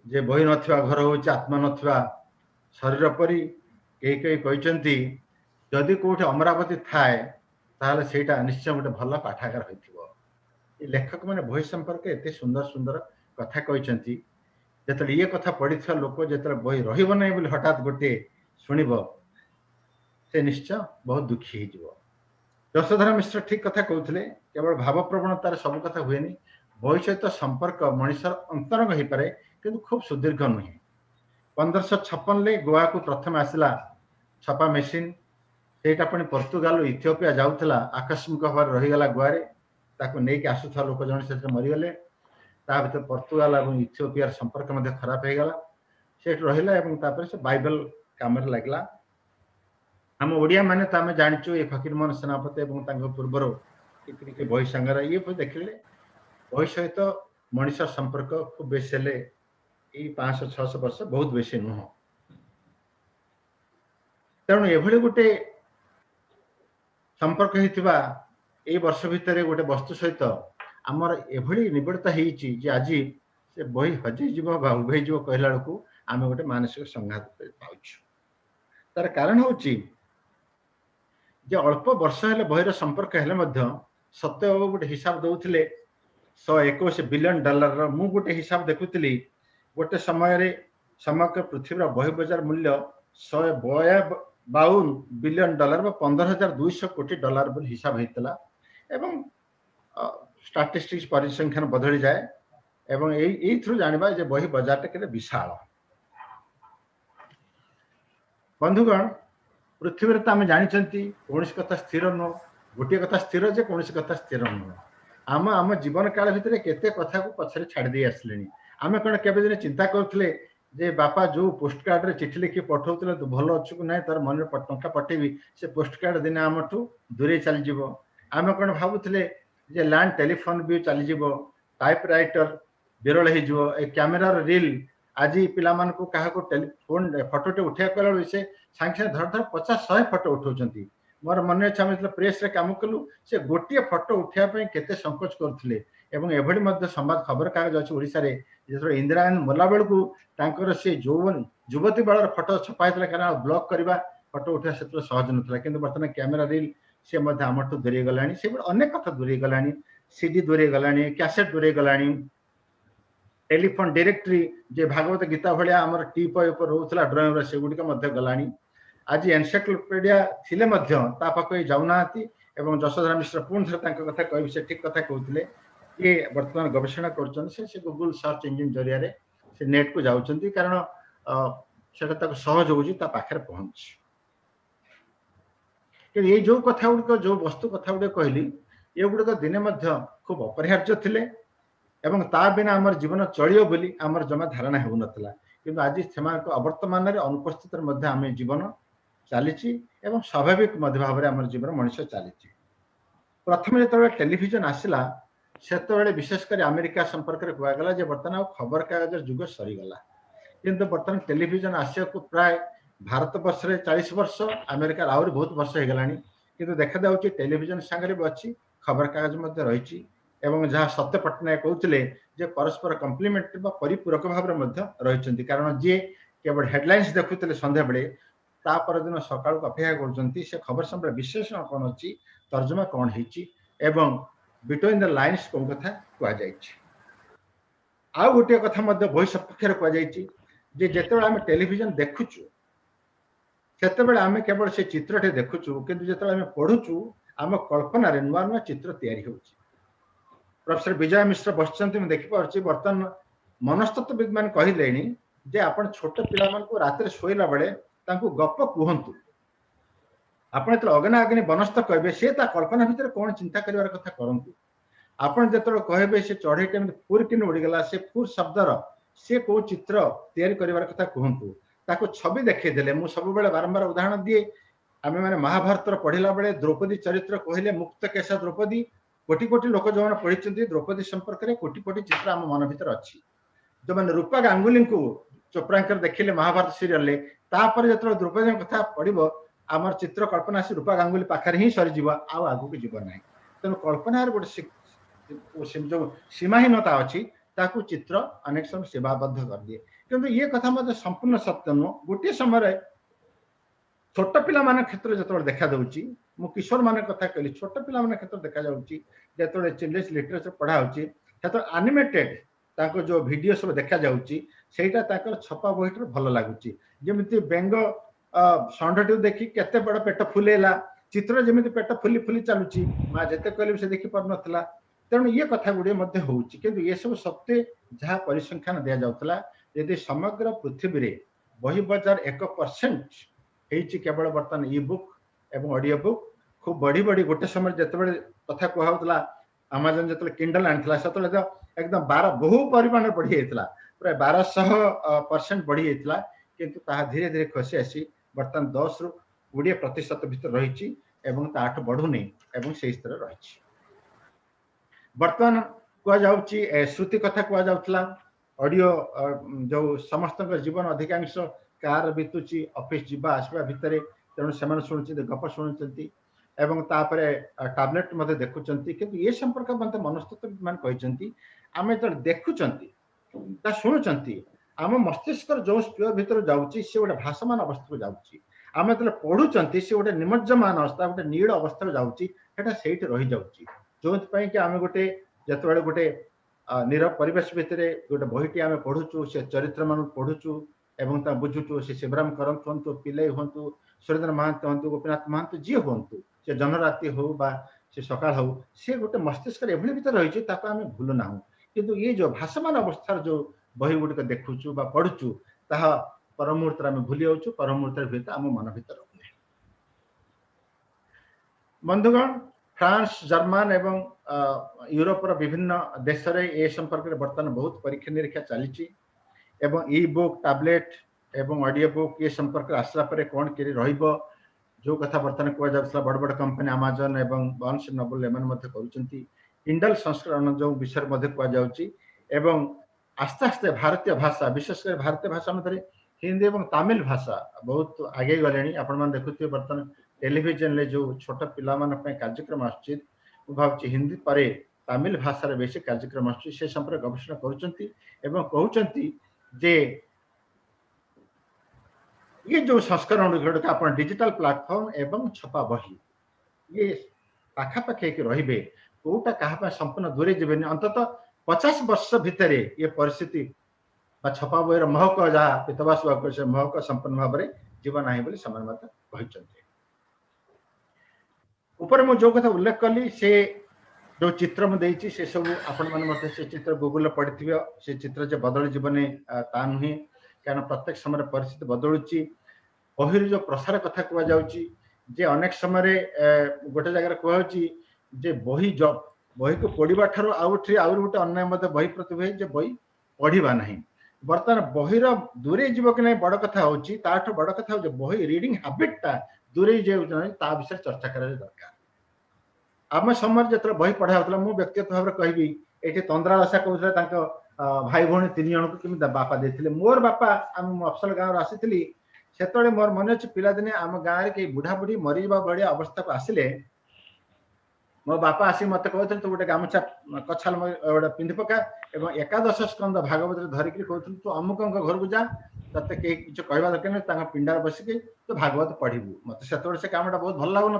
जे बही नथिबा घर होची आत्मा नथिबा शरीर परी कई कहते जदि कोठी अमरावती थाए ताहले सेटा निश्चय गोटे भल पाठागार होइथिबो। ये लेखक माने बही संपर्क एते सुंदर सुंदर कथा कहते जिते ये कथा पढ़ी लोक जो बही रही ना बोली हठात गोटे शुणव से निश्चय बहुत दुखी हो। यशोधरा मिश्र ठीक कथा कहते केवल भाव प्रवणतार सब कथा हुए बही सहित संपर्क मनुष्यर अंतरंग हो पाए कि खूब सुदीर्घ नुहे। 1556 गोवा को प्रथम आसला छपा मेसीन सेटा पुणी पोर्तुगाल इथियोपिया जाऊला आकस्मिक भाव रहीगला गोवे ताको नहीं आसुवा लोक जन से मरीगले ता भर पोर्तुगाल और इथियोपिया संपर्क खराब हो गला से रहा से बाइबल काम लगला। आम ओडिया माने तो आम जाचु ये फकीरमोहन सेनापति और पूर्वर टिक बही सांगे ये देखिले बही सहित मनुष्य संपर्क खूब बेसी हेले 500-600 वर्ष बहुत बेसी नुह। तेणु एभली गोटे संपर्क होता ये वर्ष भितर गोटे वस्तु सहित आमर एभली निबिड़ता होती आज से बही हजई जीव बा उभई जीव कहला बेलू आम गोटे मानसिक संघात पाउछु। तार कारण हूँ अल्प वर्ष हेले बहीर संपर्क हेले सत्यबाबू गोटे हिसाब दौले $121 बिलियन मु गोटे हिसाब देखुली गोटे समय समग्र पृथ्वी बही बजार मूल्य $152 बिलियन बा $15,200 कोटी बोली हिसाब होता एवं स्टाटिस्टिक्स परिसंख्यान बदली जाए एवं यही जानवा जे बही बजार के विशाल। बंधुगण पृथ्वी तो आम जानते कौन कथा स्थिर नुह गोटे कथा स्थिर जे कौन कथा स्थिर नुह। आम आम जीवन काल भितर केते कथा को पछरे छाड़ दे आसले आम कौन केबे दिन चिंता करथिले जे बापा जो पोस्ट कार्ड रे चिठी लिखि पठाउतले तो भल अच्छु कि नहीं तार मन टंका पठेबी से पोस्ट कार्ड दिन आमठू दूरे चली जीवो। आम कौन भावुले जे लैंड टेलीफोन भी चली जीवो टाइपराइटर विरल हो कैमेरार रील आज पिला को क्या टेलीफोन फटोटे उठा कला से सांगे धर धर 50-100 फटो उठाउछंती। मोर मन अच्छे आम प्रेस रे काम कलु से गोटे फटो उठापी केते संकोच करथिले एवं एभली मध्य संवाद खबर कागज अच्छे ओडिशा रे जो इंदिरा गांधी मरला बेलू से जौवन युवती बेलर फटो छपाई कारण ब्लॉक करवा फटो उठा से सहज नाला कि बर्तमान कैमेरा रील सी आमठू दूरे गला से अनेक कथा दूरे गला सीडी दूरे गला कैसेट दूरे गला टेलीफोन डायरेक्टरी जे भागवत गीता भाया आम टीपय रोला ड्रॉइंग से गुड़िक गला आज एनसाइक्लोपीडिया थिले पाख जाऊना यशोधरा मिश्र पुणी थे कथा कह से ठीक कथा कहते ये बर्तमान गवेषणा कर गूगल सर्च इंजिन जरिया से नेट को जाऊँच कारण से सहज होखे पहुँच ये जो कथा गुड़िक जो वस्तु कथा गुड़िक कहली ये गुड़िक दिने खूब अपरिहार्य थिले एवं ता बिना आमर जीवन चलियो बोली आमर जमा धारणा हो नथिला किंतु आज से अवर्तमान अनुपस्थित आम जीवन चली स्वाभाविक भाव में आम जीवन मनुष्य चली। प्रथम जो टेलीविजन आसला से विशेषकर अमेरिका संपर्क में कहगला बर्तमान खबर कागज युग सरीगला किंतु बर्तमान टेलीविजन आसिया को प्राय भारत वर्ष 40 वर्ष अमेरिका आहरी बहुत वर्ष हो गलानी किंतु देखा जाऊँगी टेलीविजन सांगे भी अच्छी खबर कागज रही एवं जहाँ सत्य पट्टनायक कहते परस्पर कम्प्लीमेंटरी परिपूरक भाव में रही कारण जी केवल हेडलाइंस देखुते संध्या बेले ता परदिन सकाळ अपेक्षा कर खबर संपर्क विश्लेषण कौन अच्छी तर्जमा कौन हो बिटवीन द लाइन्स कौन कथा कहुई। आउ गोटे कथा बही सपक्ष कहुई जिते आम टेलीविजन देखुचु से आम केवल से चित्रटे देखुचु किंतु जो आम पढ़ुचु आम कल्पना नुआ नुआ चित्र तैयारी होची। प्रोफेसर विजय मिश्र बसचंती देखिपारे बर्तमान मनस्तत्वविद मान कहले जे आपण छोट पिला मानकु रात्रि सोइला बेले तांकु गप कुहंतु आपण जेतले अगना अग्नि बनस्थ कहबे से ता कल्पना भितर कोन चिंता करिवार कथा करंतु आपण जेतले कहबे से चढ़े टाइम फुर किन उड़ी गेला से फुर शब्दर से को चित्र तैयारी करिवार कथा कहंतु ताको छवि देखै देले मु सब बेले बारंबार उदाहरण दिए आमे माने महाभारत पढ़िला बेले द्रौपदी चरित्र कहले मुक्त केशा द्रौपदी कोटि कोटि लोक जो पढ़ी द्रौपदी संपर्क में कोटि कोटि चित्र आम मन भीतर अच्छी जो मैंने रूपा गांगुली को चोप्रांकर देखिले महाभारत सीरियल जो द्रौपदी कथा पड़ो आमर चित्र कल्पना से रूपा गांगुली पाखे ही सरीज आगू को जीवन ना तेणु कल्पनार गोटे जो सीमाहीनता अच्छी ताकू चित्र अनेक समय सेवाबद्ध कर दिए किंतु ये कथा मत संपूर्ण सत्य नुह गोटे समय छोट पिला मान क्षेत्र जो देखा दूची मु किशोर मान कथा कहली छोट पिला मान क्षेत्र देखा जाउची जो चिल्ड्रेन्स लिटरेचर पढ़ा होची तो एनिमेटेड ताको जो वीडियो सब देखा जाउची सेटा ताकर छपा बहिटर भल लागुची जेमिति बेंग षंढटी देखि केते बड़ पेट फुलेला चित्र जेमिति पेट फुली फुली चलुची मा जेते कहले से देखि पर नथला तेणु ये कथा गुड़े मध्य होउची किंतु ये सब सत्य जहाँ परिसंख्यान दिया जाउतला यदि समग्र पृथ्वी रे बही बाजार 1% हेची केवल बर्तन ई बुक एवं ऑडियो बुक खूब बढ़ी बढ़ी गोटे समय जिते कथा कहला अमेजन जो किंडल आनी से एकदम 12 बहु परिमाण बढ़ी जाता प्राय 1200% बढ़ी जाता किंतु ताहा धीरे धीरे खसी आसी बर्तमान 10 रु 20% भीतर रही बढ़ू नहीं से स्तर रही बर्तमान कह श्रुति कथा कहुला ऑडियो जो समस्त जीवन अधिकांश कार बीतुची ऑफिस जीवा आसवा भितर तेणु से शुणुचे गप शुणुंट एवं तापरे टैबलेट मते देखुचंती किंतु ये संपर्क मते मनस्तत्व मान कहचंती आमे जो देखुचंती ता शुणुचंती आम मस्तिष्क जो स्पीयर भीतर जाउची से गोटे भाषमान अवस्था को जाउची आमे जो पढ़ुचंती से गोटे निमज्जमान अवस्था गोटे नीड़ अवस्था को जाउची सेटा सेठी रही जाउची जोंत पई कि आमे गोटे जतबेले गोटे नीरव परिवेश भितर गोटे बहिटी आमे पढ़ुचु से चरित्र मान पढ़ुचु एवं ता बुझुचु से शिवराम करंत हंतु पिले हंतु सुरेंद्र महांत हंतु गोपीनाथ महांत जी हंतु से जनराति हो बा से सकाळ हो से गोटे मस्तिष्क एभली भीतर रही आम भूलु ना किंतु ये जो भाषमान अवस्था जो बही गुड़िक देखुचु बा पढ़ुचु ताहा पर मुहूर्त आम भूली जाऊँ पर मुहूर्त भीतर आम मन भीतर रहुए बंधुगण फ्रांस जर्मन एवं यूरोप विभिन्न देश में ए संपर्क में बर्तमान बहुत परीक्षा निरीक्षा चली एवं ई बुक टैबलेट एवं ऑडियो बुक ये संपर्क आसला परे कौन केरी रहिबो जो कथा बर्तमान कह जाउतला बड़ बड़ कंपनी अमेजन एवं बार्न्स एंड नोबल एमन मध्ये करूचंती किंडल संस्करण जो विषय मध्ये कह जाउची एवं आस्ते आस्ते भारतीय भाषा विशेषकर भारतीय भाषा मध्ये हिंदी एवं तमिल भाषा बहुत आगे गलेनी आपण मान देखुथिबे बर्तमान टेलीविजन ले जो छोट पिला मान पे कार्यक्रम आछि भावची हिंदी परे तमिल भाषा रे बेसी कार्यक्रम आछि से संपर्क गवेषणा करूचंती एवं कहउचंती जे ये जो संस्करण गुड़िक आप डिजिटल प्लेटफॉर्म एवं छपा बही ये पाखापाखि रे कौटा क्या संपूर्ण दूरे जीवन अंतत 50 वर्ष भितर ये परिस्थिति छपा बही महक जहाँ पीतवास से महक संपूर्ण भाव में जीवन ना बोली ऊपर मुझे जो कथा उल्लेख कली से जो चित्र मुझे से सब आपण से चित्र गूगल पढ़ी से चित्र जो बदल जीवन ता नुहे कारण प्रत्येक समय परिस्थिति बदलुची बहिर जो प्रसार कथा कह जे अनेक समय गोटे जगह कहुची जे बही जब बही को पढ़ा ठार आउट गोटे अन्य बही प्रति हुए जे बही पढ़ा ना बर्तमान बहिर दूरे जीव कि नहीं बड़ कथा होची ताठो बड़ कथा हो बही रीडिंग हैबिटा दूरे ता विषय चर्चा करा दरकार आम समय जो बही पढ़ा होता मु व्यक्तिगत भाव में कहबी ये तंद्रा आशा कहते भाई भौणी 3 जन को केमी बापा देथिले मोर बापा आम मफसल गाँव आसी से मोर मन अच्छे पिलादिने आम गाँव में कई बुढ़ा बुढ़ी मरी भाया अवस्था को आसिले मो बापा आसी मत कहते तू गोटे गामुछा कछाल गोटे पिंधि पका और 11 स्कंद भागवत धरिक कहते तू अमुक घर को जा ते कहीं किसी कहवा दरकार नहीं पिंडार बसिकी तू भागवत पढ़ू मत से कामटा बहुत भल लगुन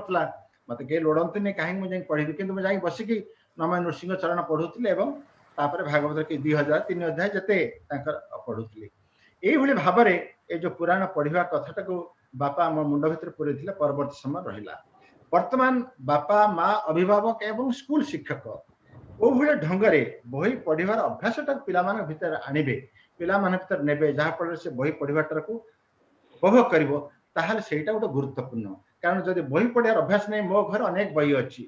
मत कहीं लोड़ती कहीं मुझे पढ़ी कि मुझे बसिकी नमय नृसिंह चरण पढ़ुली तापर भागवत के 2000 3 अध्याय जते पढ़ुली यही भाव में ये जो पुराण पढ़ा कथाटा को बापा आम मुंड भर पूरे परवर्त समय रहा वर्तमान बापा माँ अभिभावक एवं स्कूल शिक्षक को ढंग से बही पढ़ार अभ्यासटा पिला भीतर आणवे ପିଲାମାନେ ଭିତରେ ନେବେ ଯାହାଫଳରେ ସେ ବହି ପଢ଼ିବାଟାକୁ ଉପଭୋଗ କରିବ ତାହେଲେ ସେଇଟା ଗୋଟେ ଗୁରୁତ୍ୱପୂର୍ଣ୍ଣ। କାରଣ ଯଦି ବହି ପଢ଼ିବାର ଅଭ୍ୟାସ ନାହିଁ, ମୋ ଘରେ ଅନେକ ବହି ଅଛି,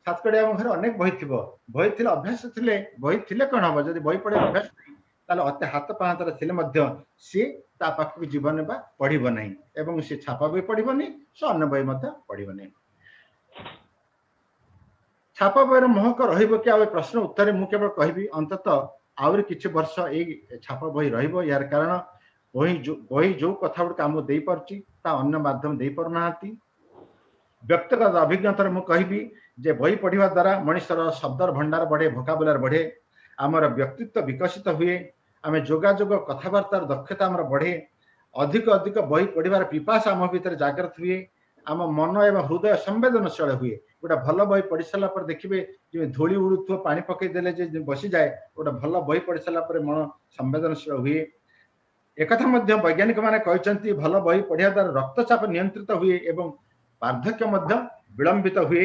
ସାତକଡ଼ି ଆମ ଘରେ ଅନେକ ବହି ଥିବ, ବହି ଥିଲେ ଅଭ୍ୟାସ ଥିଲେ, ବହି ଥିଲେ କ'ଣ ହବ, ଯଦି ବହି ପଢ଼ିବାର ଅଭ୍ୟାସ ନାହିଁ ତାହେଲେ ଅତି ହାତ ପାହାନ୍ତରେ ଥିଲେ ମଧ୍ୟ ସିଏ ତା ପାଖକୁ ଜୀବନରେ ବା ପଢ଼ିବ ନାହିଁ ଏବଂ ସେ ଛାପା ବହି ପଢ଼ିବନି, ସେ ଅନ୍ୟ ବହି ମଧ୍ୟ ପଢ଼ିବ ନାହିଁ। ଛାପା ବହିର ମହକ ରହିବ କି ଆଉ ଏ ପ୍ରଶ୍ନ ଉତ୍ତରରେ ମୁଁ କେବଳ କହିବି ଅନ୍ତତଃ ଆହୁରି କିଛି ବର୍ଷ ଏଇ ଛାପା ବହି ରହିବ। ଏହାର କାରଣ ବହି ଯୋଉ କଥା ଗୁଡ଼ିକ ଆମକୁ ଦେଇପାରୁଛି ତା ଅନ୍ୟ ମାଧ୍ୟମ ଦେଇପାରୁନାହାନ୍ତି। ବ୍ୟକ୍ତିଗତ ଅଭିଜ୍ଞତାରେ ମୁଁ କହିବି ଯେ ବହି ପଢ଼ିବା ଦ୍ୱାରା ମଣିଷର ଶବ୍ଦର ଭଣ୍ଡାର ବଢ଼େ, ଭୋକାବୁଲାର ବଢ଼େ, ଆମର ବ୍ୟକ୍ତିତ୍ୱ ବିକଶିତ ହୁଏ, ଆମେ ଯୋଗାଯୋଗ କଥାବାର୍ତ୍ତାର ଦକ୍ଷତା ଆମର ବଢ଼େ, ଅଧିକ ଅଧିକ ବହି ପଢ଼ିବାର ପିପାସା ଆମ ଭିତରେ ଜାଗ୍ରତ ହୁଏ, ଆମ ମନ ଏବଂ ହୃଦୟ ସମ୍ବେଦନଶୀଳ ହୁଏ। ଗୋଟେ ଭଲ ବହି ପଢ଼ି ସାରିଲା ପରେ ଦେଖିବେ ଯେମିତି ଧୂଳି ଉଡ଼ୁଥିବ ପାଣି ପକେଇଦେଲେ ଯେ ବସିଯାଏ, ଗୋଟେ ଭଲ ବହି ପଢ଼ି ସାରିଲା ପରେ ମନ ସମ୍ବେଦନଶୀଳ ହୁଏ। एकथा मध्य वैज्ञानिक माने कहते भल बही पढ़िया द्वारा रक्तचाप नियंत्रित हुए एवं वार्धक्य मध्य विलंबित हुए,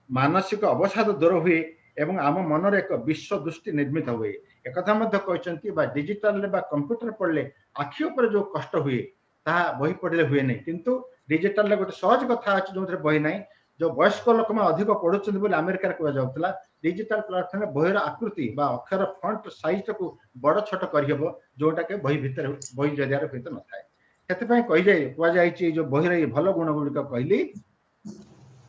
मानसिक अवसाद दूर हुए एवं आम मनर एक विश्व दृष्टि निर्मित हुए। एकथा मध्य कहते डिजिटल कंप्यूटर पढ़ले आखि उपर जो कष्ट हुए ता बही पढ़ले हुए नहीं, किंतु डिजिटल गोटे सहज कथा अच्छे जो बही ना, जो वयस्क लोक अधिक पढ़ुं अमेरिका कहुला डिजिटल प्लाटफर्म बहीर आकृति बा अक्षर फंट साइज को बड़ छोट करहब जोटा के बही भितर बही जरिया भितर न थाए। से कहुई जो बहीर ये भल गुण गुड़िक कहली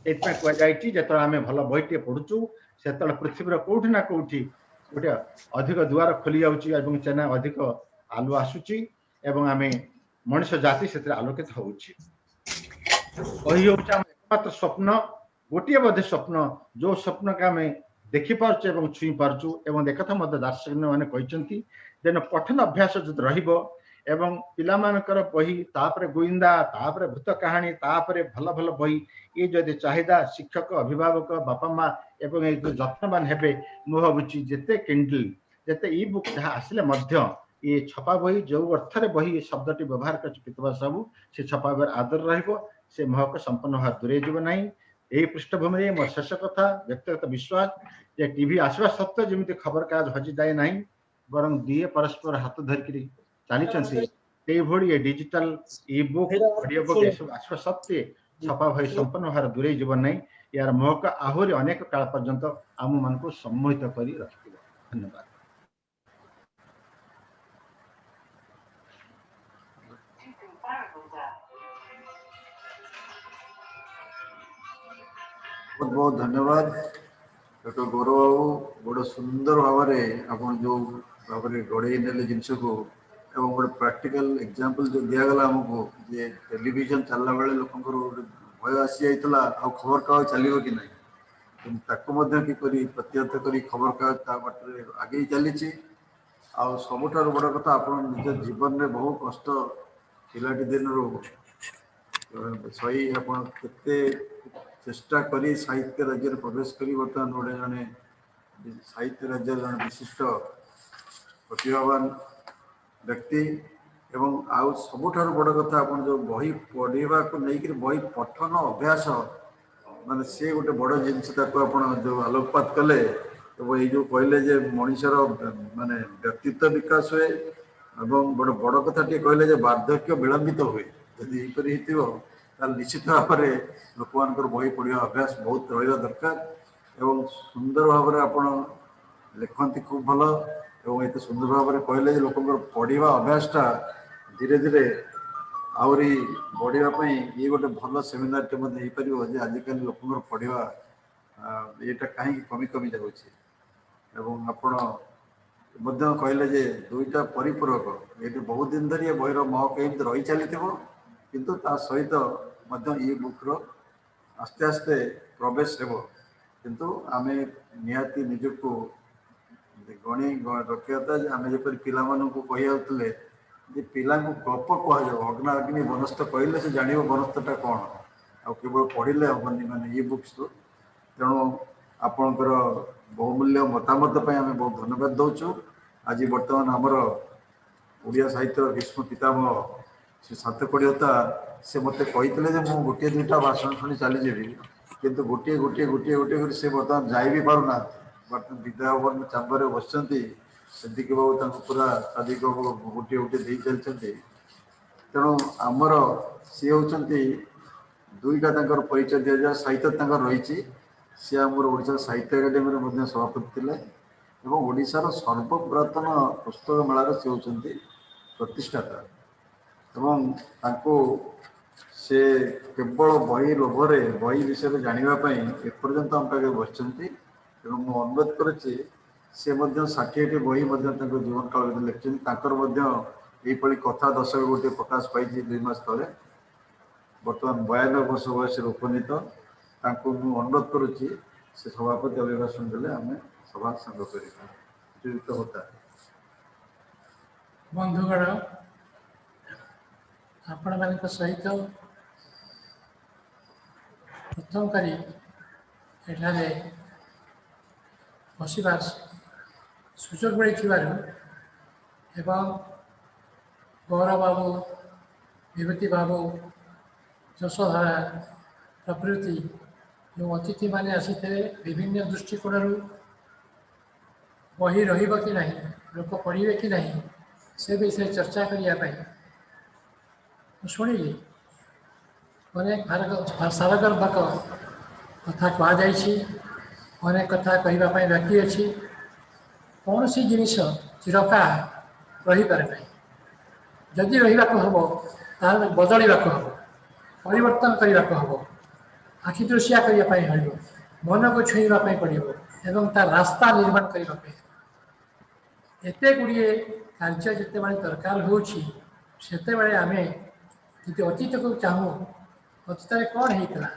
कहुई जो आम भल बहीटे पढ़ुचु से पृथ्वीर कौटि ना कौटि गोटे अधिक दुआर खोली जाऊँगी चेना अधिक आलु आसूची एवं आम मनुष्य जाति से आलोकित होउछि। बही हूँ एकमात्र स्वप्न, गोटे बोधे स्वप्न जो स्वप्न का आम देखिपार्चु एवं छुई पार्चु एवं एकथा मध्य दार्शनिक मैंने कहते जेन पठन अभ्यास जो रहिबो एवं पिला मानकर बही तापरे गुइंदा तापरे भूत कहानी तापरे भल भल बही ये जदि चाहिदा शिक्षक अभिभावक बापा माँ एवं जत्नवान हेबे मु भावुची जेते किंडल जेते ई बुक जहाँ आसिले मध्य ये छपा बही जो अर्थरे बही शब्दटी व्यवहार कर सब से छपा बही आदर रहिबो, से महक संपन्न भाव दूरे जीव नहीं। यही पृष्ठभूमि में मोर शेष कथा व्यक्तिगत विश्वास जे टीवी आसवा सत्वे जमी खबर कागज हजि जाए ना बर दिए परस्पर हाथ धरिकी चली ये digital e-book audio book आसवा सत्वे छपा भाई संपन्न भाव दूरे जीव नहीं। यार महक आहरी अनेक काल पर्यंत आम मान को सम्मोहित कर रखिब। धन्यवाद। बहुत बहुत धन्यवाद डॉक्टर गौरव बाबू, बड़ सुंदर भाव में जो भाव में गढ़े ने जिनस को एवं गोटे प्रैक्टिकल एग्जांपल जो दिगला आमको जे टेलीविजन चलला बेले लोक भय आसी जाता आ खबर कागज चलो कि ना किपरि प्रत्याहत कर खबर कागज बाटे आगे चली सबुठ बड़ कथा आप निज जीवन में बहु कष्ट पिलाटी दिन सही आपते चेष्टा करी साहित्य राज्य प्रवेश करी बर्तमान गोटे जड़े साहित्य राज्य जन विशिष्ट प्रतिभावान व्यक्ति एवं आउ सबुठार बड़ कथा आप जो बही पढ़ा को लेकर बही पठन अभ्यास माने से गोटे बड़ जिनस जो आलोकपात कले तो ये जो कहले जे मनुष्यर माने व्यक्तित्व विकास हुए एवं बड़ बड़ कथा कहले जे वार्धक्य विलंबित हुए यदि निश्चित भाव में लोक मान बही पढ़ा अभ्यास बहुत रहा दरकार एवं सुंदर भाव में आप लिखती खूब भल एवं ये सुंदर भाव में कहले लोक पढ़ा अभ्यासटा धीरे धीरे आहरी बढ़ापी ये गोटे भल सेमिनार टे पार आजिकल लोक पढ़ा यहाँ कहीं कमी कमी जाऊँगी एवं आपण कहले जे दुईटा परिपूरक ये बहुत दिन धरी बहीर महक एमती रही चली किंतु ता सहित ई बुक्र आस्ते आस्ते प्रवेश हो किंतु आम निहाती निजको गणी रखा आम जपरी पिला कहते पिला गप कह अग्ना अग्नि बनस्थ कहले से जान बनस्थटा कौन आ केवल पढ़ले हेनी माने ई बुक्स तेणु आपणकर बहुमूल्य मतामत आम बहुत धन्यवाद दौचु। आज बर्तमान आमर ओडिया साहित्य भीष्म पितामह श्री सातकड़ी होता से मत कहते मुझे गोटे दुईटा भाषण शुणी चलीजी कितु गोटे गोटे गोटे गोटे कर से बर्तमान जाई भी पारना बर्तमान विद्या भवन चांबर बस सिद्दिक बाबू पूरा सादिक बाबू गोटे गोटे दे चलते तेणु आमर सी होती दुईटा परिचय दि जाए साहित्य रही सी आमर ओडिशा साहित्य एकाडेमी सभापति थे और ओडिशार सर्वपुरातन पुस्तक मेलार सी होती प्रतिष्ठाता एवं से केवल बही लोभरे बही विषय जानापी एपर्यंत आम पाखे बस अनुरोध करुच्ची से 60टी बही जीवन काल लिखिं यही कथा दशक गोटे प्रकाश पाई 2 मास तले बर्तमान 92 वर्ष बयस उपनीत अनुरोध करुच्ची से सभापति अभिभाषण देले आम सभा संग कर होता बंधुगण आपण मान सहित प्रथम करी एठारे बसवार सुजोग मिली एवं गौरव बाबू विभूति बाबू यशोधारा प्रभृति जो अतिथि माने आसी विभिन्न दृष्टिकोण बही रहिबो कि नहीं लोक पढ़े कि नहीं से विषय चर्चा करने शुणिली अनेक सारगर्भक कथा कहुई अनेक कथा कहवाई बाकी अच्छी कौन सी जिनिस चिरका रही पारे ना जदि रहा हम बदल हम परिवर्तन करने हम आखि दृश्या करने मन को छुईवाई पड़ो एवं तार रास्ता निर्माण करने एत गुड़िए कार्य जिते दरकार होते आम जी अतीत को चाहूँ अतीत कौन होता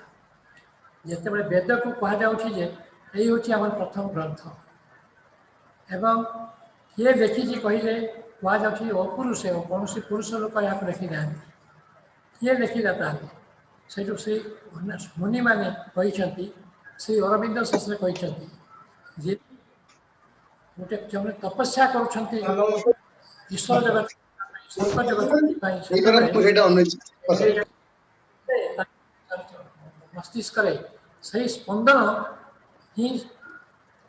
जिते वेद को कहुचे यही हूँ आम प्रथम ग्रंथ एवं किए देखी कहले कहुच्छी अपुरुष कौन सी पुरुष लोक यहाँ देखी ना किए देखा था से मुनि मैंने श्री अरविंद शेष कहते गोटे जो तपस्या कर ईश्वर जगत मस्तिष्क से स्पंदन ही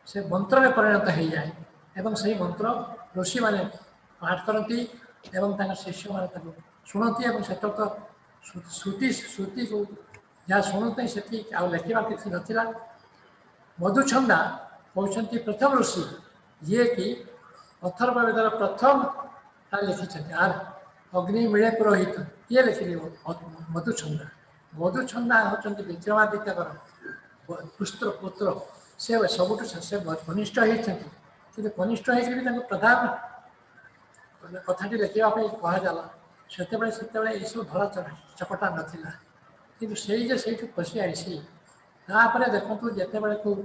से मंत्र में परिणत हो जाए एवं से मंत्र ऋषि मैंने पाठ करती एवं शिष्य मैंने शुणती से तो श्रुति को जहाँ शुणुते से लिखा किसी नाला मधुछंदा कहते प्रथम ऋषि ये कि अथर्ववेदर प्रथम लिखिं आर अग्नि मिले पुरोहित किए लिखिले मधुछंदा मधुछंदा होती विक्रमादित्य पुत्र से सबुठ से घनिष्ठ होती घनिष्ठ हो प्रधान कथाटी लिखापी कहला से सब धड़ा चपटा नाला कि से पशि आई देखु जिते बड़े को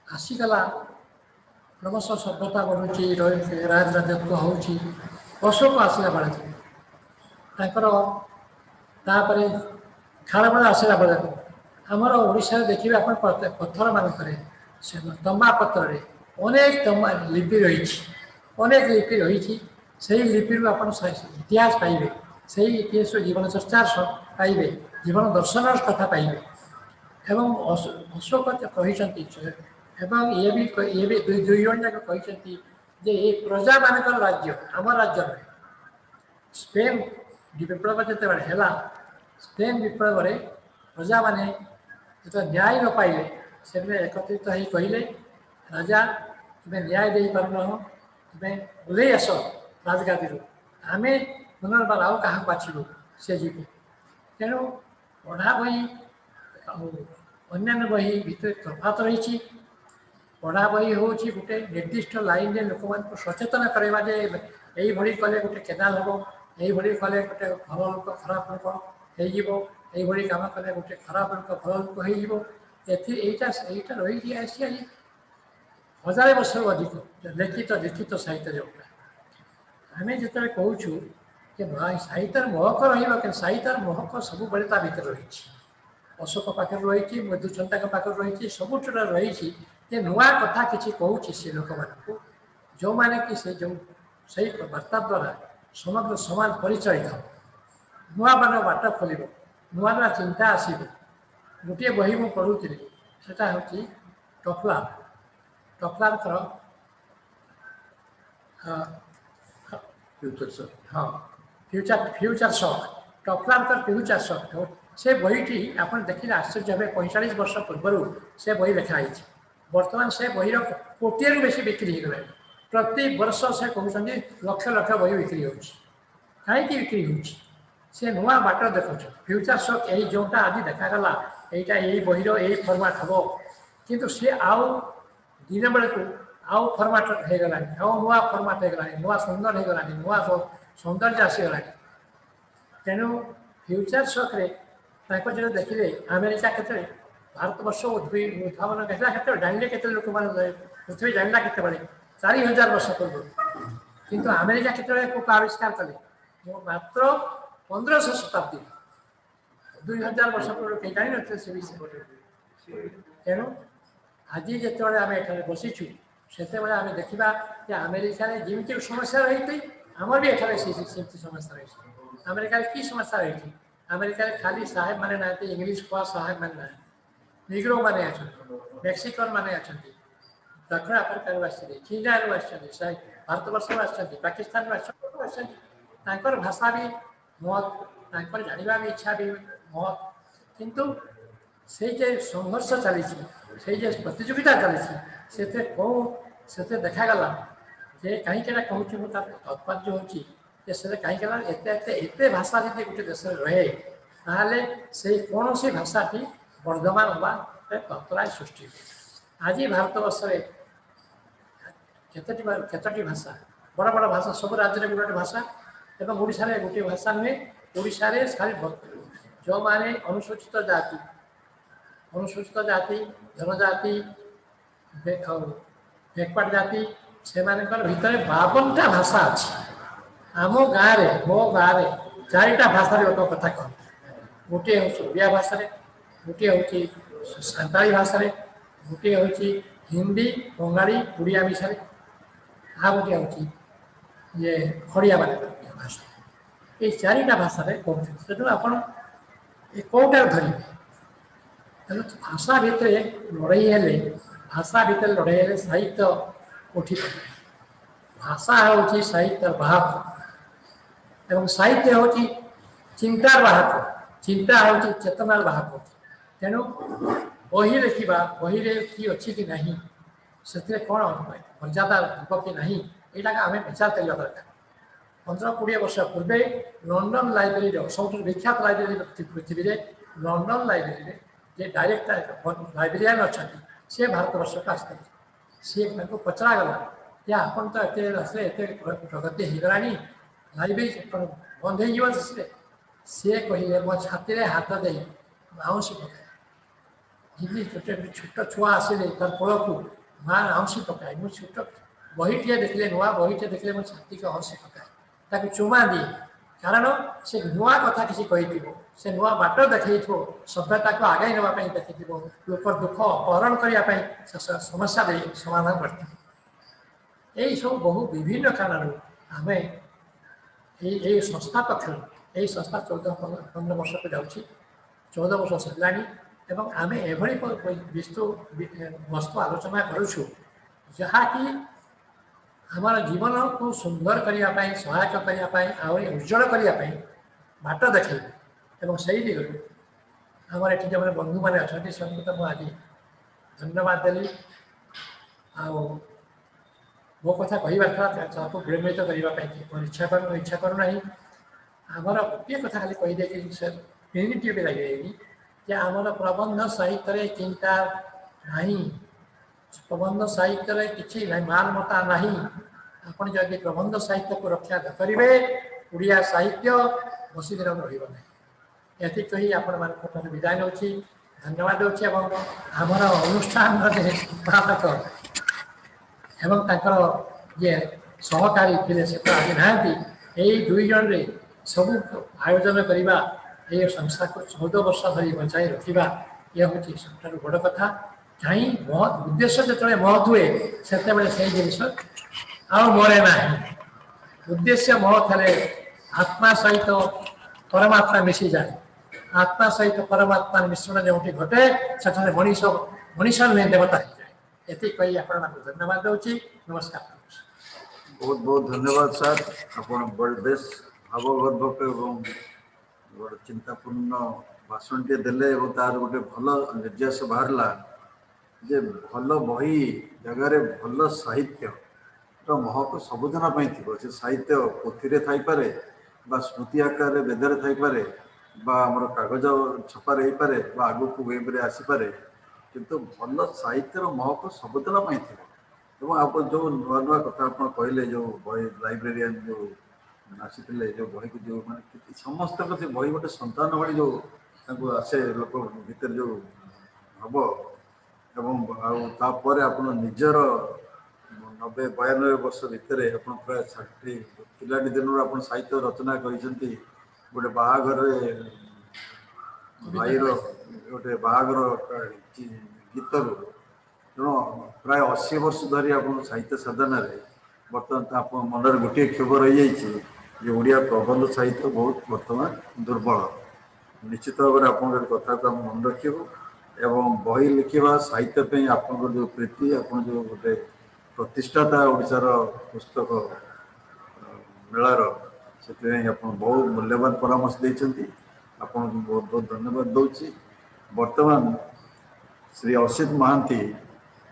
आसीगला क्रमश सभ्यता बढ़ुची राजराजत्व हो अशोक आसला बेले तापर खारबेल आसला बेले आमर ओडिशा देखिए आप पत्थर मानक तंबा पत्र अनेक तंबा लिपि रही अनेक लिपि रही से लिपि आप इतिहास पाइबे से इतिहास जीवन चर्चा पाइबे जीवन दर्शन कथा पाइबे एवं अशोक कहते एवं ये भी दुई जन जाक कहते ये प्रजा मानक राज्य आम राज्य स्पेन विप्लव जिते है स्पेन विप्लव प्रजा माने जो न्याय न पाइले से एकत्रित हो कहले राजा तुम्हें न्याय दे पारन तुम्हें बुले आस राजगादी आम पुनर्बार आउ क्या बाछू से जीव तेणु पढ़ा बही अन्य बही भितर तफात रही पढ़ा बही हूँ गोटे निर्दिष्ट लाइन लोक मान सचेतन करवा ये कले गोटे केनाल हम ये कले गोटे भल लोक खराब लोक हो कम कले गोटे खराब लोक भल लोक होटा रही आसी हजार वर्ष अधिक लिखित लिखित साहित्य जोटा आम जो कहूँ कि साहित्य महक रही साहित्य महक सब बड़े भर रही अशोक पाखे रही मधुचंदा पाखे रही सबुठ रही नुआ कथा किसी कहूँ से लोक मान जो मैंने कि से जो सही वार्ता द्वारा समग्र समाज परिचालित हो नुआ मान बाट खोल नुआ नुआ चिंता आसब गोटे बही मुझे पढ़ुली से हूँ टफलार फ्यूचर सर हाँ फ्यूचर शॉक टप्लांकर फ्यूचर शॉक से बहीटी आप देखिए आश्चर्य हे 45 वर्ष पूर्व से बही लिखाई बर्तमान से बहीर कोटिए बेसी बिक्री हो गला प्रति वर्ष से कहते लक्ष लक्ष बही बिक्री हो कहीं बिक्री हो नुआ बाट देखुच फ्यूचर शॉक यही जोटा आज देखागला यहाँ यही बहीर यही फर्माट हम किंतु सी आउ दिन बेलू आउ फर्माट हो गला आउ नुआ फर्माट हो गला नुआ सुंदर हो गला नुआ सौंदर्य आसीगला तेणु फ्यूचर शॉक रे जो देखिले अमेरिका क्षेत्र में भारत वर्ष उद्भावन क्षेत्र जानिले के लोक मैंने पृथ्वी जाना के 4000 वर्ष पूर्व किंतु अमेरिका क्षेत्र को आविष्कार कले मात्र 1500 शताब्दी 2000 वर्ष पूर्व कहीं जान थे से विषय तेणु आज जो आम ये बसीचु से आम देखा अमेरिका जमी समस्या रही थी आम भी एठारे समस्या रही अमेरिका की समस्या रही अमेरिका खाली साहेब माने ना इंग्लिश कह साहेब माने ना निग्रो माने अच्छा मेक्सिकन माने अच्छा दक्षिण आफ्रिका चीना भारत वर्ष पाकिस्तान भाषा भी मत जानवा भी इच्छा भी मत किंतु से संघर्ष चली प्रतियोगिता चली कौन देखागला जे कहीं कहूँ तात्पर्य हो कहीं एत भाषा जी गोटे देश रहे ताले से कौन सी भाषाटी वर्धमान हवा तत्परा सृष्टि आज भारत वर्ष केतटी भाषा बड़ बड़ भाषा सब राज्य में गोटे भाषा एवं ओडिशा रे गोटे भाषा नुहे ओडिशा रे जो माने अनुसूचित जाति जनजाति बैकवर्ड जाति से भितर 52टा भाषा अच्छी आम गाँव में मो गाँव में 4टा भाषा लोक कथा कहते गोटे हूँ ओडिया भाषा गोटे हूँ सान्ताली भाषा गोटे हूँ हिंदी बंगाली उड़िया मिशा आ गोटे हूँ ये खड़िया मान भाषा ये 4टा भाषा कहते तेणु आप कौटा धरवे तेणु भाषा भितर लड़ाई हेले भाषा भितर लड़ाई हेले साहित्य उठी भाषा हूँ साहित्य बाहक एवं साहित्य हूँ चिंतार बाहक चिंता हूँ चेतनार बाहक तेणु बही लिखा बही कि अच्छी कि नहीं से कौन मर्यादा दीप कि नहीं यहाँ आम विचार करवा दरकार 15-20 वर्ष पूर्वे लंडन लाइब्रेरी सब विख्यात लाइब्रेरी पृथ्वी में लंडन लाइब्रेरी जे डायरेक्टर लाइब्रेरियन अच्छा सी भारत वर्ष को आसते सी पचरागला या आपन तो एत प्रगति हो गला लाइब्रेरी बंद हो सी कहे मो छाती में हाथ दे आउंसी पकाए छोट छुआ आसिले तार कोल को माँ आउंसी पकाए मुझे छोट बहीटे देखले नुआ बहीटे देखले मो छाती को हंसी पकाए ताकि चुमा दिए कारण से नुआ कथा किसी कही से नुआ बाट देखी सभ्यता को आगे नापी देखी लोक दुख अपहरण करने समस्या दे समाधान करते यही सब बहु विभिन्न कारण आम ये संस्था पक्ष यही संस्था 14-15 वर्ष को जाऊँगी 14 वर्ष सरला एवं आम एभली वस्तु आलोचना करुँ जहाँकि हमारा जीवन को सुंदर करने सहायक करने आहरी उज्जवल करने बाट देखे एवं से दिगरू आमर ये जो बंधु मैंने अच्छा तो मुझे धन्यवाद देली मो कथा कहवा को विलंबित करने इच्छा करूना आमर गोटे कथा खाली कहीदे यूनिटी भी लगे कि आमर प्रबंध साहित्य चिंता नहीं प्रबंध साहित्य किसी मालमता नहीं आपड़ जब प्रबंध साहित्य को रक्षा करेंगे ओडिया साहित्य बसी दिन रही ये कही आपण मान विदाय नौ धन्यवाद दूसरी आमर अनुष्ठान संपादक एवं ये सहकारी थे से आज ना यही 2 जन सब आयोजन करवा ये संस्था को 14 वर्ष धरी बचाई रखा ये हूँ सब बड़ कथा कहीं उद्देश्य जो महत् हुए से जिनस मरे ना उद्देश्य महत् हेले आत्मा सहित परमात्मा मिसी जाए आत्मा सहित परमात्मा मिश्रण जो घटे से मनीष नुहे देवता हो जाए ये कही आप धन्यवाद दूसरी नमस्कार। बहुत बहुत धन्यवाद सर आपण बेस भावगर्भक एवं गोटे चिंतापूर्ण भाषणटे देले और तार गोटे भल निर्देश बाहरला जे भल बही जगार भल साहित्य महक सबुदिन थी से साहित्य पोथी थाईपे स्मृति आकार वेदर थाईपे आमर कागज छपार हो पारे आगु को वेब्रे आसीपे किंतु भल साहित्यर महक सबुदिन थी और आप जो नुआ नुआ कथा आप कहले जो बही लाइब्रेरियन जो आसी जो बही को जो माने समस्त से बही गोटे संतान भाई जो आसे लोक भीतर जो हम एवं आप निजर 90-92 वर्ष भितर प्राय 60 पिलाटी दिन आप साहित्य रचना कर गोटे बाहागर भाईर गोटे बाहागर गीतर तेणु प्राय 80 वर्ष धरी आप साहित्य साधन बर्तमान आप मन गोटे क्षोभ रही जाइए ओडिया प्रबंध साहित्य बहुत बर्तमान दुर्बल निश्चित भाव में आप कथा को मन रखू एवं बही लिखा साहित्य आप जो प्रीति आप जो गोटे प्रतिष्ठाता ओडिशार पुस्तक मेलार से आप बहुत मूल्यवान परामर्श देते आपन बहुत बहुत धन्यवाद दूसरी बर्तमान श्री असित महांती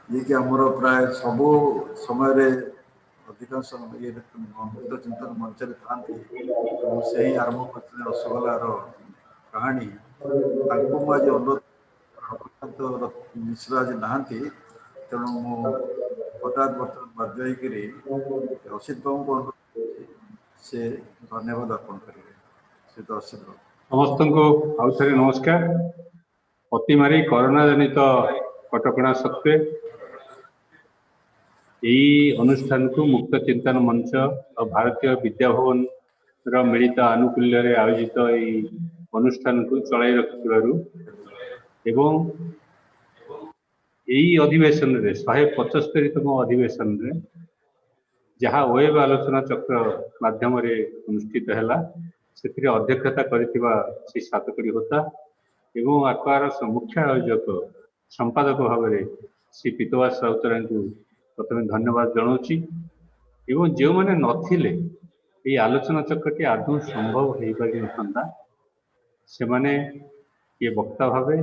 ये कि आमर प्राय सबू समय अधिकांश ये चिंतन मंच था से ही आरंभ करते रसगोलार कहानी आज अनुरोध मिश्र आज नहांती तेणु हठात बर्तमान बाध्य होकर असित बाबू को अनुरोध से धन्यवाद अर्पण करेंगे श्री असित बाबू समस्त को आउ थे नमस्कार अतिमारी कोरोना जनित कटकणा सत्वे यही अनुष्ठान को मुक्त चिंतन मंच और भारतीय विद्याभवन मिलित आनुकूल्य आयोजित यही अनुष्ठान को चलाई रखिबारु एवं यही अधिवेशन रे 175तम अधिवेशन रे जहाँ वेब आलोचना चक्र माध्यम अनुष्ठित है से अध्यक्षता करिथिबा श्री सातकड़ी होता एवं आकार मुख्य आयोजक संपादक भाव में श्री पीतवास राउतराय को प्रथम धन्यवाद जनाऊँगी एवं जो मैंने नथिले ये आलोचना चक्रटी आदौ संभव हो पारि नथांता से माने ये वक्ता भावे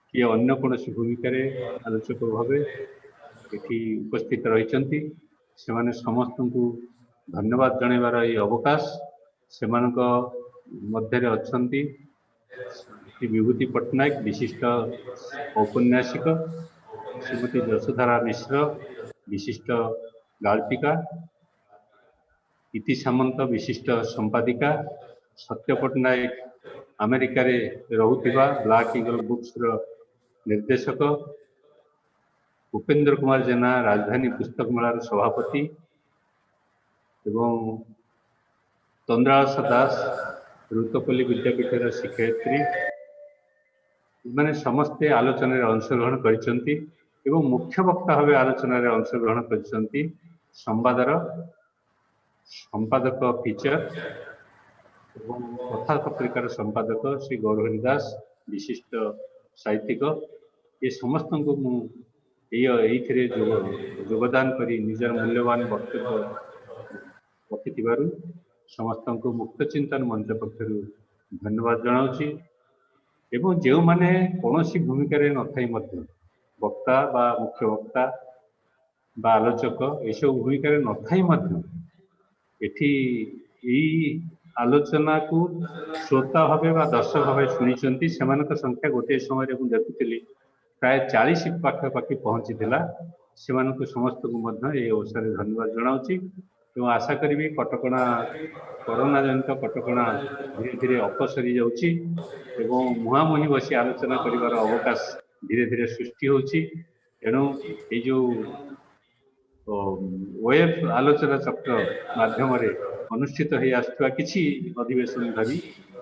किए अन्य कौन भूमिका आलोचक भावे ये उपस्थित रही से माने समस्त को धन्यवाद जनइबार ये अवकाश से मध्य अच्छी श्री विभूति पट्टनायक विशिष्ट औपन्यासिक श्रीमती यशोधारा मिश्र विशिष्ट गाल्पिका इति सामंत विशिष्ट संपादिका सत्य पट्टनायक अमेरिका रे रहुथिबा ब्लैक ईगल बुक्स रो निर्देशक उपेंद्र कुमार जेना राजधानी पुस्तक मेलार सभापति एवं तंद्रास दास रुतपल्ली विद्यापीठर शिक्षयित्री मैंने समस्ते आलोचन अंशग्रहण करिसेंती एवं मुख्य वक्ता भाव आलोचन अंशग्रहण करिसेंती संवादर संपादक फीचर एवं कथा पत्रिकार संपादक श्री गौरहरि दास विशिष्ट साहित्यिक ये समस्त को मुझे योगदान करी निजर मूल्यवान वक्तव्य रखि समस्त को मुक्त चिंतन मंच पक्षर धन्यवाद जनाऊँगी एवं जो माने कौन सी भूमिका नथाई वक्ता बा मुख्य वक्ता बा आलोचक यू भूमिका नथाई एठी आलोचना को श्रोता भाव बा दर्शक भाव शुणी से संख्या गोटे समय देखुली प्राय 40 पाखापाखि पहुँची से समस्त को ये अवसर धन्यवाद जनाऊँगी एवं आशा करी कटकणा कोरोना जनित कटकणा धीरे धीरे अपसरी जाऊँगी एवं मुहांमुही बसी आलोचना करिवार अवकाश धीरे धीरे सृष्टि होची तेणु ये जो वेब आलोचना चक्र माध्यम अनुष्ठित हो आसुवा किछि अधिवेशन धरी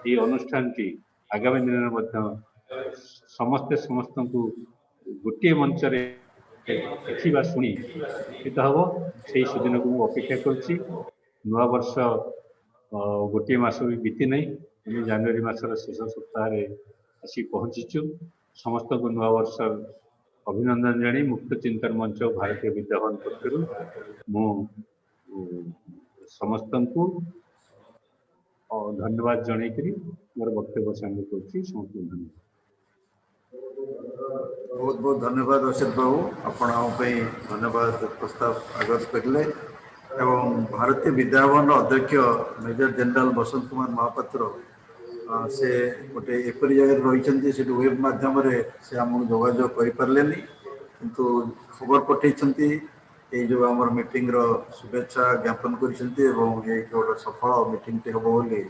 ये अनुष्ठान टी आगामी दिन में समस्ते समस्त को गोटे मंच देखा शुणी उपकृत हम से सुदिन को अपेक्षा करुच्ची नुआ वर्ष गोटे मास भी बीती नहीं जनवरी मासर शेष सप्ताह आसी पहुँचीचु समस्त को नुआ वर्ष अभिनंदन जानी मुक्त चिंतन मंच भारतीय विद्याभवन पक्षर मु समस्त को धन्यवाद जनईकरी मोर वक्तव्य सामने कर समस्त धन्यवाद। बहुत बहुत धन्यवाद असित बाबू आपण धन्यवाद प्रस्ताव आगत करले एवं भारतीय विद्याभवन अध्यक्ष मेजर जनरल बसंत कुमार महापात्र से गोटे एपरी जगह रही से वेब माध्यम से आमको जोगाजोग कर किंतु खबर पठे ये जो आम मीटिंग शुभेच्छा ज्ञापन कर सफल मीटिंग टे हम बोली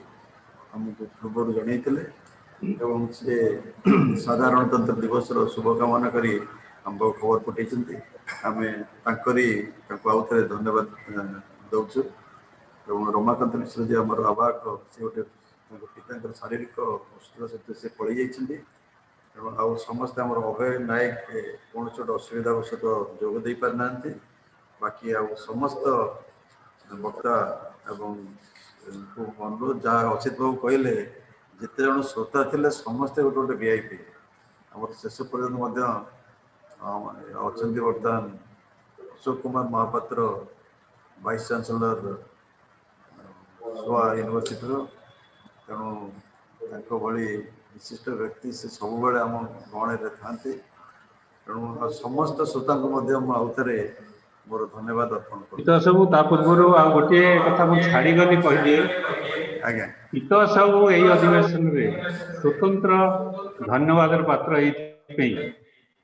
आमको पूर्व जनई से साधारणतंत्र दिवस शुभकामना करी आमको खबर पठे आम आउ थे धन्यवाद दौचु रमाकांत मिश्र जी आम आवाक से गोटे पिता शारीरिक अସୁସ୍ଥତା सहित से पलि जाइए आउ समस्ते आम अभय नायक कौन गोटे असुविधावशत जोग दे पारि ना बाकी आउ समस्त वक्ता एवं अनुरोध जहाँ असित बाबू कहले जिते जन श्रोता थे समस्ते गोटे गोटे वीआईपी आम शेष पर्यटन अच्छा बर्तमान अशोक कुमार महापात्र वाइस चांसलर सोआ यूनिवर्सिटी तेणु भली विशिष्ट व्यक्ति से सब बेले आम गहण था तेणु समस्त श्रोता आउ थे मोर धन्यवाद अर्पण कर सब पूर्व गोटे कथा छाड़गली कहली आज्ञा इत सब यही अधिवेशन में स्वतंत्र धन्यवाद पात्र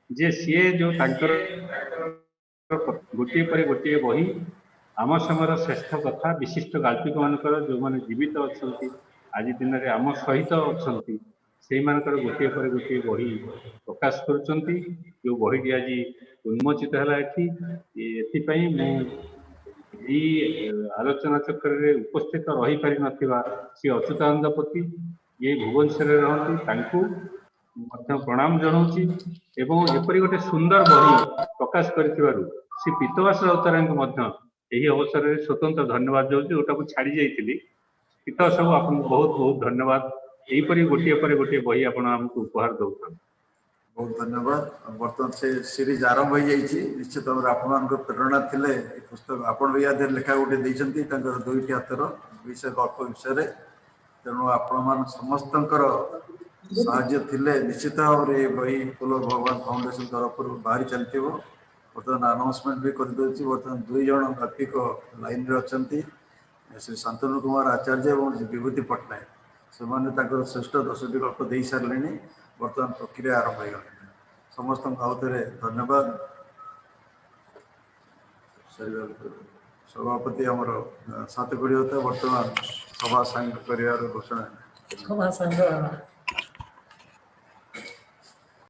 जे सी जो गोटे पर गोटे बही आम समय श्रेष्ठ कथा विशिष्ट गाल्पिक मानकर जो मैंने जीवित अच्छा आज दिन में आम सहित अच्छा से गोटे पर गोटे बही प्रकाश कर जो बहीटी आज उन्मोचित है ये आलोचना चक्र में उपस्थित रही पारि नथिबा श्री अच्युतानंद पति ये भुवनेश्वर रहती प्रणाम जनाऊँगी एवं एपरी गोटे सुंदर बही प्रकाश कर श्री पीतवास राउतराय यही अवसर में स्वतंत्र धन्यवाद दूसरी जोटा छाड़ी जाइली पीतवास बाबू आपको बहुत बहुत धन्यवाद यहीपरि गोटे पर गोटे बही आपको उपहार दौरान बहुत धन्यवाद बर्तमान से सीरीज आरंभ हो जाइए निश्चित भाव आप प्रेरणा थे पुस्तक आपड़ भी याद लेखा गोटे दुईटी हाथर विषय गल्प विषय तेणु आपण समस्त साहाय्य थिले निश्चित भाव में बही फुल भगवान फाउंडेशन तरफ बाहरी चलती बर्तमान अनाउंसमेंट भी कर बर्तमान दुई जन गाल्पिक लाइन रे अच्छा श्री शांतनु कुमार आचार्य और विभूति पट्टनायक से श्रेष्ठ 10टी गल्प दे सारे बर्तमान प्रक्रिया आरंभ हो गला समस्त आउ थे धन्यवाद सभापति आमर 7 कोड़ी होता बर्तमान सभा सांग कर घोषणा सभा सांग